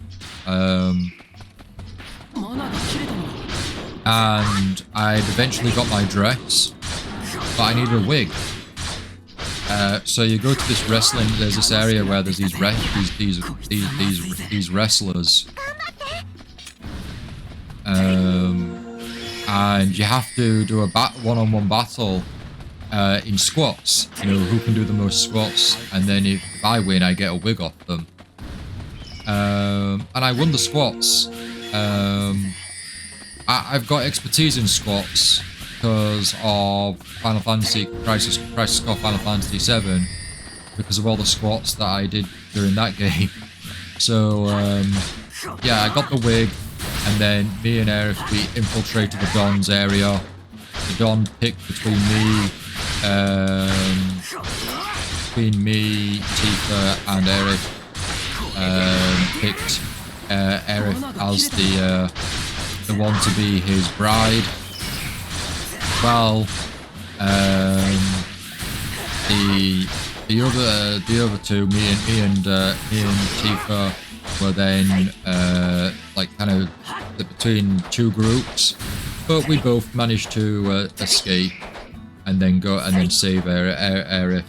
And I'd eventually got my dress, but I needed a wig. So you go to this wrestling. There's this area where there's these wrestlers, and you have to do a one-on-one battle in squats. You know who can do the most squats, and then if I win, I get a wig off them. And I won the squats. I've got expertise in squats because of Final Fantasy Crisis Core Final Fantasy VII, because of all the squats that I did during that game. So yeah, I got the wig, and then me and Aerith, we infiltrated the Dawn's area. The Dawn picked between me, between me, Tifa, and Aerith. Picked Aerith as the one to be his bride. Well, the other two, me and Tifa, were then like kind of between two groups, but we both managed to escape and then save Aerith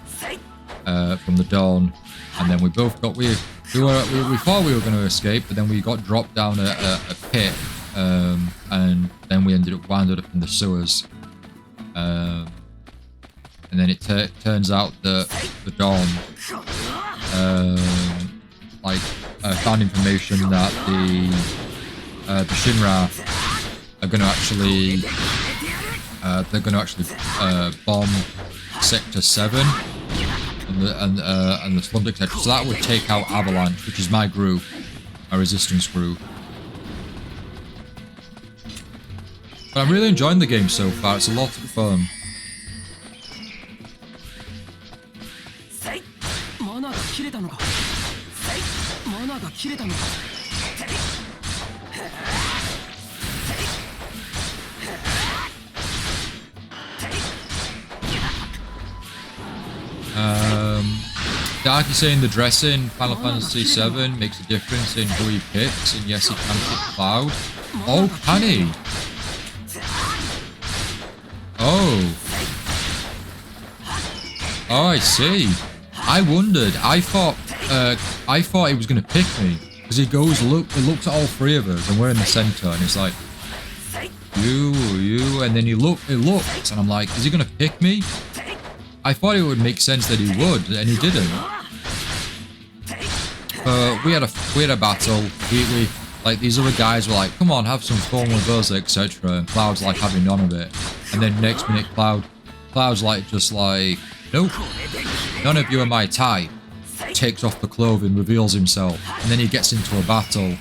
from the Dawn, and then we both got we thought we were going to escape, but then we got dropped down a pit, and then we wound up in the sewers. And then it turns out that the Dawn found information that the Shinra are going to actually bomb Sector 7 and the Slumdog Sector, so that would take out Avalanche, which is my group, my resistance group. But I'm really enjoying the game so far. It's a lot of fun. Dark is saying the dress in Final Fantasy VII makes a difference in who he picks, and yes, he can pick Cloud. Oh, can he? Oh. Oh, I see. I wondered. I thought he was going to pick me, because he looks at all three of us, and we're in the center, and it's like, you, and then it looks, and I'm like, is he going to pick me? I thought it would make sense that he would, and he didn't. We had a battle. We like, these other guys were like, come on, have some fun with us, etc. And Cloud's like having none of it. And then next minute, Cloud's like, just like, nope, none of you are my type. Takes off the clothing, reveals himself, and then he gets into a battle.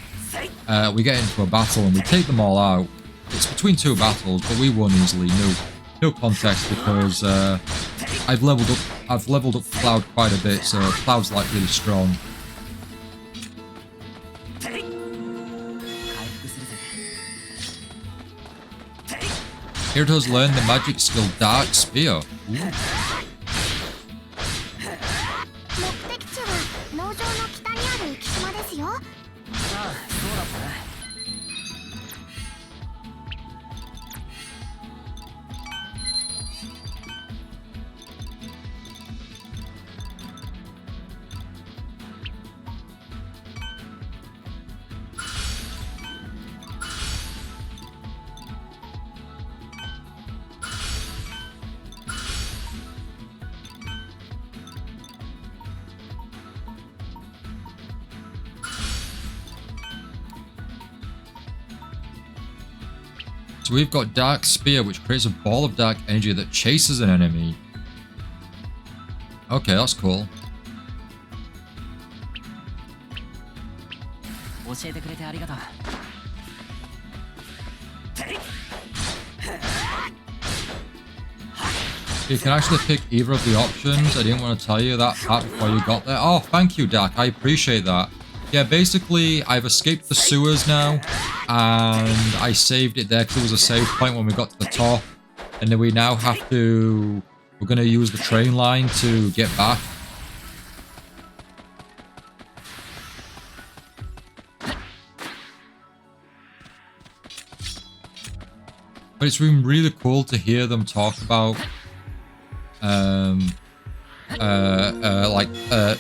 We get into a battle and we take them all out. It's between two battles, but we won easily. No contest, because I've leveled up Cloud quite a bit, so Cloud's like really strong. Kirito's learned the magic skill Dark Spear. Ooh. 目的地は農場の北にある浮島ですよ。ああ、そうだったな。 So we've got Dark Spear, which creates a ball of dark energy that chases an enemy. Okay, that's cool. 教えてくれてありがとう。 You can actually pick either of the options. I didn't want to tell you that part before you got there. Oh, thank you, Dark. I appreciate that. Yeah, basically, I've escaped the sewers now, and I saved it there because it was a save point when we got to the top. And then we now have to... We're going to use the train line to get back. But it's been really cool to hear them talk about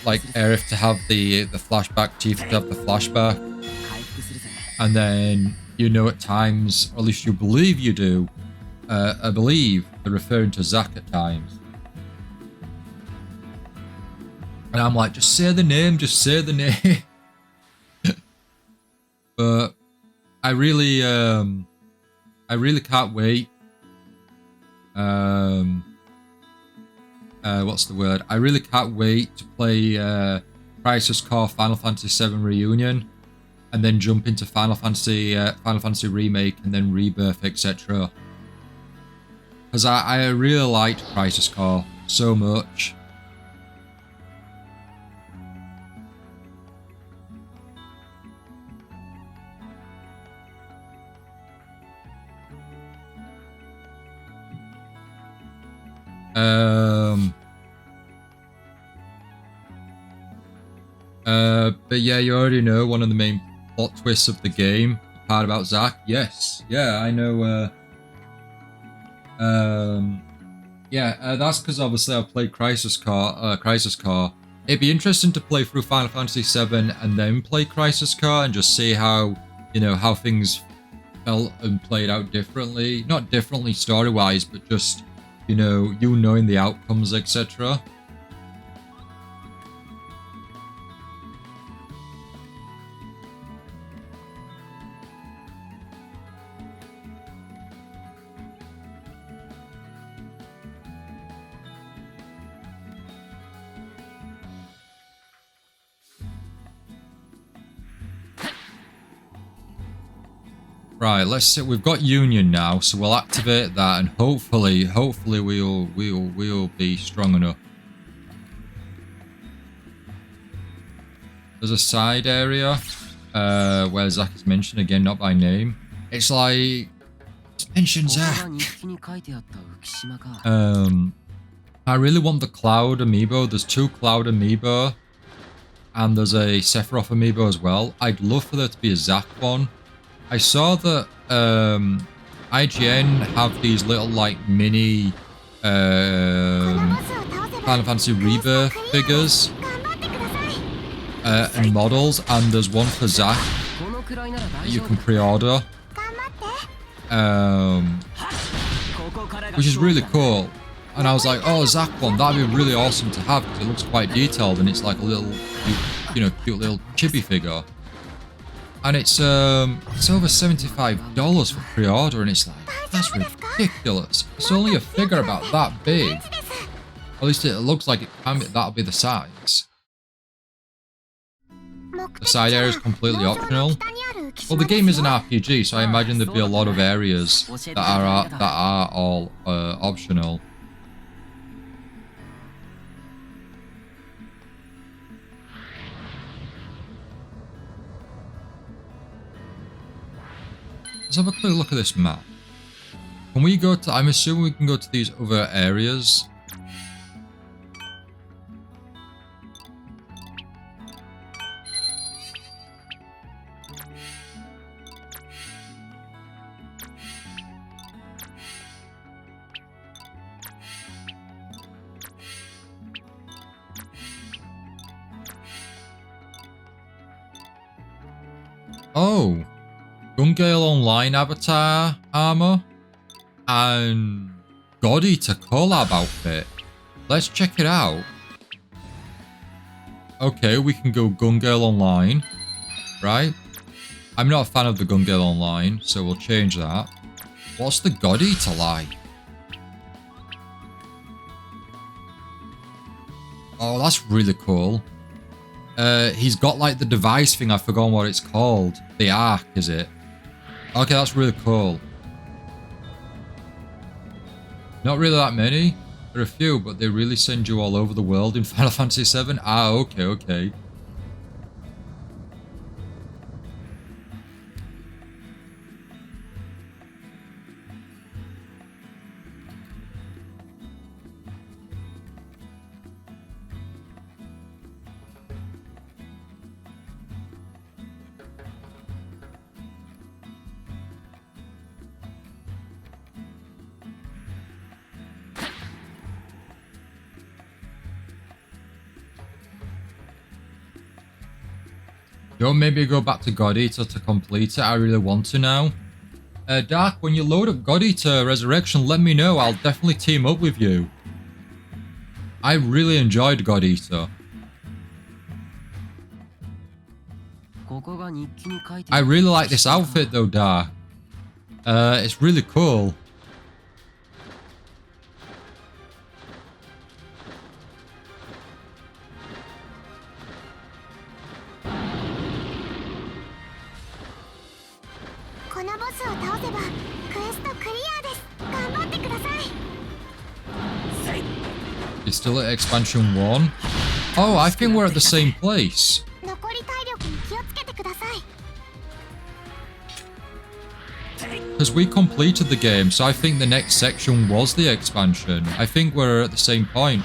like Aerith to have the flashback, Tifa to have the flashback, and then, you know, at times, or at least you believe you do, I believe they're referring to Zack at times. And I'm like, just say the name, just say the name. But I really can't wait. What's the word? I really can't wait to play Crisis Core Final Fantasy VII Reunion, and then jump into Final Fantasy Remake, and then Rebirth, etc. Because I really liked Crisis Core so much, But yeah, you already know one of the main plot twists of the game. The part about Zack. Yes. Yeah, I know. That's because obviously I've played Crisis Core. It'd be interesting to play through Final Fantasy VII and then play Crisis Core and just see how, you know, how things felt and played out differently. Not differently story-wise, but just, you know, you knowing the outcomes, etc. Right, let's see. We've got Union now, so we'll activate that, and hopefully we'll be strong enough. There's a side area where Zack is mentioned again, not by name. It's like just mention Zack. I really want the Cloud amiibo. There's 2 Cloud amiibo, and there's a Sephiroth amiibo as well. I'd love for there to be a Zack one. I saw that IGN have these little like mini Final Fantasy Rebirth figures and models, and there's one for Zack that you can pre-order, which is really cool. And I was like, oh, Zack one, that'd be really awesome to have because it looks quite detailed and it's like a little, you know, cute little chibi figure. And it's over $75 for pre-order, and it's like, that's ridiculous. It's only a figure about that big. At least it looks like it can be, that'll be the size. The side area is completely optional. Well, the game is an RPG, so I imagine there'd be a lot of areas that are all optional. Let's have a quick look at this map. Can we go to... I'm assuming we can go to these other areas. Oh! Gun-Gale Online avatar armor and God Eater collab outfit. Let's check it out. Okay, we can go Gun-Gale Online, right? I'm not a fan of the Gun-Gale Online, so we'll change that. What's the God Eater like? Oh, that's really cool. He's got like the device thing, I've forgotten what it's called. The Arc, is it? Okay, that's really cool. Not really that many. There are a few, but they really send you all over the world in Final Fantasy VII. Ah, okay. Don't maybe go back to God Eater to complete it. I really want to now. Dark, when you load up God Eater Resurrection, let me know. I'll definitely team up with you. I really enjoyed God Eater. I really like this outfit though, Dark. It's really cool. It's still at expansion 1. Oh, I think we're at the same place. Because we completed the game, so I think the next section was the expansion. I think we're at the same point.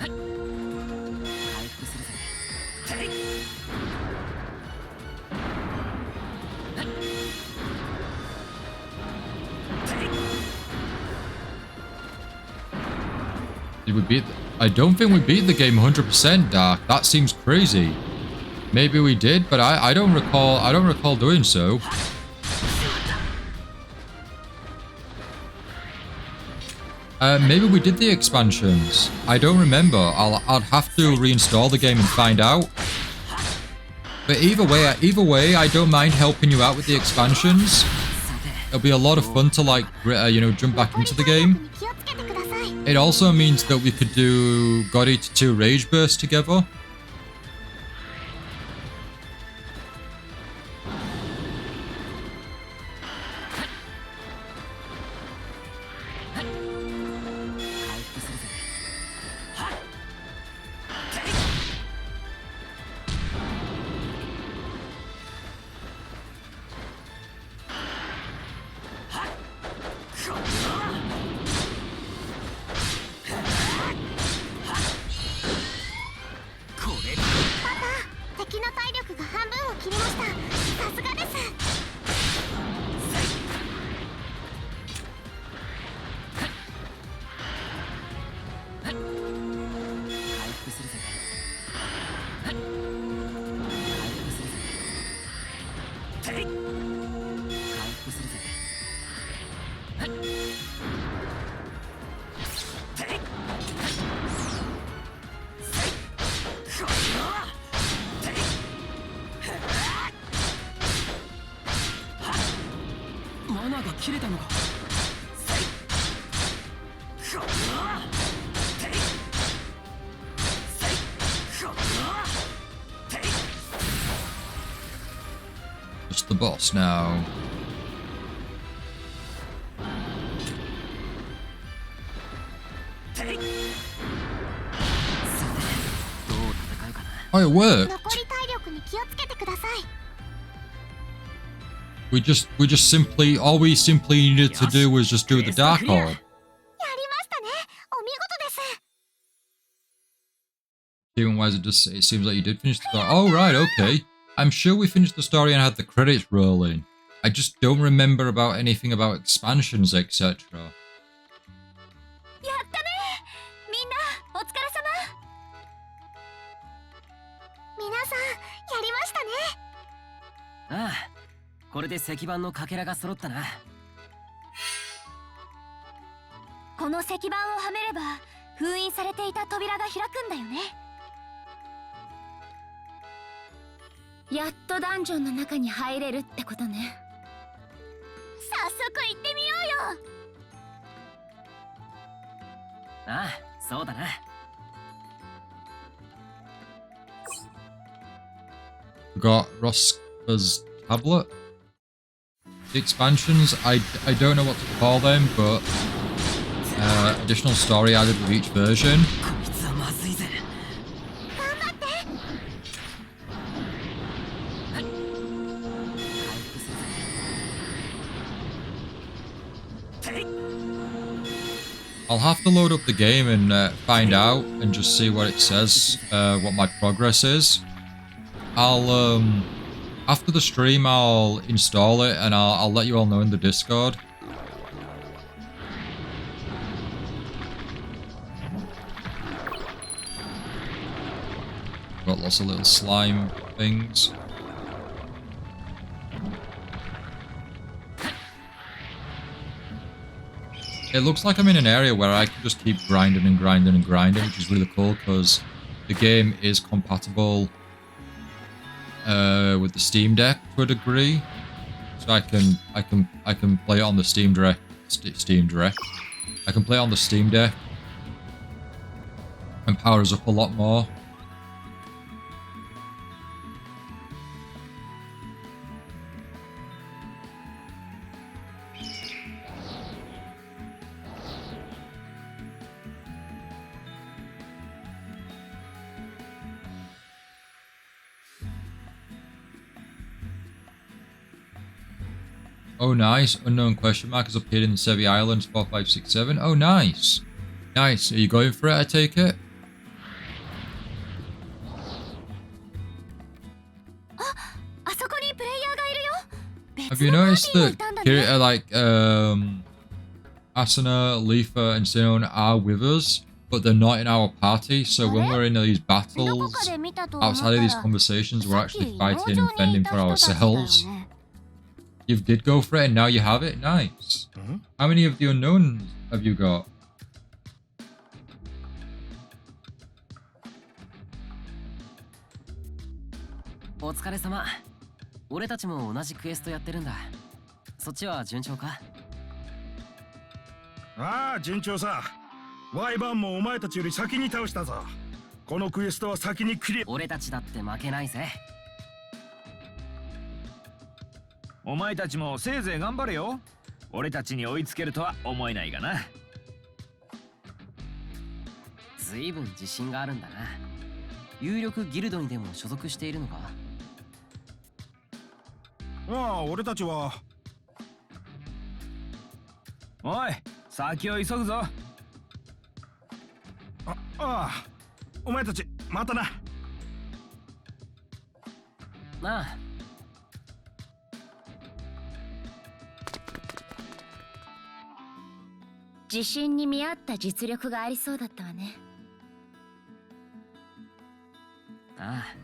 回復するぜ。 Did we beat... I don't think we beat the game 100%, Dark. That seems crazy. Maybe we did, but I don't recall doing so. Maybe we did the expansions. I don't remember. I'd have to reinstall the game and find out. But either way, I don't mind helping you out with the expansions. It'll be a lot of fun to like, you know, jump back into the game. 気をつけてください。 It also means that we could do God Eater 2 Rage Burst together. Just the boss now. Oh, it worked. 残り体力に気をつけてください。 We just simply, all we simply needed to do was just do the Dark Orb. やりましたね。お見事です。 Even wise, it seems like you did finish the story. Oh, right, okay. I'm sure we finished the story and had the credits rolling. I just don't remember about anything about expansions, etc. やったね。みんなお疲れ様。皆さん、やりましたね。ああ、これで石板のかけらが揃ったな。この石板をはめれば封印されていた扉が開くんだよね。やっとダンジョンの中に入れるってことね。早速行ってみようよ。ああ、そうだな。 We got Rosca's tablet. The expansions, I don't know what to call them, but additional story added with each version. こいつはまずいぜ。 I'll have to load up the game and find out and just see what it says, what my progress is. I'll after the stream I'll install it and I'll let you all know in the Discord. Got lots of little slime things. It looks like I'm in an area where I can just keep grinding and grinding and grinding, which is really cool because the game is compatible with the Steam Deck to a degree, so I can play it on the Steam Direct. I can play it on the Steam Deck and powers up a lot more. Oh, nice. Unknown question mark has appeared in the Sevi Islands 4567. Oh, nice. Nice. Are you going for it, I take it? あそこにプレイヤーがいるよ。 Have you noticed that Kirita, like, Asuna, Leafa, and Xinon are with us, but they're not in our party, so when we're in these battles, outside of these conversations, we're actually fighting and fending for ourselves. You did go for it, and now you have it? Nice. How many of the unknowns have you got? お疲れ様。俺たちも同じクエストやってるんだ。そっちは順調か？ああ、順調さ。ワイバンもお前たちより先に倒したぞ。このクエストは先にクリア。俺たちだって負けないぜ。お前たちもせいぜい頑張れよ。俺たちに追いつけるとは思えないがな。ずいぶん自信があるんだな。有力ギルドにでも所属しているのか？ああ、俺たちは。おい、先を急ぐぞ。ああ、お前たちまたな。なあ。自信に見合った実力がありそうだったわね。ああ、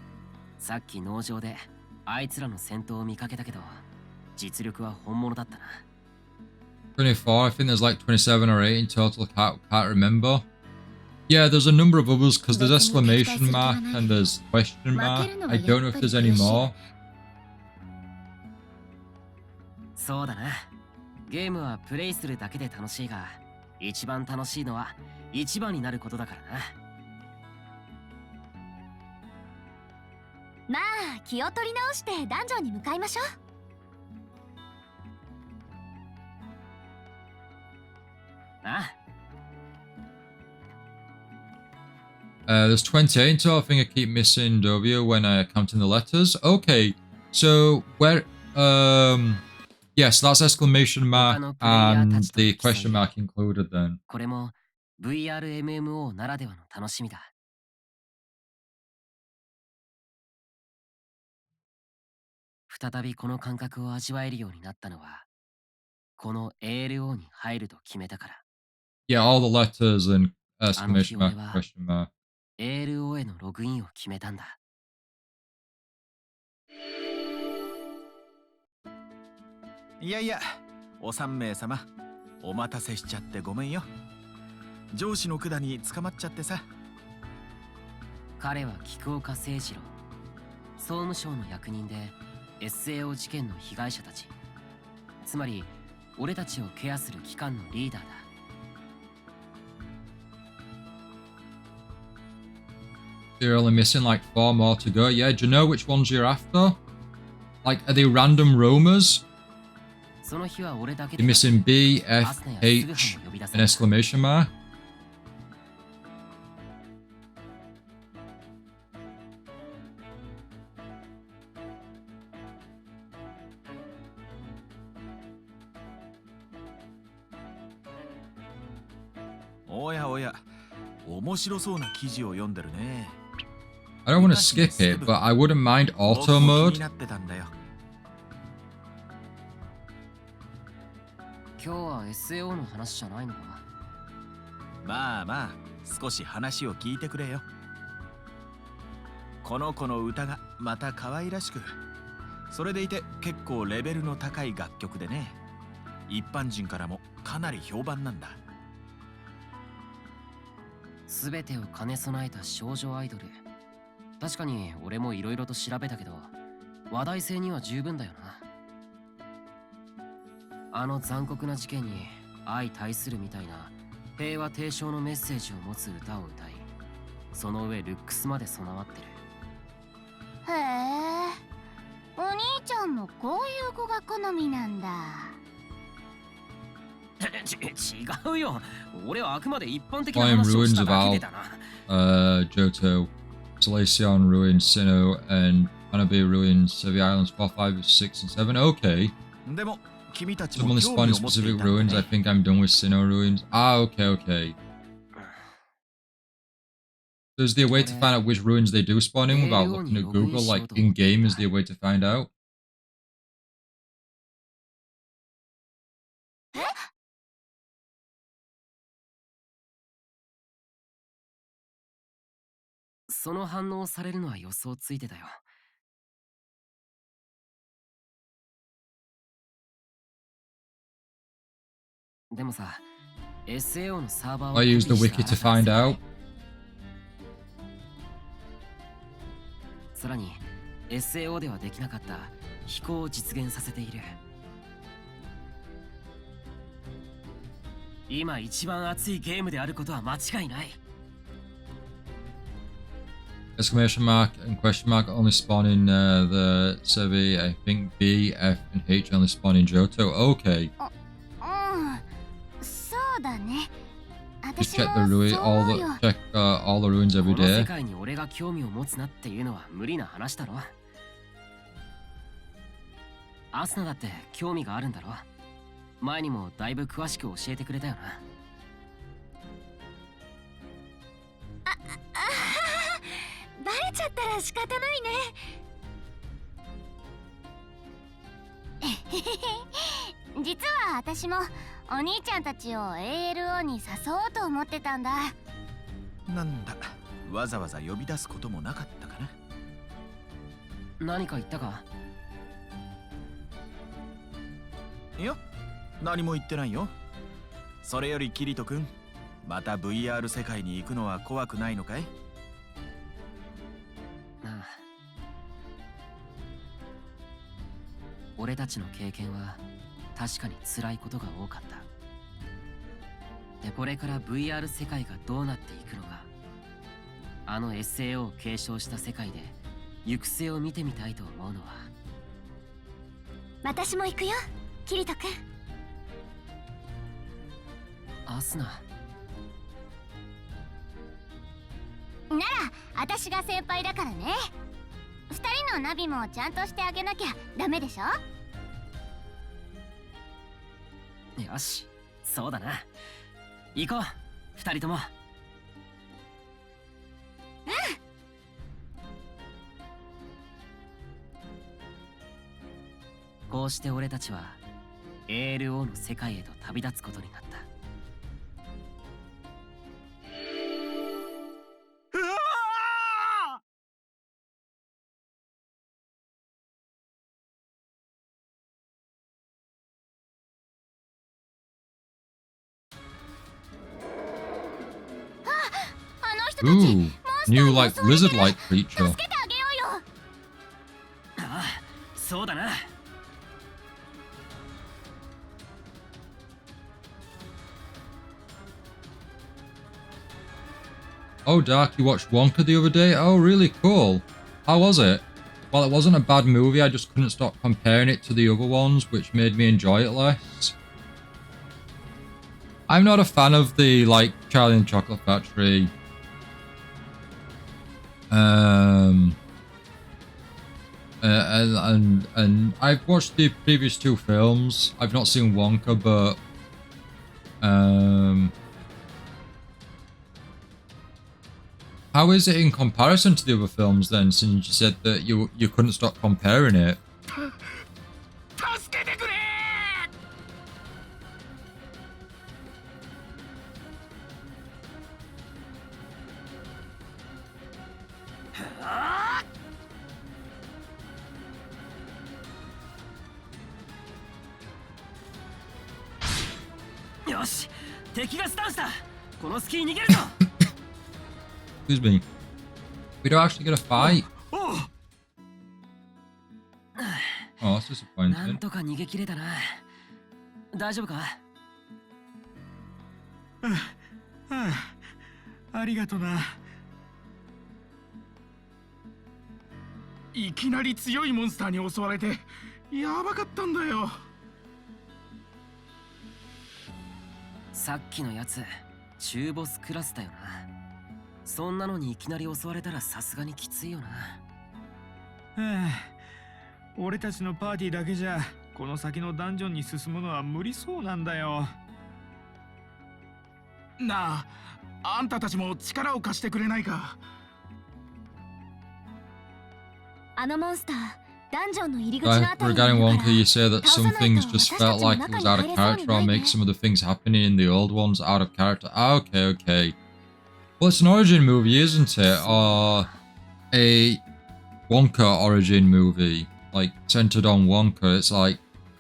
さっき農場であいつらの戦闘を見かけたけど、実力は本物だったな。24, I think there's like 27 or 8 in total, can't remember. Yeah, there's a number of others because there's exclamation mark and there's question mark. I don't know if there's any more. そうだな。ゲームはプレイするだけで楽しいが、一番楽しいのは一番になることだからな。まあ、気を取り直してダンジョンに向かいましょう。ああ。There's 28 in total. I think I keep missing W when counting the letters. Okay, so where yes, that's exclamation mark and the question mark included then. これも VRMMO ならではの楽しみだ。再びこの感覚を味わえるようになったのは、この ALO に入ると決めたから。Yeah, all the letters and exclamation mark, question mark. ALO へのログインを決めたんだ。いやいや、お3名様、お待たせしちゃってごめんよ。上司の管に捕まっちゃってさ。彼は菊岡誠二郎、総務省の役人で SAO 事件の被害者たち、つまり俺たちをケアする機関のリーダーだ。You're only missing like 4 more to go. Yeah, do you know which ones you're after? Like, are they random roamers? その日は俺だけ You're で missing B, F, H, and exclamation mark. おやおや、面白そうな記事を読んでるね。I don't want to skip it, but I wouldn't mind auto 僕も気 mode. になってたんだよ。今日は SAO の話じゃないのか？まあまあ、少し話を聞いてくれよ。この子の歌がまた可愛らしく、それでいて結構レベルの高い楽曲でね、一般人からもかなり評判なんだ。すべてを兼ね備えた少女アイドル。確かに俺もいろいろと調べたけど、話題性には十分だよな。あの残酷な事件に相対するみたいな平和提唱のメッセージを持つ歌を歌い、その上ルックスまで備わってる。へえ、お兄ちゃんもこういう子が好みなんだ。違うよ。俺はあくまで一般的な Flying 話をし Ruins た of だけ Al, でだな。Johto, Salacion, Ruin, Sinnoh, and Hanabi Ruin, Sevi Islands 4, 5, 6, and 7. Okay. でも君たち Someone も that 興味 spawned を持ってい specific たんだ ruins. I ね。 think I'm done with Sinnoh ruins. Ah, okay, okay. So is there a way to find out which ruins they do spawn in without looking at Google? Like in game, is there a way to find out? その反応されるのは予想ついてたよ。でもさ、SAO のサーバーを I used the 管理 wiki した to find あなたの世 out. 界さらに SAO ではできなかった飛行を実現させている。今一番熱いゲームであることは間違いない。Exclamation mark and question mark only spawn in the survey. I think B, F, and H only spawn in Johto. Okay. そうだね。 Just 私 check the も ruin, そう all 思う the よ。 check all the ruins こ every の世 day. 界に俺が興味を持つなっていうのは無理な話だろ。アスナだって興味があるんだろ。前にもだいぶ詳しく教えてくれたよな。バレちゃったら仕方ないね。実は私もお兄ちゃんたちを ALO に誘おうと思ってたんだ。なんだ、わざわざ呼び出すこともなかったかな。何か言ったか？いや、何も言ってないよ。それよりキリト君、また VR 世界に行くのは怖くないのかい？なあ、俺たちの経験は確かに辛いことが多かった。で、これから VR 世界がどうなっていくのか、あの SAO を継承した世界で行く末を見てみたいと思うのは。私も行くよ、キリト君。アスナ、なら私が先輩だからね。二人のナビもちゃんとしてあげなきゃダメでしょ。よし、そうだな。行こう、二人とも。こうして俺たちは ALO の世界へと旅立つことになった。うわー！あの人たち、 Ooh, new like lizard-like creature. 助けてあげようよ。ああ、そうだな。Oh, Dark, you watched Wonka the other day? Oh, really cool. How was it? Well, it wasn't a bad movie, I just couldn't stop comparing it to the other ones, which made me enjoy it less. I'm not a fan of the, like, Charlie and the Chocolate Factory. And I've watched the previous two films. I've not seen Wonka, but how is it in comparison to the other films then? Since you said that you couldn't stop comparing it. 助けてくれー！よし、敵がスタンした。この隙に逃げるぞ。Excuse me. We don't actually get a fight. おう！ Oh, that's なん disappointing. とか逃げ切れたな。大丈夫か？はあ、ありがとな。いきなり強いモンスターに襲われてやばかったんだよ。さっきのやつ、中ボスクラスだよな。そんなのにいきなり襲われたらさすがにきついよな。はあ、俺たちのパーティーだけじゃこの先のダンジョンに進むのは無理そうなんだよ。なあ、あんたたちも力を貸してくれないか。あのモンスター、ダンジョンの入り口のあたりにいる Regarding から Wonka, you say that some things just felt like it was out of character, or make some of the things happening in the old ones out of character. Ah, okay, okay. Well, it's an origin movie, isn't it? Or a Wonka origin movie, like centered on Wonka. It's like,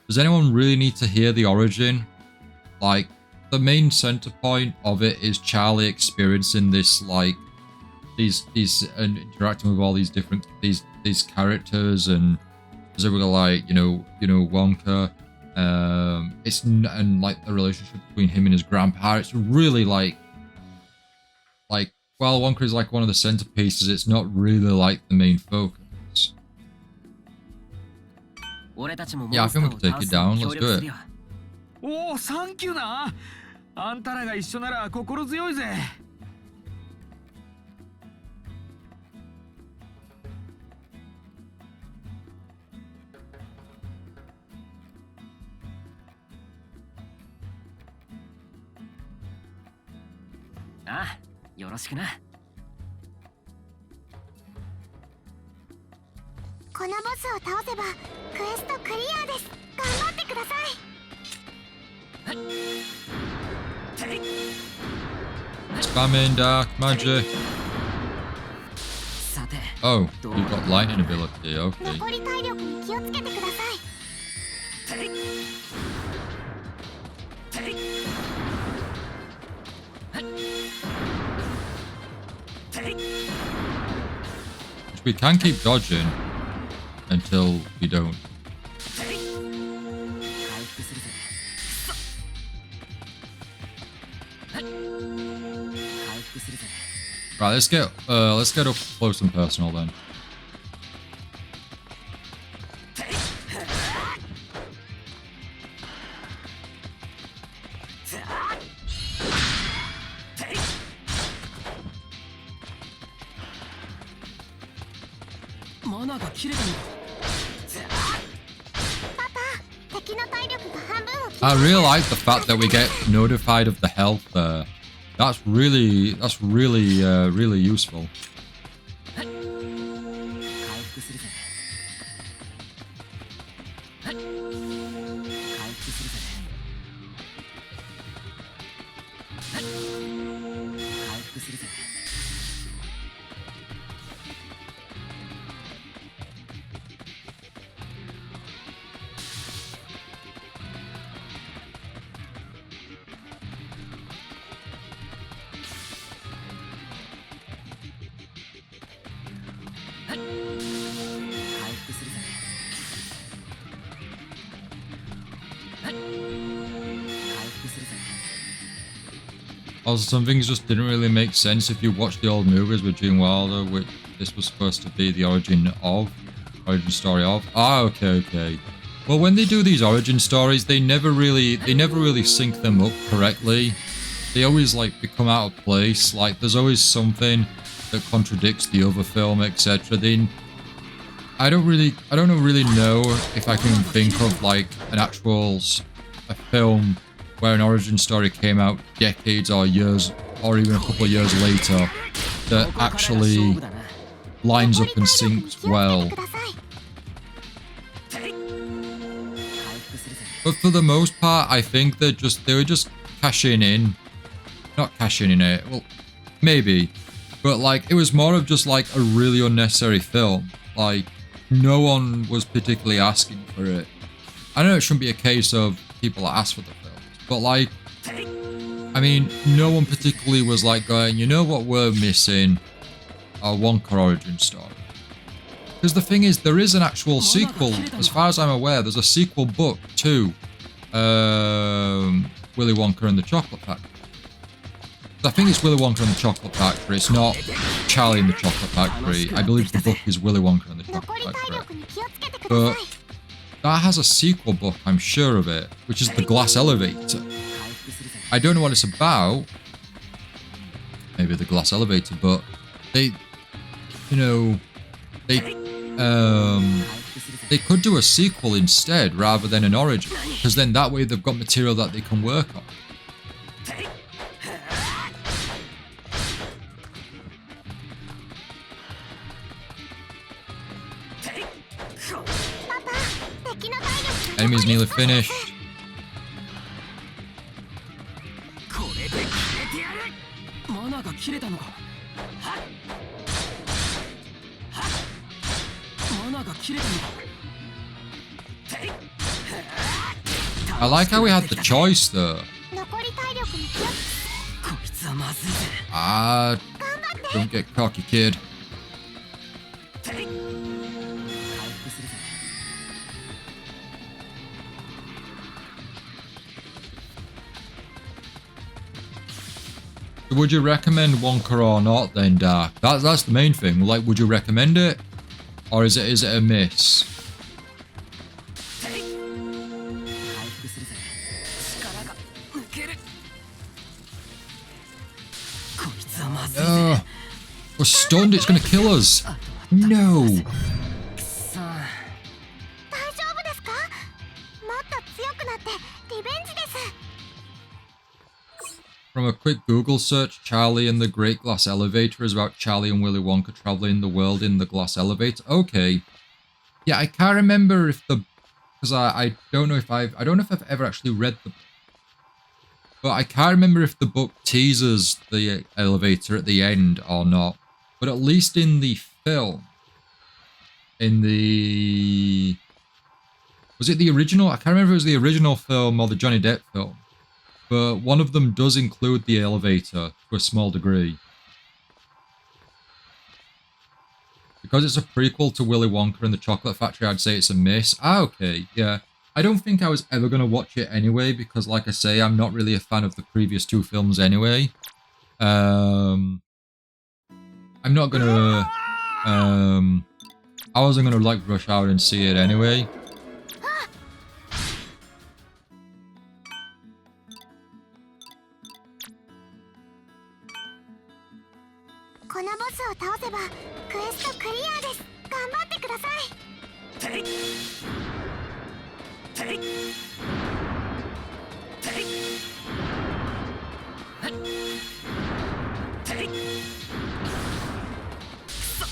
does anyone really need to hear the origin? Like, the main center point of it is Charlie experiencing this, like, these and interacting with all these different these characters, and specifically like you know Wonka. And like the relationship between him and his grandpa. It's really like while Wonka is like one of the centerpieces, it's not really like the main focus. Yeah, I think we can take it down. Let's do it. おお、サンキューな。あんたらが一緒なら心強いぜ。ああ、よろしくな。このボスを倒せばクエストクリアです。頑張ってください。 Spamming dark magic. さて、 Oh, you've got lightning ability. Okay. 残り体力に気をつけてください。 We can keep dodging until we don't. 回復するぜ。回復するぜ。 Right, let's get up close and personal then. I really like the fact that we get notified of the health there. That's really useful. 回復するぜ。回復するぜ。回復するぜ。 Also, some things just didn't really make sense if you watch the old movies with Gene Wilder, which this was supposed to be the origin story of. Ah, okay. Well, when they do these origin stories, they never really sync them up correctly. They always like become out of place. Like there's always something that contradicts the other film, etc. I don't really know if I can think of like a film where an origin story came out decades or years or even a couple of years later that actually lines up and syncs well. But for the most part, I think they were just cashing in. Not cashing in it, well, maybe. But like, it was more of just like a really unnecessary film. Like, no one was particularly asking for it. I know it shouldn't be a case of people that ask for the films. But like, I mean, no one particularly was like going, you know what we're missing? A Wonka origin story. Because the thing is, there is an actual sequel. As far as I'm aware, there's a sequel book to Willy Wonka and the Chocolate Factory. I think it's Willy Wonka and the Chocolate Factory. It's not Charlie and the Chocolate Factory. I believe the book is Willy Wonka and the Chocolate Factory. But that has a sequel book, I'm sure of it, which is The Glass Elevator. I don't know what it's about. Maybe The Glass Elevator, but they they could do a sequel instead rather than an origin, because then that way they've got material that they can work on. Enemy's nearly finished. これで決めてやる。マナーが切れたのか。はっはっ。マナーが切れたのか。てい。 I like how we had the choice though. 残り体力に気をつこいつはまずいぜ。 Ah, don't get cocky, kid. てい。回復するぜ。 Would you recommend Wonka or not then, Dark? That's the main thing. Like, would you recommend it? Or is it a miss? 回復するぜ。力が抜ける。こいつはまずいぜ。 We're stunned, it's gonna kill us. No. さあ。 大丈夫ですか？もっと強くなってリベンジです。 From a quick Google search, Charlie and the Great Glass Elevator is about Charlie and Willy Wonka traveling the world in the glass elevator. Okay. Yeah, I can't remember if the... Because I don't know if I've ever actually read the book. But I can't remember if the book teases the elevator at the end or not. But at least in the film... In the... Was it the original? I can't remember if it was the original film or the Johnny Depp film. But one of them does include the elevator to a small degree. Because it's a prequel to Willy Wonka and the Chocolate Factory, I'd say it's a miss. Ah, okay, yeah. I don't think I was ever going to watch it anyway, because like I say, I'm not really a fan of the previous two films anyway. I'm not going to... I wasn't going to like rush out and see it anyway. このボスを倒せばクエストクリアです。頑張ってください。てい。てい。てい。はい。てい。くそ。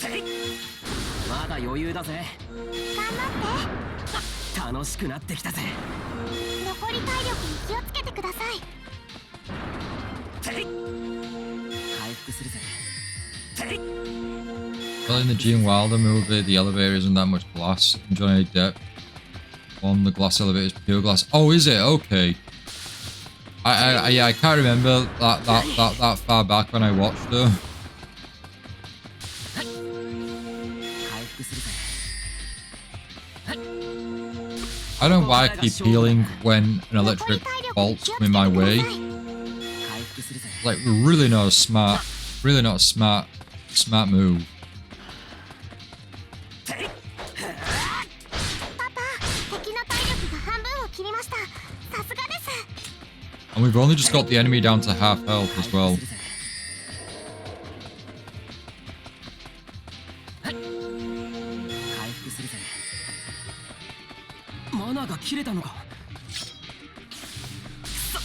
てい。まだ余裕だぜ。頑張って。楽しくなってきたぜ。残り体力に気をつけてください。てい。回復するぜ。てい。 Well, in the Gene Wilder movie, the elevator isn't that much glass. In Johnny Depp, on the glass elevator is pure glass. Oh, is it? Okay. Yeah, I can't remember that far back when I watched it. 回復するぜ。 I don't know why I keep healing when an electric bolt's coming my way. 回復するぜ。 Like, really not a smart move. パパ、敵の体力が半分を切りました。さすがです。 And we've only just got the enemy down to half health as well. 回復するぜ。マナーが切れたのか。くそ。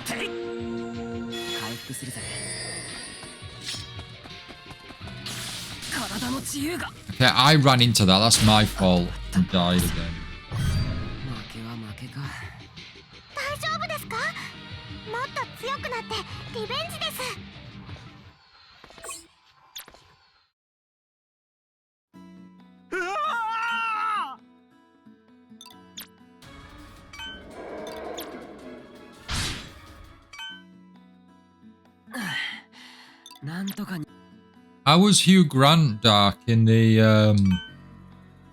てい。回復するぜ。体の自由が。 Okay, I ran into that. That's my fault. And died again. 負けは負けか。大丈夫ですか？もっと強くなってリベンジです。 なんとかに。 How was Hugh Grant, Dark, in the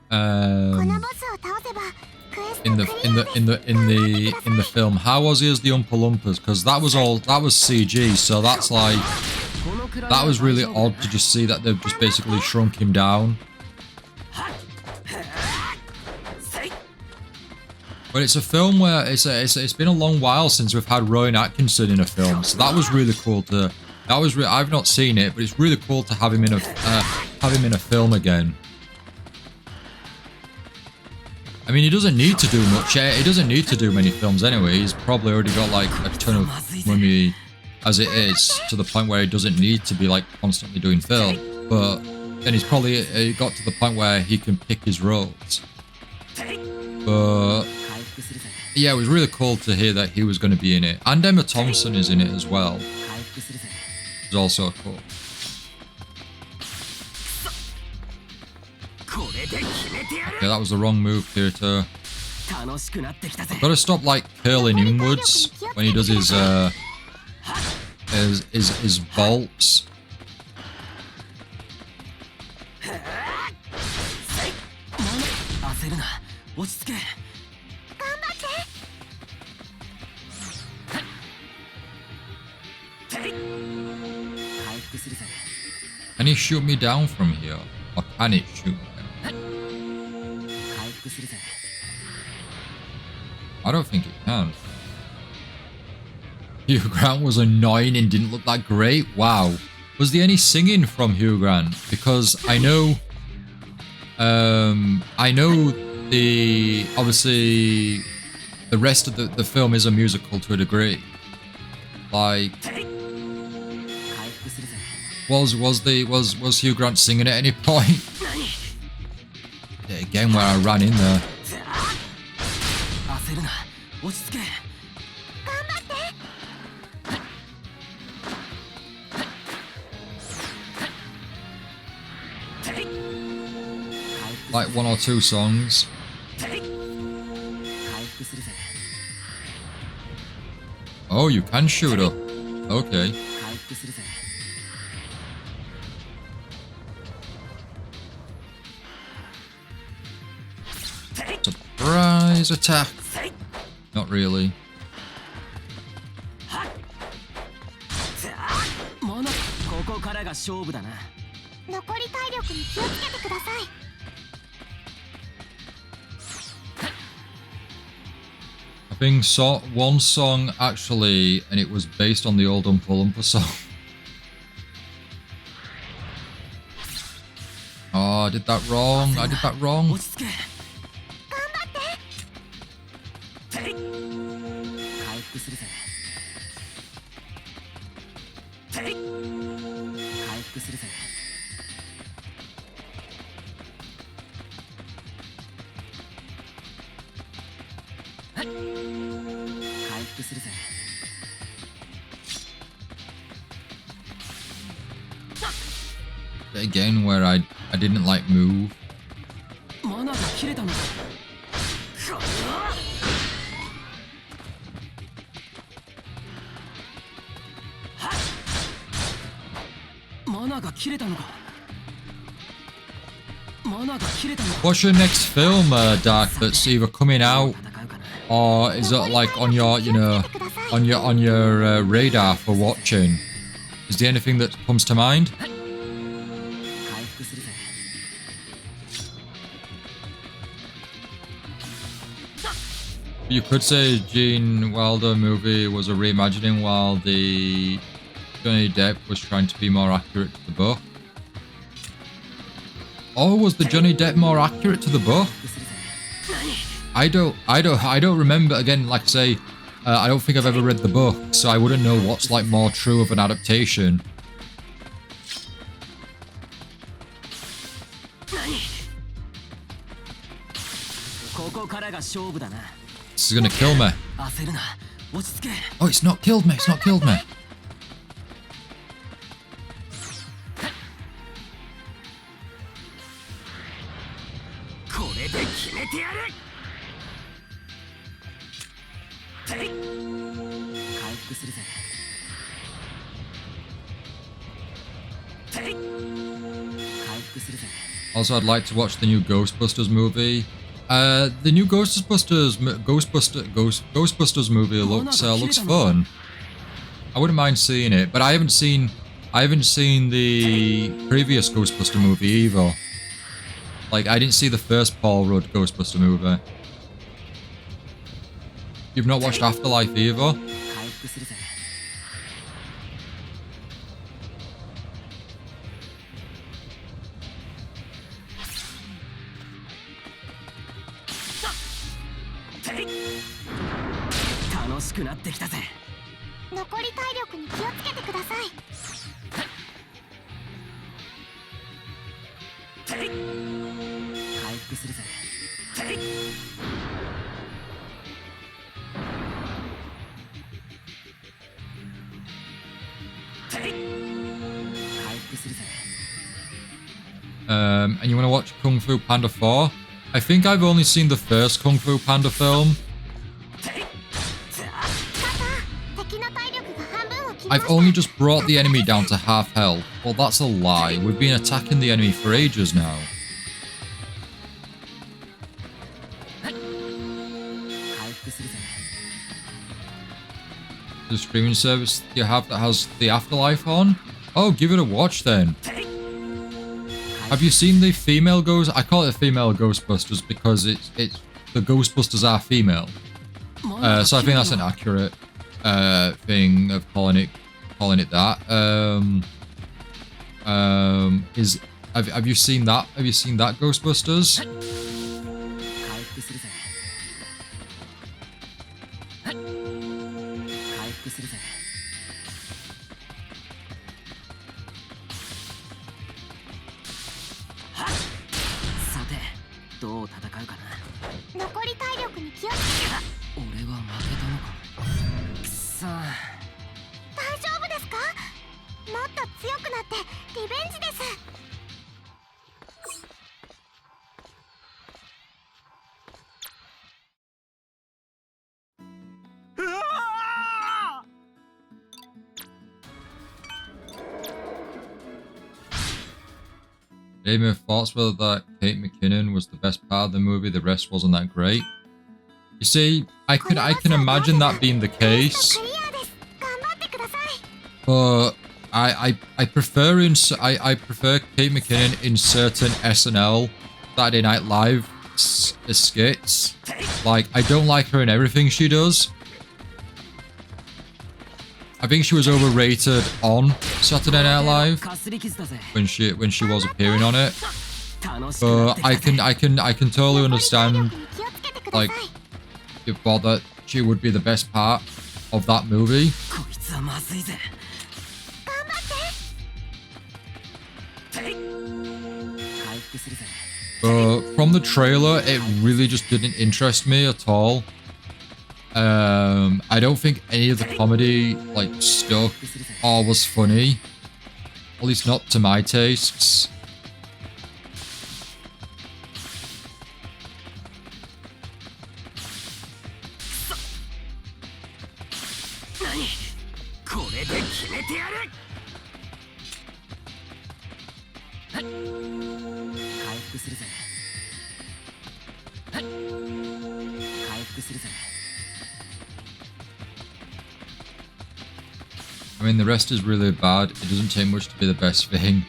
このボスを倒せばクエスト in ク the リア in the film? How was he as the Oompa Loompas? Because that was CG, so that's like that was really odd to just see that they've just basically shrunk him down. But it's a film where it's been a long while since we've had Rowan Atkinson in a film, so that was really cool to. I've not seen it, but it's really cool to have him in a have him in a film again. I mean, he doesn't need to do much. He doesn't need to do many films anyway. He's probably already got like a ton of money as it is, to the point where he doesn't need to be like constantly doing film. But then he's probably got to the point where he can pick his roles. But yeah, it was really cool to hear that he was going to be in it. And Emma Thompson is in it as well. It's also cool. Okay, that was the wrong move, Kirito. I've got to stop like curling inwards when he does his vaults. Can he shoot me down from here? Or can it shoot me down? I don't think it can. Hugh Grant was annoying and didn't look that great. Wow. Was there any singing from Hugh Grant? Because I know the obviously the rest of the film is a musical to a degree. Like, was Hugh Grant singing at any point? Yeah, again, where I ran in there. Like one or two songs. Oh, you can shoot up. Okay. Surprise attack. Not really. I think saw one song actually, and it was based on the old Oompa Loompa song. Oh, I did that wrong. I did that wrong. Again, where I didn't like move. What's your next film, Dark, that's either coming out or is it like on your, you know, on your radar for watching? Is there anything that comes to mind? You could say Gene Wilder movie was a reimagining while the Johnny Depp was trying to be more accurate to the book. Or was the Johnny Depp more accurate to the book? I don't remember. Again, like I say, I don't think I've ever read the book, so I wouldn't know what's like more true of an adaptation. This is gonna kill me. Oh, it's not killed me. It's not killed me. Also, I'd like to watch the new Ghostbusters movie. The new Ghostbusters movie looks fun. I wouldn't mind seeing it, but I haven't seen the previous Ghostbuster movie either. Like, I didn't see the first Paul Rudd Ghostbuster movie. You've not watched Afterlife either? 楽しくなってきたぜ。残り体力に気をつけてください。回復するぜ。回復するぜ。And you want to watch Kung Fu Panda 4? I think I've only seen the first Kung Fu Panda film. 敵の体力が半分を切りま I've した。 only just brought the enemy down to half health. Well, that's a lie. We've been attacking the enemy for ages now. 回復するぜ。 The streaming service you have that has the Afterlife on? Oh, give it a watch then. Have you seen the female ghost? I call it the female Ghostbusters because it's the Ghostbusters are female. So I think that's an accurate thing of calling it that. Have you seen that? Have you seen that Ghostbusters? 回復するぜ。回復するぜ。さて、どう戦うかな。残り体力に気をつけて。俺は負けたのか。くそー。大丈夫ですか？もっと強くなってリベンジです。Gave me thoughts whether that Kate McKinnon was the best part of the movie, the rest wasn't that great. You see, I can imagine that being the case, クリアです。頑張ってください。 but I prefer I prefer Kate McKinnon in certain SNL Saturday Night Live skits. Like, I don't like her in everything she does. I think she was overrated on Saturday Night Live かすり傷だぜ。 when she was appearing on it. 楽しくなっ But てきた I ぜ。 can totally 残り体 understand 力に気をつけてください。 like if that she would be the best part of that movie. こいつはまずいぜ。頑張って。回復するぜ。 But from the trailer, it really just didn't interest me at all. I don't think any of the comedy like stuck or was funny. At least not to my tastes. 何？これで決めてやる。回復するぜ。回復するぜ。 I mean, the rest is really bad. It doesn't take much to be the best thing.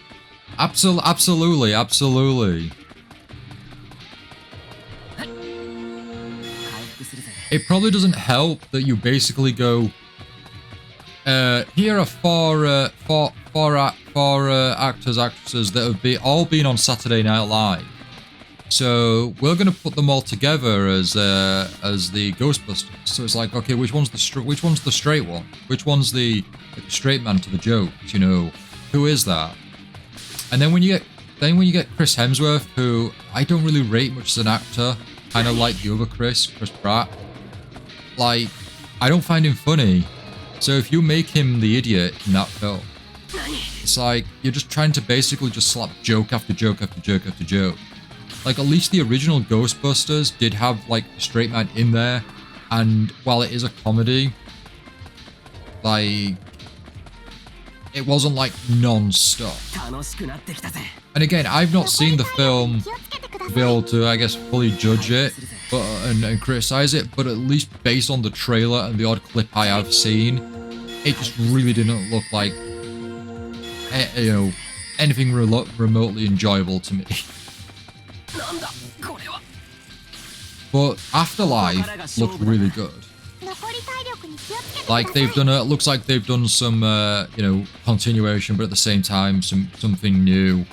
Absolutely. 回復するぜ。 It probably doesn't help that you basically go. Here are four actors, actresses that have all been on Saturday Night Live. So we're gonna put them all together as the Ghostbusters. So it's like, okay, which one's the straight one? Which one's the straight man to the jokes? You know, who is that? And then when you get Chris Hemsworth, who I don't really rate much as an actor, kind of like the other Chris Pratt. Like, I don't find him funny. So if you make him the idiot in that film, it's like you're just trying to basically just slap joke after joke after joke after joke. Like, at least the original Ghostbusters did have like a straight man in there, and while it is a comedy, like, it wasn't like non-stop. 楽しくなってきたぜ。 And again, I've not seen the film 気をつけてくだ to さ be い。 able to, I guess, fully judge it but, and criticize it, but at least based on the trailer and the odd clip I have seen, it just really didn't look like, you know, anything remotely enjoyable to me. なんだこれは。 But Afterlife looked really good. 残り体力に気をつけてください。 Like, they've done it looks like they've done some you know, continuation, but at the same time something new.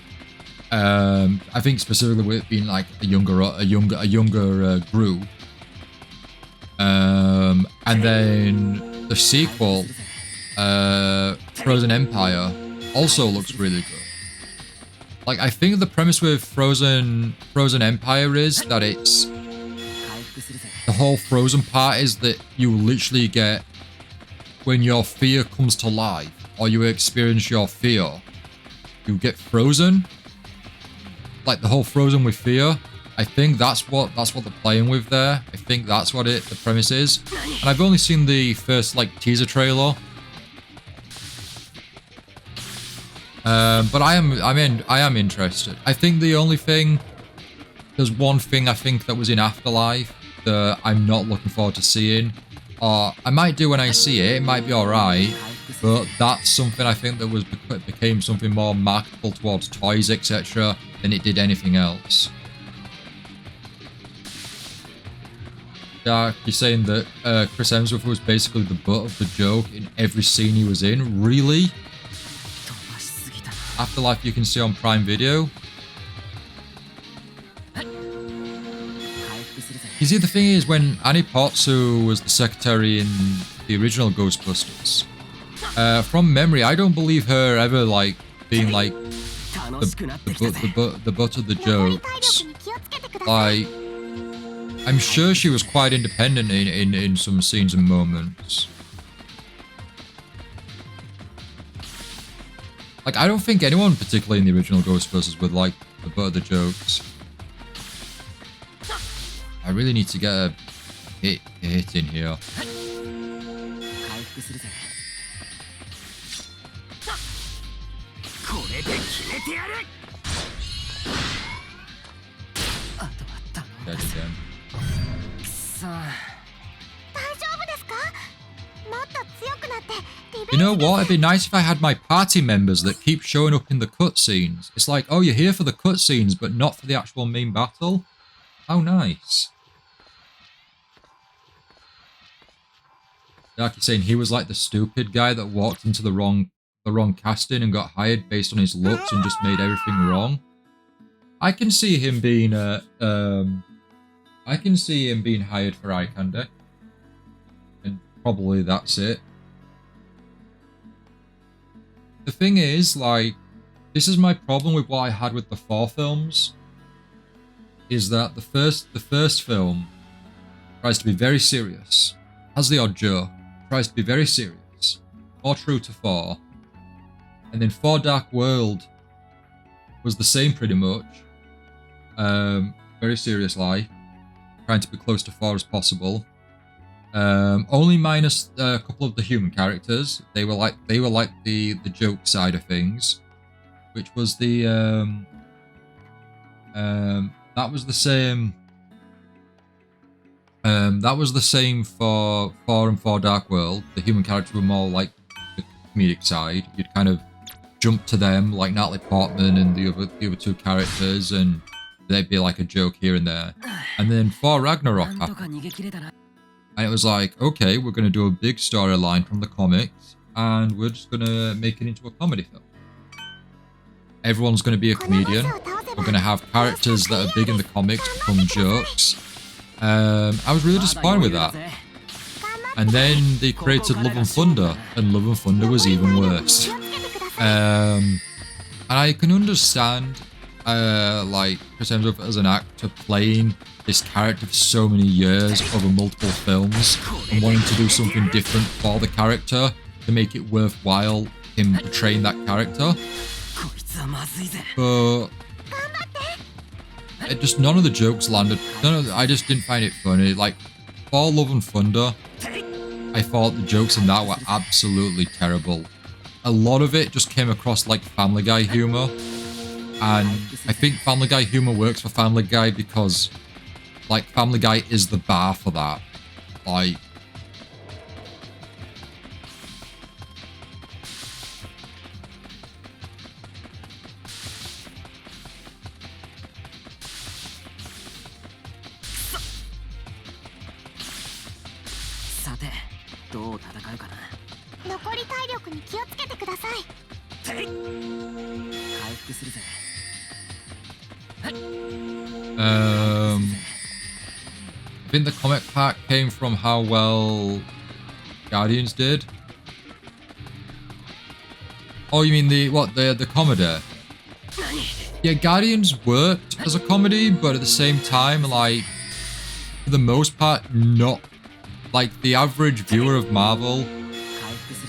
I think specifically with it being like a younger group, And then the sequel, Frozen Empire, also looks really good. Like, I think the premise with Frozen Empire is that it's... The whole Frozen part is that you literally get... When your fear comes to life, or you experience your fear, you get frozen. Like the whole Frozen with fear. I think that's what they're playing with there. I think that's what the premise is. And I've only seen the first like teaser trailer. But I am interested. I think the only thing, there's one thing I think that was in Afterlife that I'm not looking forward to seeing. Or I might do when I see it. It might be alright. But that's something I think that became something more marketable towards toys, etc. than it did anything else. Dark, you're saying that Chris Hemsworth was basically the butt of the joke in every scene he was in? Really? Afterlife you can see on Prime Video. You see, the thing is, when Annie Potts, who was the secretary in the original Ghostbusters, from memory, I don't believe her ever, like, being, like, the butt of the jokes. Like, I'm sure she was quite independent in some scenes and moments. Like, I don't think anyone, particularly in the original Ghostbusters, would like the butt of the jokes. I really need to get a hit in here. Dead again. You know what? It'd be nice if I had my party members that keep showing up in the cutscenes. It's like, oh, you're here for the cutscenes, but not for the actual main battle? How nice. Like you're saying, he was like the stupid guy that walked into the wrong casting and got hired based on his looks and just made everything wrong. I can see him being hired for eye candy. And probably that's it. The thing is, like, this is my problem with what I had with the 4 films. Is that the first film tries to be very serious. Has the odd joke. Tries to be very serious. More true to 4. And then 4 Dark World was the same pretty much. Very serious life. Trying to be close to 4 as possible. Only minus a couple of the human characters. They were like the joke side of things, which was the that was the same. That was the same for 4 and 4 Dark World. The human characters were more like the comedic side. You'd kind of jump to them, like Natalie Portman and the other 2 characters, and they'd be like a joke here and there. And then 4 Ragnarok happened. And it was like, okay, we're going to do a big storyline from the comics, and we're just going to make it into a comedy film. Everyone's going to be a comedian. We're going to have characters that are big in the comics become jokes. I was really disappointed with that. And then they created Love and Thunder, and Love and Thunder was even worse. And I can understand, like, Chris Hemsworth as an actor playing this character for so many years over multiple films and wanting to do something different for the character to make it worthwhile him portraying that character. But none of the jokes landed. I just didn't find it funny. Like, for Love and Thunder, I thought the jokes in that were absolutely terrible. A lot of it just came across like Family Guy humor. And I think Family Guy humor works for Family Guy because, like, Family Guy is the bar for that. Like, I think the comic part came from how well Guardians did. Oh, you mean the comedy? Yeah, Guardians worked as a comedy, but at the same time, like, for the most part, not. Like, the average viewer of Marvel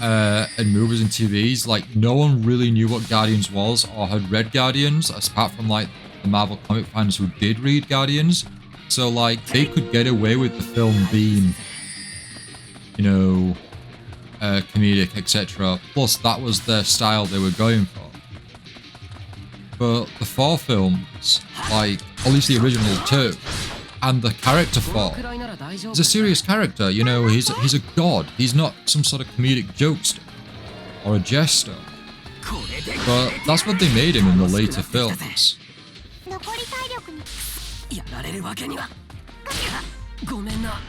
and movies and TVs, like, no one really knew what Guardians was or had read Guardians, apart from, like, the Marvel comic fans who did read Guardians. So, like, they could get away with the film being, you know, comedic, etc. Plus, that was their style they were going for. But the 4 films, like, at least the original 2, and the character 4, he's a serious character, you know, he's a god. He's not some sort of comedic jokester or a jester. But that's what they made him in the later films.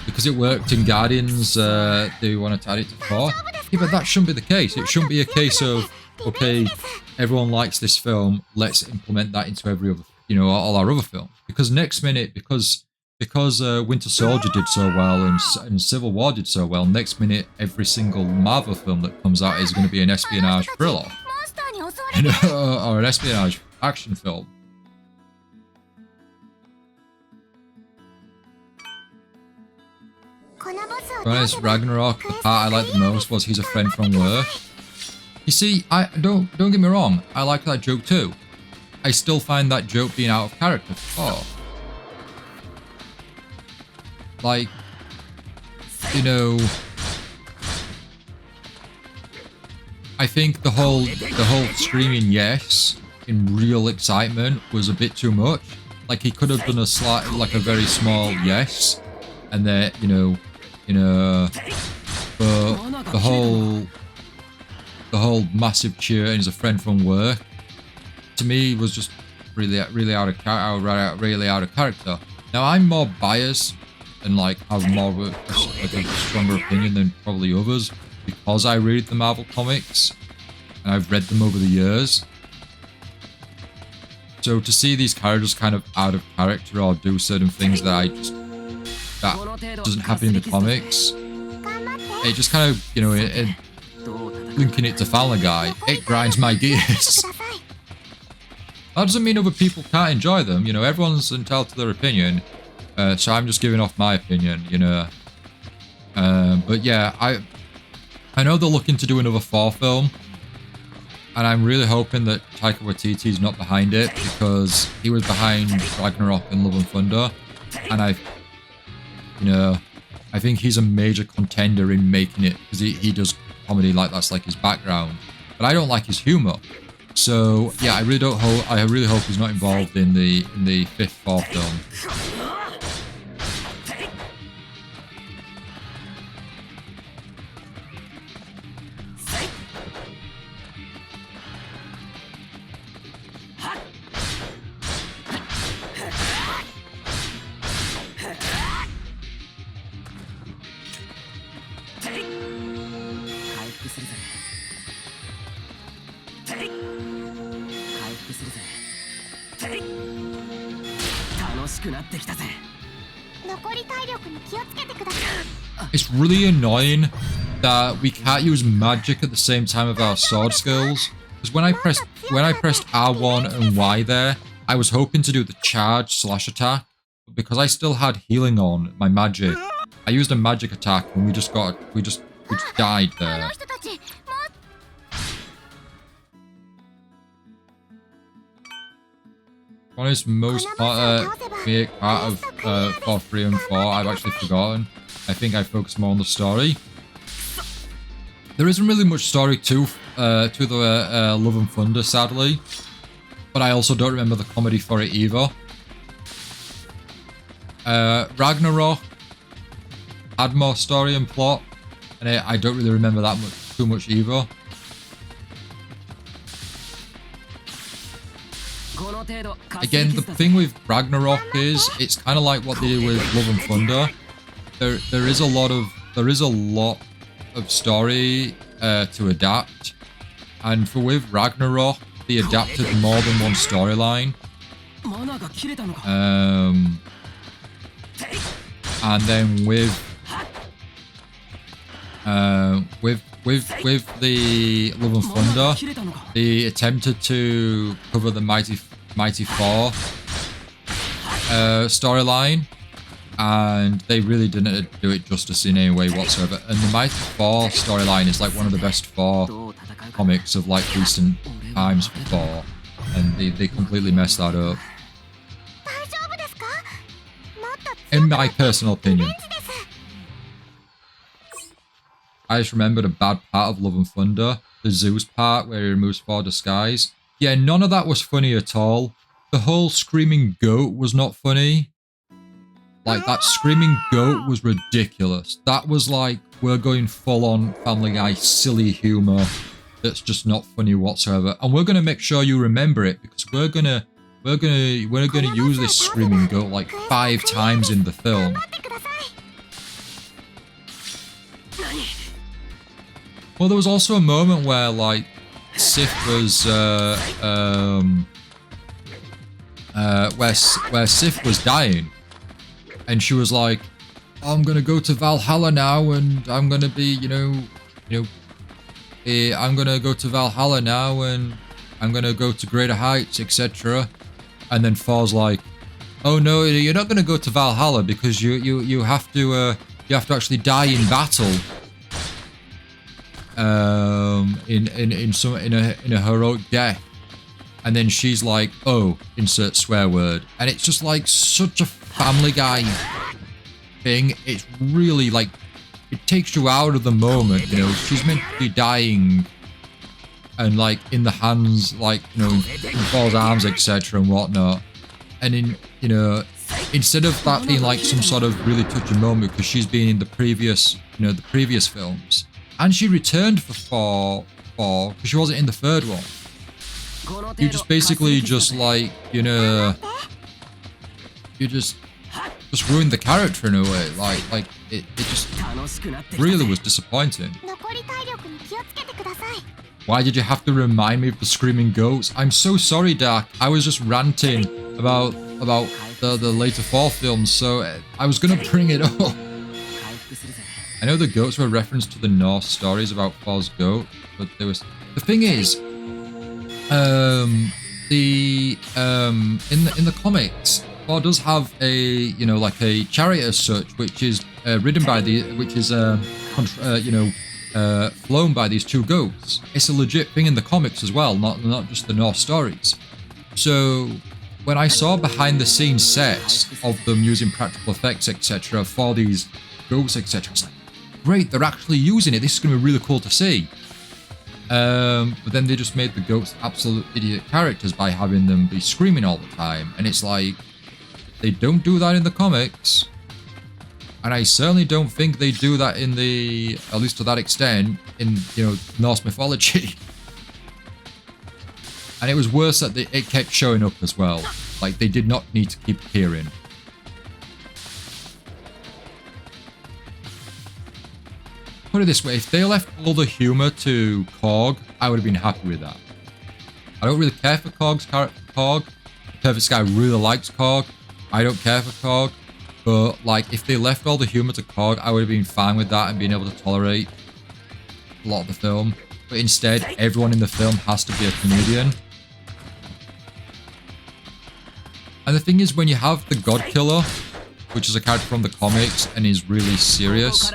Because it worked in Guardians, they wanted to add it to 4. Yeah, but that shouldn't be the case. It shouldn't be a case of, okay, everyone likes this film, let's implement that into every other, you know, all our other films. Because next minute, because Winter Soldier did so well and Civil War did so well, next minute every single Marvel film that comes out is going to be an espionage thriller, you know, or an espionage action film. To be honest, Ragnarok, the part I liked the most was he's a friend from work. You see, don't get me wrong, I like that joke too. I still find that joke being out of character. Like, you know, I think the whole screaming yes in real excitement was a bit too much. Like, he could have done a very small yes, and then, you know, but the whole massive cheer and he's a friend from work, to me, was just really out of character. Now, I'm more biased and, like, have more of a stronger opinion than probably others because I read the Marvel comics and I've read them over the years. So to see these characters kind of out of character or do certain things that doesn't happen in the comics, it just kind of, you know, linking it to Family Guy, it grinds my gears. That doesn't mean other people can't enjoy them, you know, everyone's entitled to their opinion, so I'm just giving off my opinion, you know. But yeah, I know they're looking to do another 4 film, and I'm really hoping that Taika Waititi's not behind it, because he was behind Ragnarok and Love and Thunder, and I think he's a major contender in making it, because he does comedy, like that's like his background, but I don't like his humor. So yeah, I really hope he's not involved in the 5th, 4th film. It's really annoying that we can't use magic at the same time of our sword skills. Because when I pressed R1 and Y there, I was hoping to do the charge / attack, but because I still had healing on my magic, I used a magic attack and we just died there. Honest, most part of 4, 3, and 4 I've actually forgotten. I think I focus more on the story. There isn't really much story to the Love and Thunder, sadly, but I also don't remember the comedy for it either. Ragnarok had more story and plot, and I don't really remember that too much either. Again, the thing with Ragnarok is it's kind of like what they did with Love and Thunder. There is a lot of story to adapt, and with Ragnarok they adapted more than one storyline. And then with With the Love and Thunder, they attempted to cover the Mighty Thor storyline, and they really didn't do it justice in any way whatsoever. And the Mighty Thor storyline is like one of the best Thor comics of like recent times for Thor, and they completely messed that up, 大丈夫ですか？もっと in my personal opinion. リベンジです。 I just remembered a bad part of Love and Thunder, the Zeus part where he removes Thor disguise. Yeah, none of that was funny at all. The whole screaming goat was not funny. Like, that screaming goat was ridiculous. That was like, we're going full on Family Guy silly humor that's just not funny whatsoever. And we're gonna make sure you remember it, because we're gonna use this screaming goat like 5 times in the film. 頑張ってください。 Well, there was also a moment where, like, Sif was, where Sif was dying, and she was like, oh, "I'm gonna go to Valhalla now, and I'm gonna be, I'm gonna go to Valhalla now, and I'm gonna go to greater heights, etc." And then Thor's like, "Oh no, you're not gonna go to Valhalla because you have to actually die in battle." In a heroic death, and then she's like, "Oh, insert swear word," and it's just like such a Family Guy thing. It's really like, it takes you out of the moment. She's meant to be dying, and like in the hands, like in Thor's arms, etc. and whatnot, and instead of that being like some sort of really touching moment because she's been in the previous films. And she returned for Thor because she wasn't in the third one. You just basically just like, you just ruined the character in a way. Like it just really was disappointing. 残り体力に気をつけてください。 Why did you have to remind me of the screaming goats? I'm so sorry, Dark. I was just ranting about the later Thor films, so I was gonna bring it up. I know the goats were a reference to the Norse stories about Thor's goat, but there was the thing is, in the comics, Thor does have a like a chariot as such, which is ridden by flown by these 2 goats. It's a legit thing in the comics as well, not just the Norse stories. So when I saw behind the scenes sets of them using practical effects, etc., for these goats, etc., it's like, great, they're actually using it. This is going to be really cool to see. But then they just made the goats absolute idiot characters by having them be screaming all the time. And it's like, they don't do that in the comics. And I certainly don't think they do that in at least to that extent, in, Norse mythology. And it was worse that it kept showing up as well. Like, they did not need to keep appearing. Put it this way, if they left all the humor to Korg, I would have been happy with that. I don't really care for Korg's character. Korg. Perfect Sky really likes Korg. I don't care for Korg. But, like, if they left all the humor to Korg, I would have been fine with that and being able to tolerate a lot of the film. But instead, everyone in the film has to be a comedian. And the thing is, when you have the God Killer, which is a character from the comics and is really serious,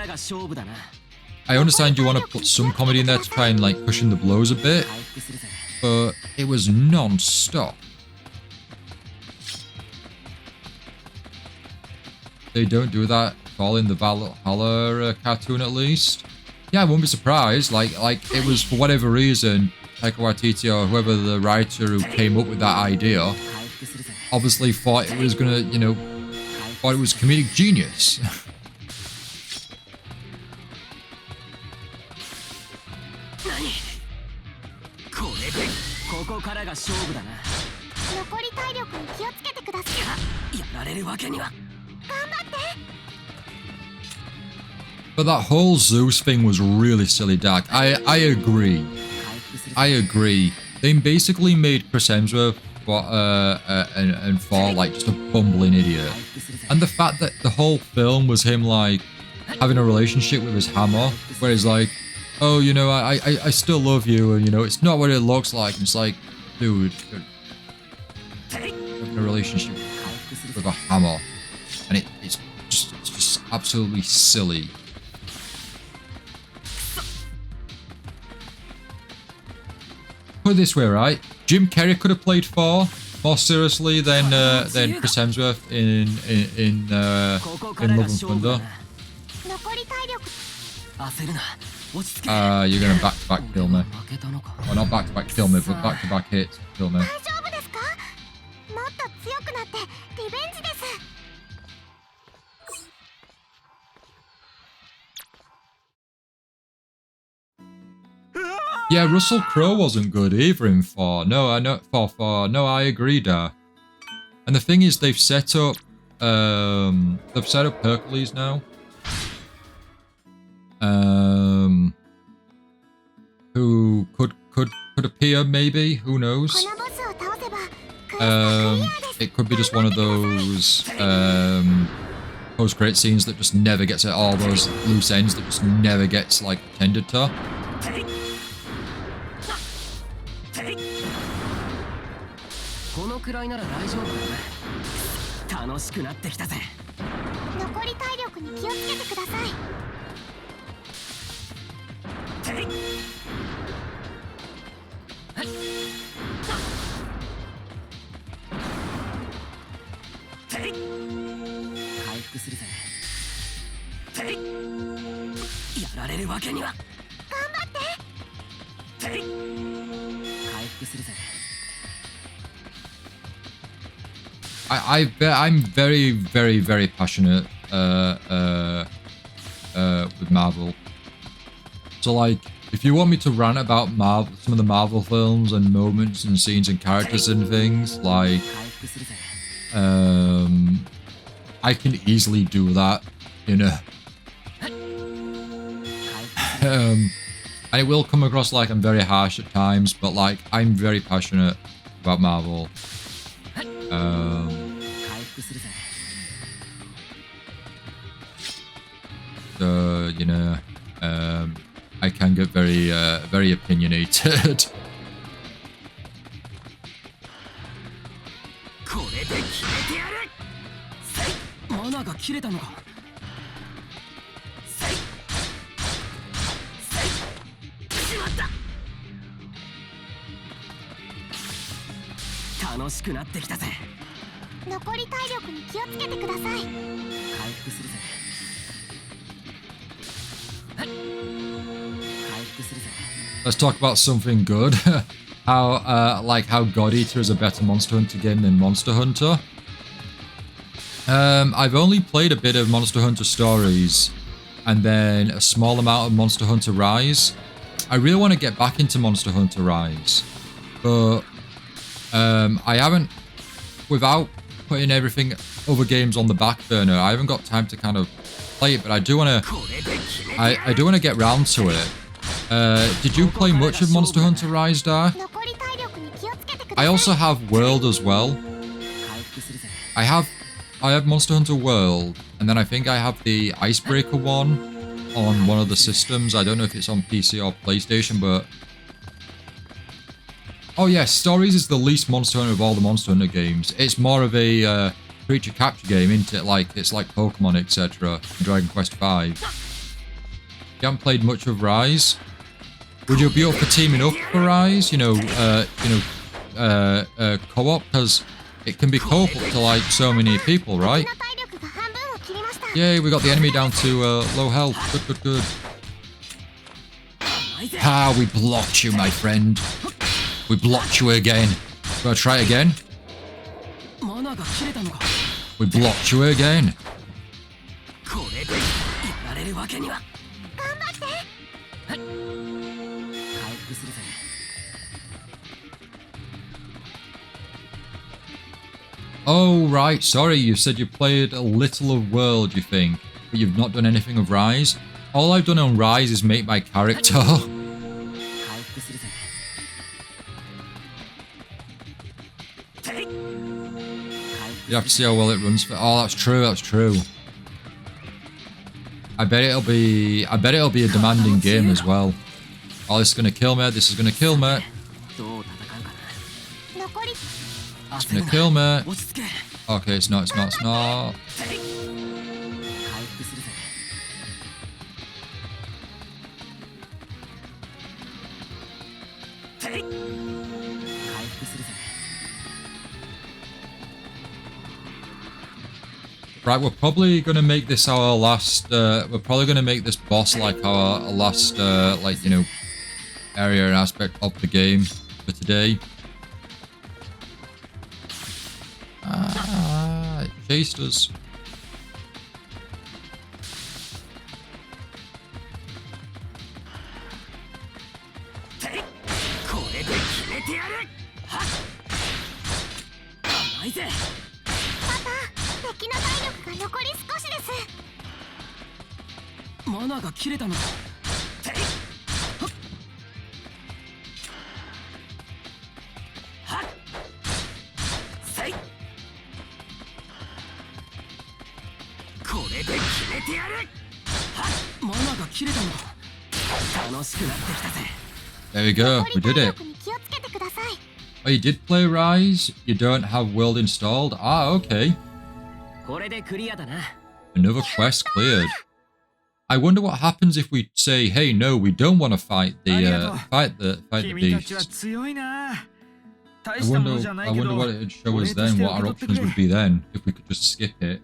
I understand you want to put some comedy in there to try and like cushion the blows a bit, but it was non-stop. They don't do that at all in the Valhalla cartoon, at least. Yeah, I won't be surprised. Like it was, for whatever reason, Taika Waititi or whoever the writer who came up with that idea obviously thought it was gonna, thought it was comedic genius. ここからが勝負だな。残り体力に気をつけてください。やられるわけには。頑張って。 But that whole Zeus thing was really silly, Dark. I agree. I agree. They basically made Chris Hemsworth and Thor like just a bumbling idiot. And the fact that the whole film was him like, having a relationship with his hammer, where he's like, oh, you know, I still love you, and you know, it's not what it looks like. And it's like, dude, you're having a relationship with a hammer, and it's just absolutely silly. Put it this way, right? Jim Carrey could have played Thor more seriously than Chris Hemsworth in Love and Thunder. 残り体力 You're gonna back-to-back kill me. Well, not back-to-back kill me, but back-to-back hits kill me. 大丈夫ですか？もっと強くなってリベンジです。 Yeah, Russell Crowe wasn't good either in Thor. No, I know Thor. No, I agree, there. And the thing is, they've set up Hercules now. Who could appear maybe? Who knows? このボスを倒せばクエストクリアです。 It could be just one of those post-credit scenes that just never gets at all those loose ends that just never gets like tended to. このくらいなら大丈夫だね。楽しくなってきたぜ。残り体力に気をつけてください。 回復するぜ。やられるわけには。頑張って。回復するぜ。 I'm very, very, very passionate with Marvel. So like, if you want me to rant about Marvel, some of the Marvel films and moments and scenes and characters and things, like, I can easily do that, you know. And it will come across like I'm very harsh at times, but like, I'm very passionate about Marvel. So, you know, I can get very, very opinionated. これで決めてやる。マナが切れたのか。しまった。楽しくなってきたぜ。残り体力に気をつけてください。回復するぜ。回復するぜ。 Let's talk about something good. How, like how God Eater is a better Monster Hunter game than Monster Hunter. I've only played a bit of Monster Hunter Stories, and then a small amount of Monster Hunter Rise. I really want to get back into Monster Hunter Rise, but I haven't, without putting everything other games on the back burner, I haven't got time to kind of play it, but I do want to I do want to get round to it. Did you play much of Monster Hunter Rise, Dar? 残り体力に気をつけてください。 I also have World as well. I have Monster Hunter World, and then I think I have the Icebreaker one on one of the systems. I don't know if it's on PC or PlayStation, but... Oh yeah, Stories is the least Monster Hunter of all the Monster Hunter games. It's more of a creature capture game, isn't it? Like, it's like Pokemon, etc. Dragon Quest V. You haven't played much of Rise? Would you be up for teaming up for Rise? Co-op? Because it can be co-op up to like so many people, right? 体力が半分を切りました。 Yay, we got the enemy down to low health. Good. Ah, we blocked you, my friend. We blocked you again. Gonna try it again? マナが切れたのか。 We blocked you again. これでやられるわけには。頑張って。 回復するぜ。 Oh, right. Sorry, you said you played a little of World, you think, but you've not done anything of Rise. All I've done on Rise is make my character. 回復するぜ。 You have to see how well it runs for... Oh, that's true. I bet it'll be a demanding game as well. Oh, this is gonna kill me. This is gonna kill me. どう戦うかな。残り It's gonna kill me. 落ち着け。 Okay, it's not. It's not. It's not. 回復するぜ。回復するぜ。 Right, we're probably gonna make this our last. We're probably gonna make this boss like our last, like, you know, area and aspect of the game for today. Ah, it chased us. これで決めてやる。はっ。甘いぜ。敵の体力が残り少しです。マナーが切れたのか。はっ。せい。これで決めてやる。はっ。マナーが切れたのか。楽しくなってきたぜ。 There we go. 残 We り did 体 it. 力に気をつけてください。 Oh, you did play Rise? You don't have World installed? Ah, okay. これでクリアだな。 Another quest cleared. I wonder what happens if we say, "Hey, no, we don't want to fight the fight the 君たちは beast." 強いな。 I 大したものじゃ wonder. な I いけ wonder ど what it'd show us then. What our options would be then if we could just skip it.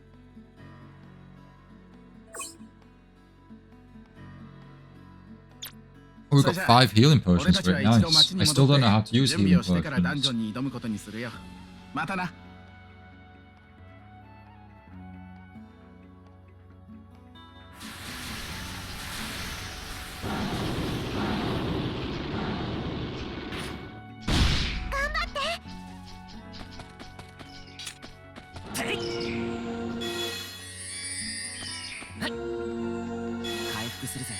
Oh, we've got 5 healing 俺 potions たち for は it. 一度 Nice. 町に I 戻 still don't know how っ to て use 準備 healing をしてからダンジョ potions. ンに挑むことにするよ。またな。 回復するぜ。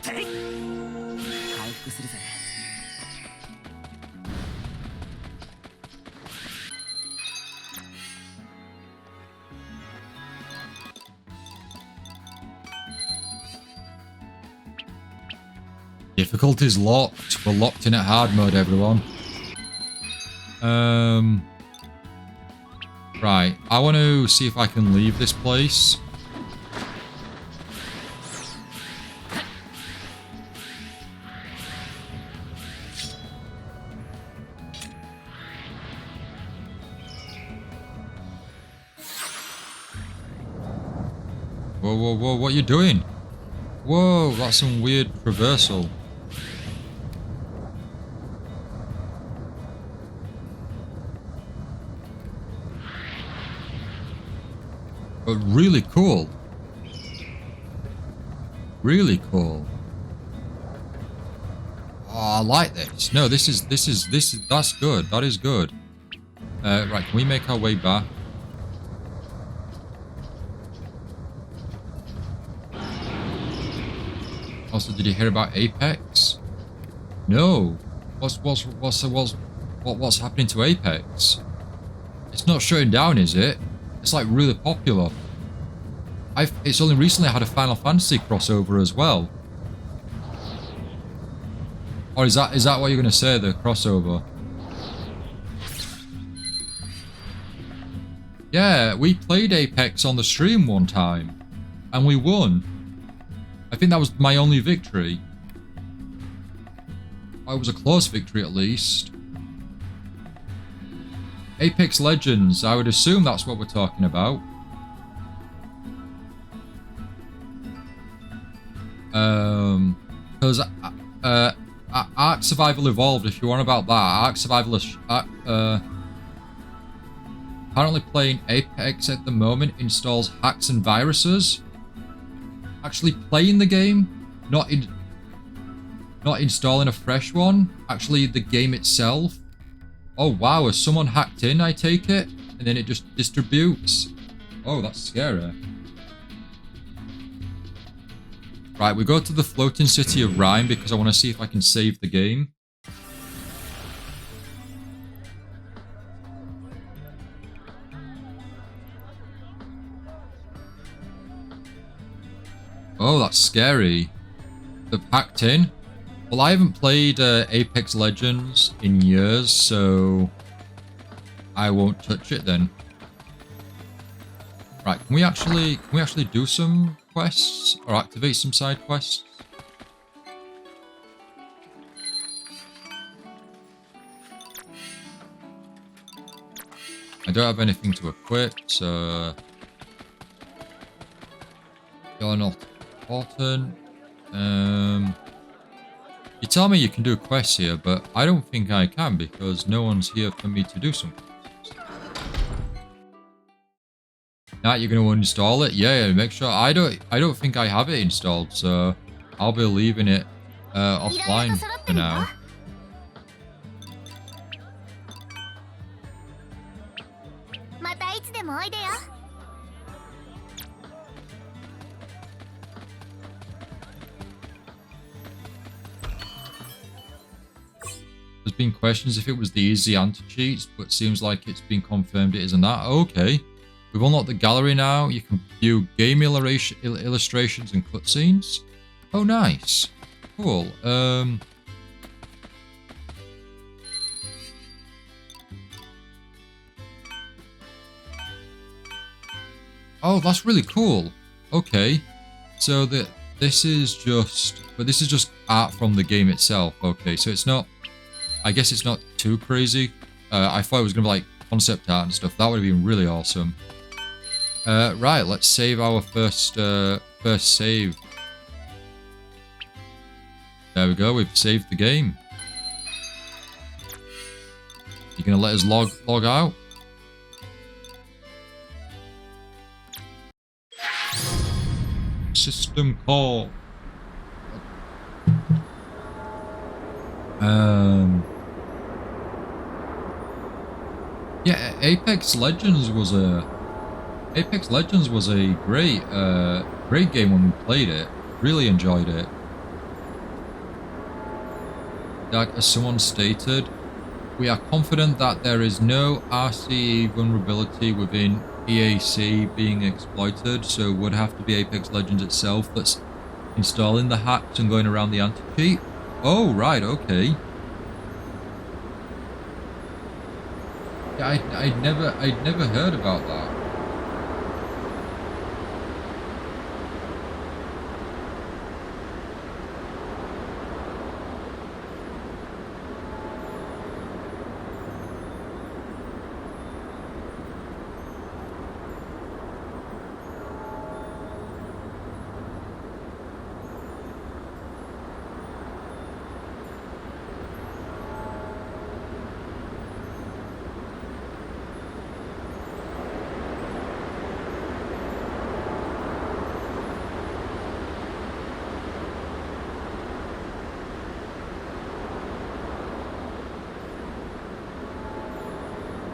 回復するぜ。 Difficulty's locked. We're locked in at hard mode, everyone. Right. I want to see if I can leave this place. Whoa, whoa, whoa, what are you doing? Whoa, that's some weird traversal. But really cool. Really cool. Oh, I like this. No, this is, that's good. That is good. Right, can we make our way back? Also, did you hear about Apex? No. What's happening to Apex? It's not shutting down, is it? It's like really popular. It's only recently had a Final Fantasy crossover as well. Or is that what you're gonna say, the crossover? Yeah, we played Apex on the stream one time, and we won. I think that was my only victory. It was a close victory at least. Apex Legends, I would assume that's what we're talking about. Because Ark Survival Evolved, if you want about that, Ark Survival apparently playing Apex at the moment installs hacks and viruses. Actually playing the game, not installing a fresh one. Actually, the game itself. Oh wow, has someone hacked in, I take it? And then it just distributes. Oh, that's scary. Right, we go to the floating city of Rhyme because I want to see if I can save the game. Oh, that's scary. They're packed in. Well, I haven't played Apex Legends in years, so I won't touch it then. Right, can we actually do some quests or activate some side quests? I don't have anything to equip, so you're not important. You tell me you can do quests here, but I don't think I can because no one's here for me to do some quests. Now you're gonna uninstall it? Yeah, make sure. I don't think I have it installed, so I'll be leaving it offline for now. There's been questions if it was the easy anti-cheats, but seems like it's been confirmed it isn't that. Okay. We've unlocked the gallery now. You can view game illustrations and cutscenes. Oh, nice. Cool. Oh, that's really cool. Okay. So this is just art from the game itself. Okay, so it's not, I guess it's not too crazy. I thought it was gonna be like concept art and stuff. That would have been really awesome. Right, let's save our first save. There we go, we've saved the game. You gonna let us log out? System call. Yeah, Apex Legends was a great game when we played it. Really enjoyed it. Like as someone stated, we are confident that there is no RCE vulnerability within EAC being exploited, so it would have to be Apex Legends itself that's installing the hacks and going around the anti-cheat. Oh, right, okay. Yeah, I'd never heard about that.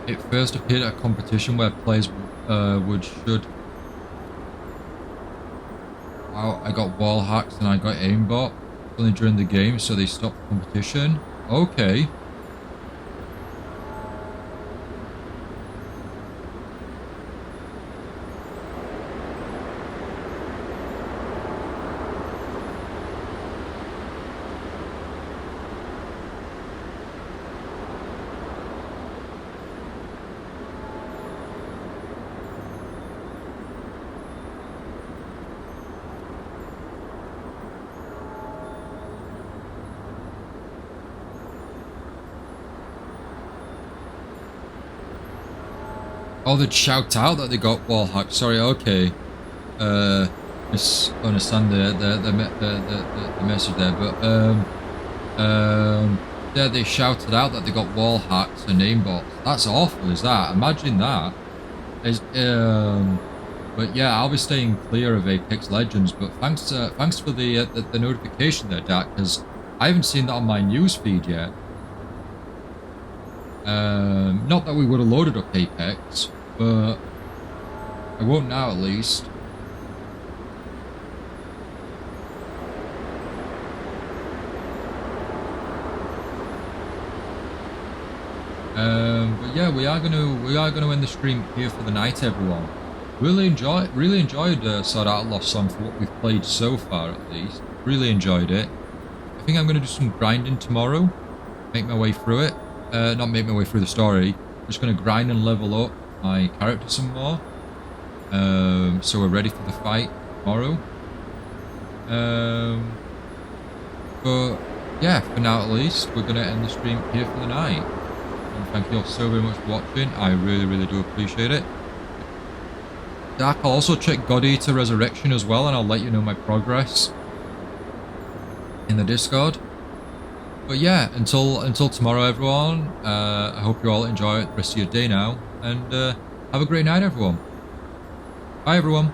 It first appeared at a competition where players should. I got wall hacks and I got aimbot only during the game, so they stopped the competition. Okay. Oh, they'd shout out that they got wall hacked. Sorry, okay. Misunderstand the message there, but yeah, they shouted out that they got wall hacks and aimbots. That's awful, is that? Imagine that. But yeah, I'll be staying clear of Apex Legends. But thanks for the notification there, Dak, because I haven't seen that on my news feed yet. Not that we would have loaded up Apex, but I won't now at least. But yeah, we are gonna end the stream here for the night, everyone. Really enjoyed Sword Art Lost Song for what we've played so far, at least. Really enjoyed it. I think I'm going to do some grinding tomorrow. Make my way through it. Not make my way through the story. I'm just going to grind and level up my character some more. So we're ready for the fight tomorrow. But yeah, for now at least, we're going to end the stream here for the night. And thank you all so very much for watching. I really do appreciate it. Dark, I'll also check God Eater Resurrection as well, and I'll let you know my progress in the Discord. But yeah, until tomorrow, everyone. I hope you all enjoy the rest of your day now, and have a great night, everyone. Bye, everyone.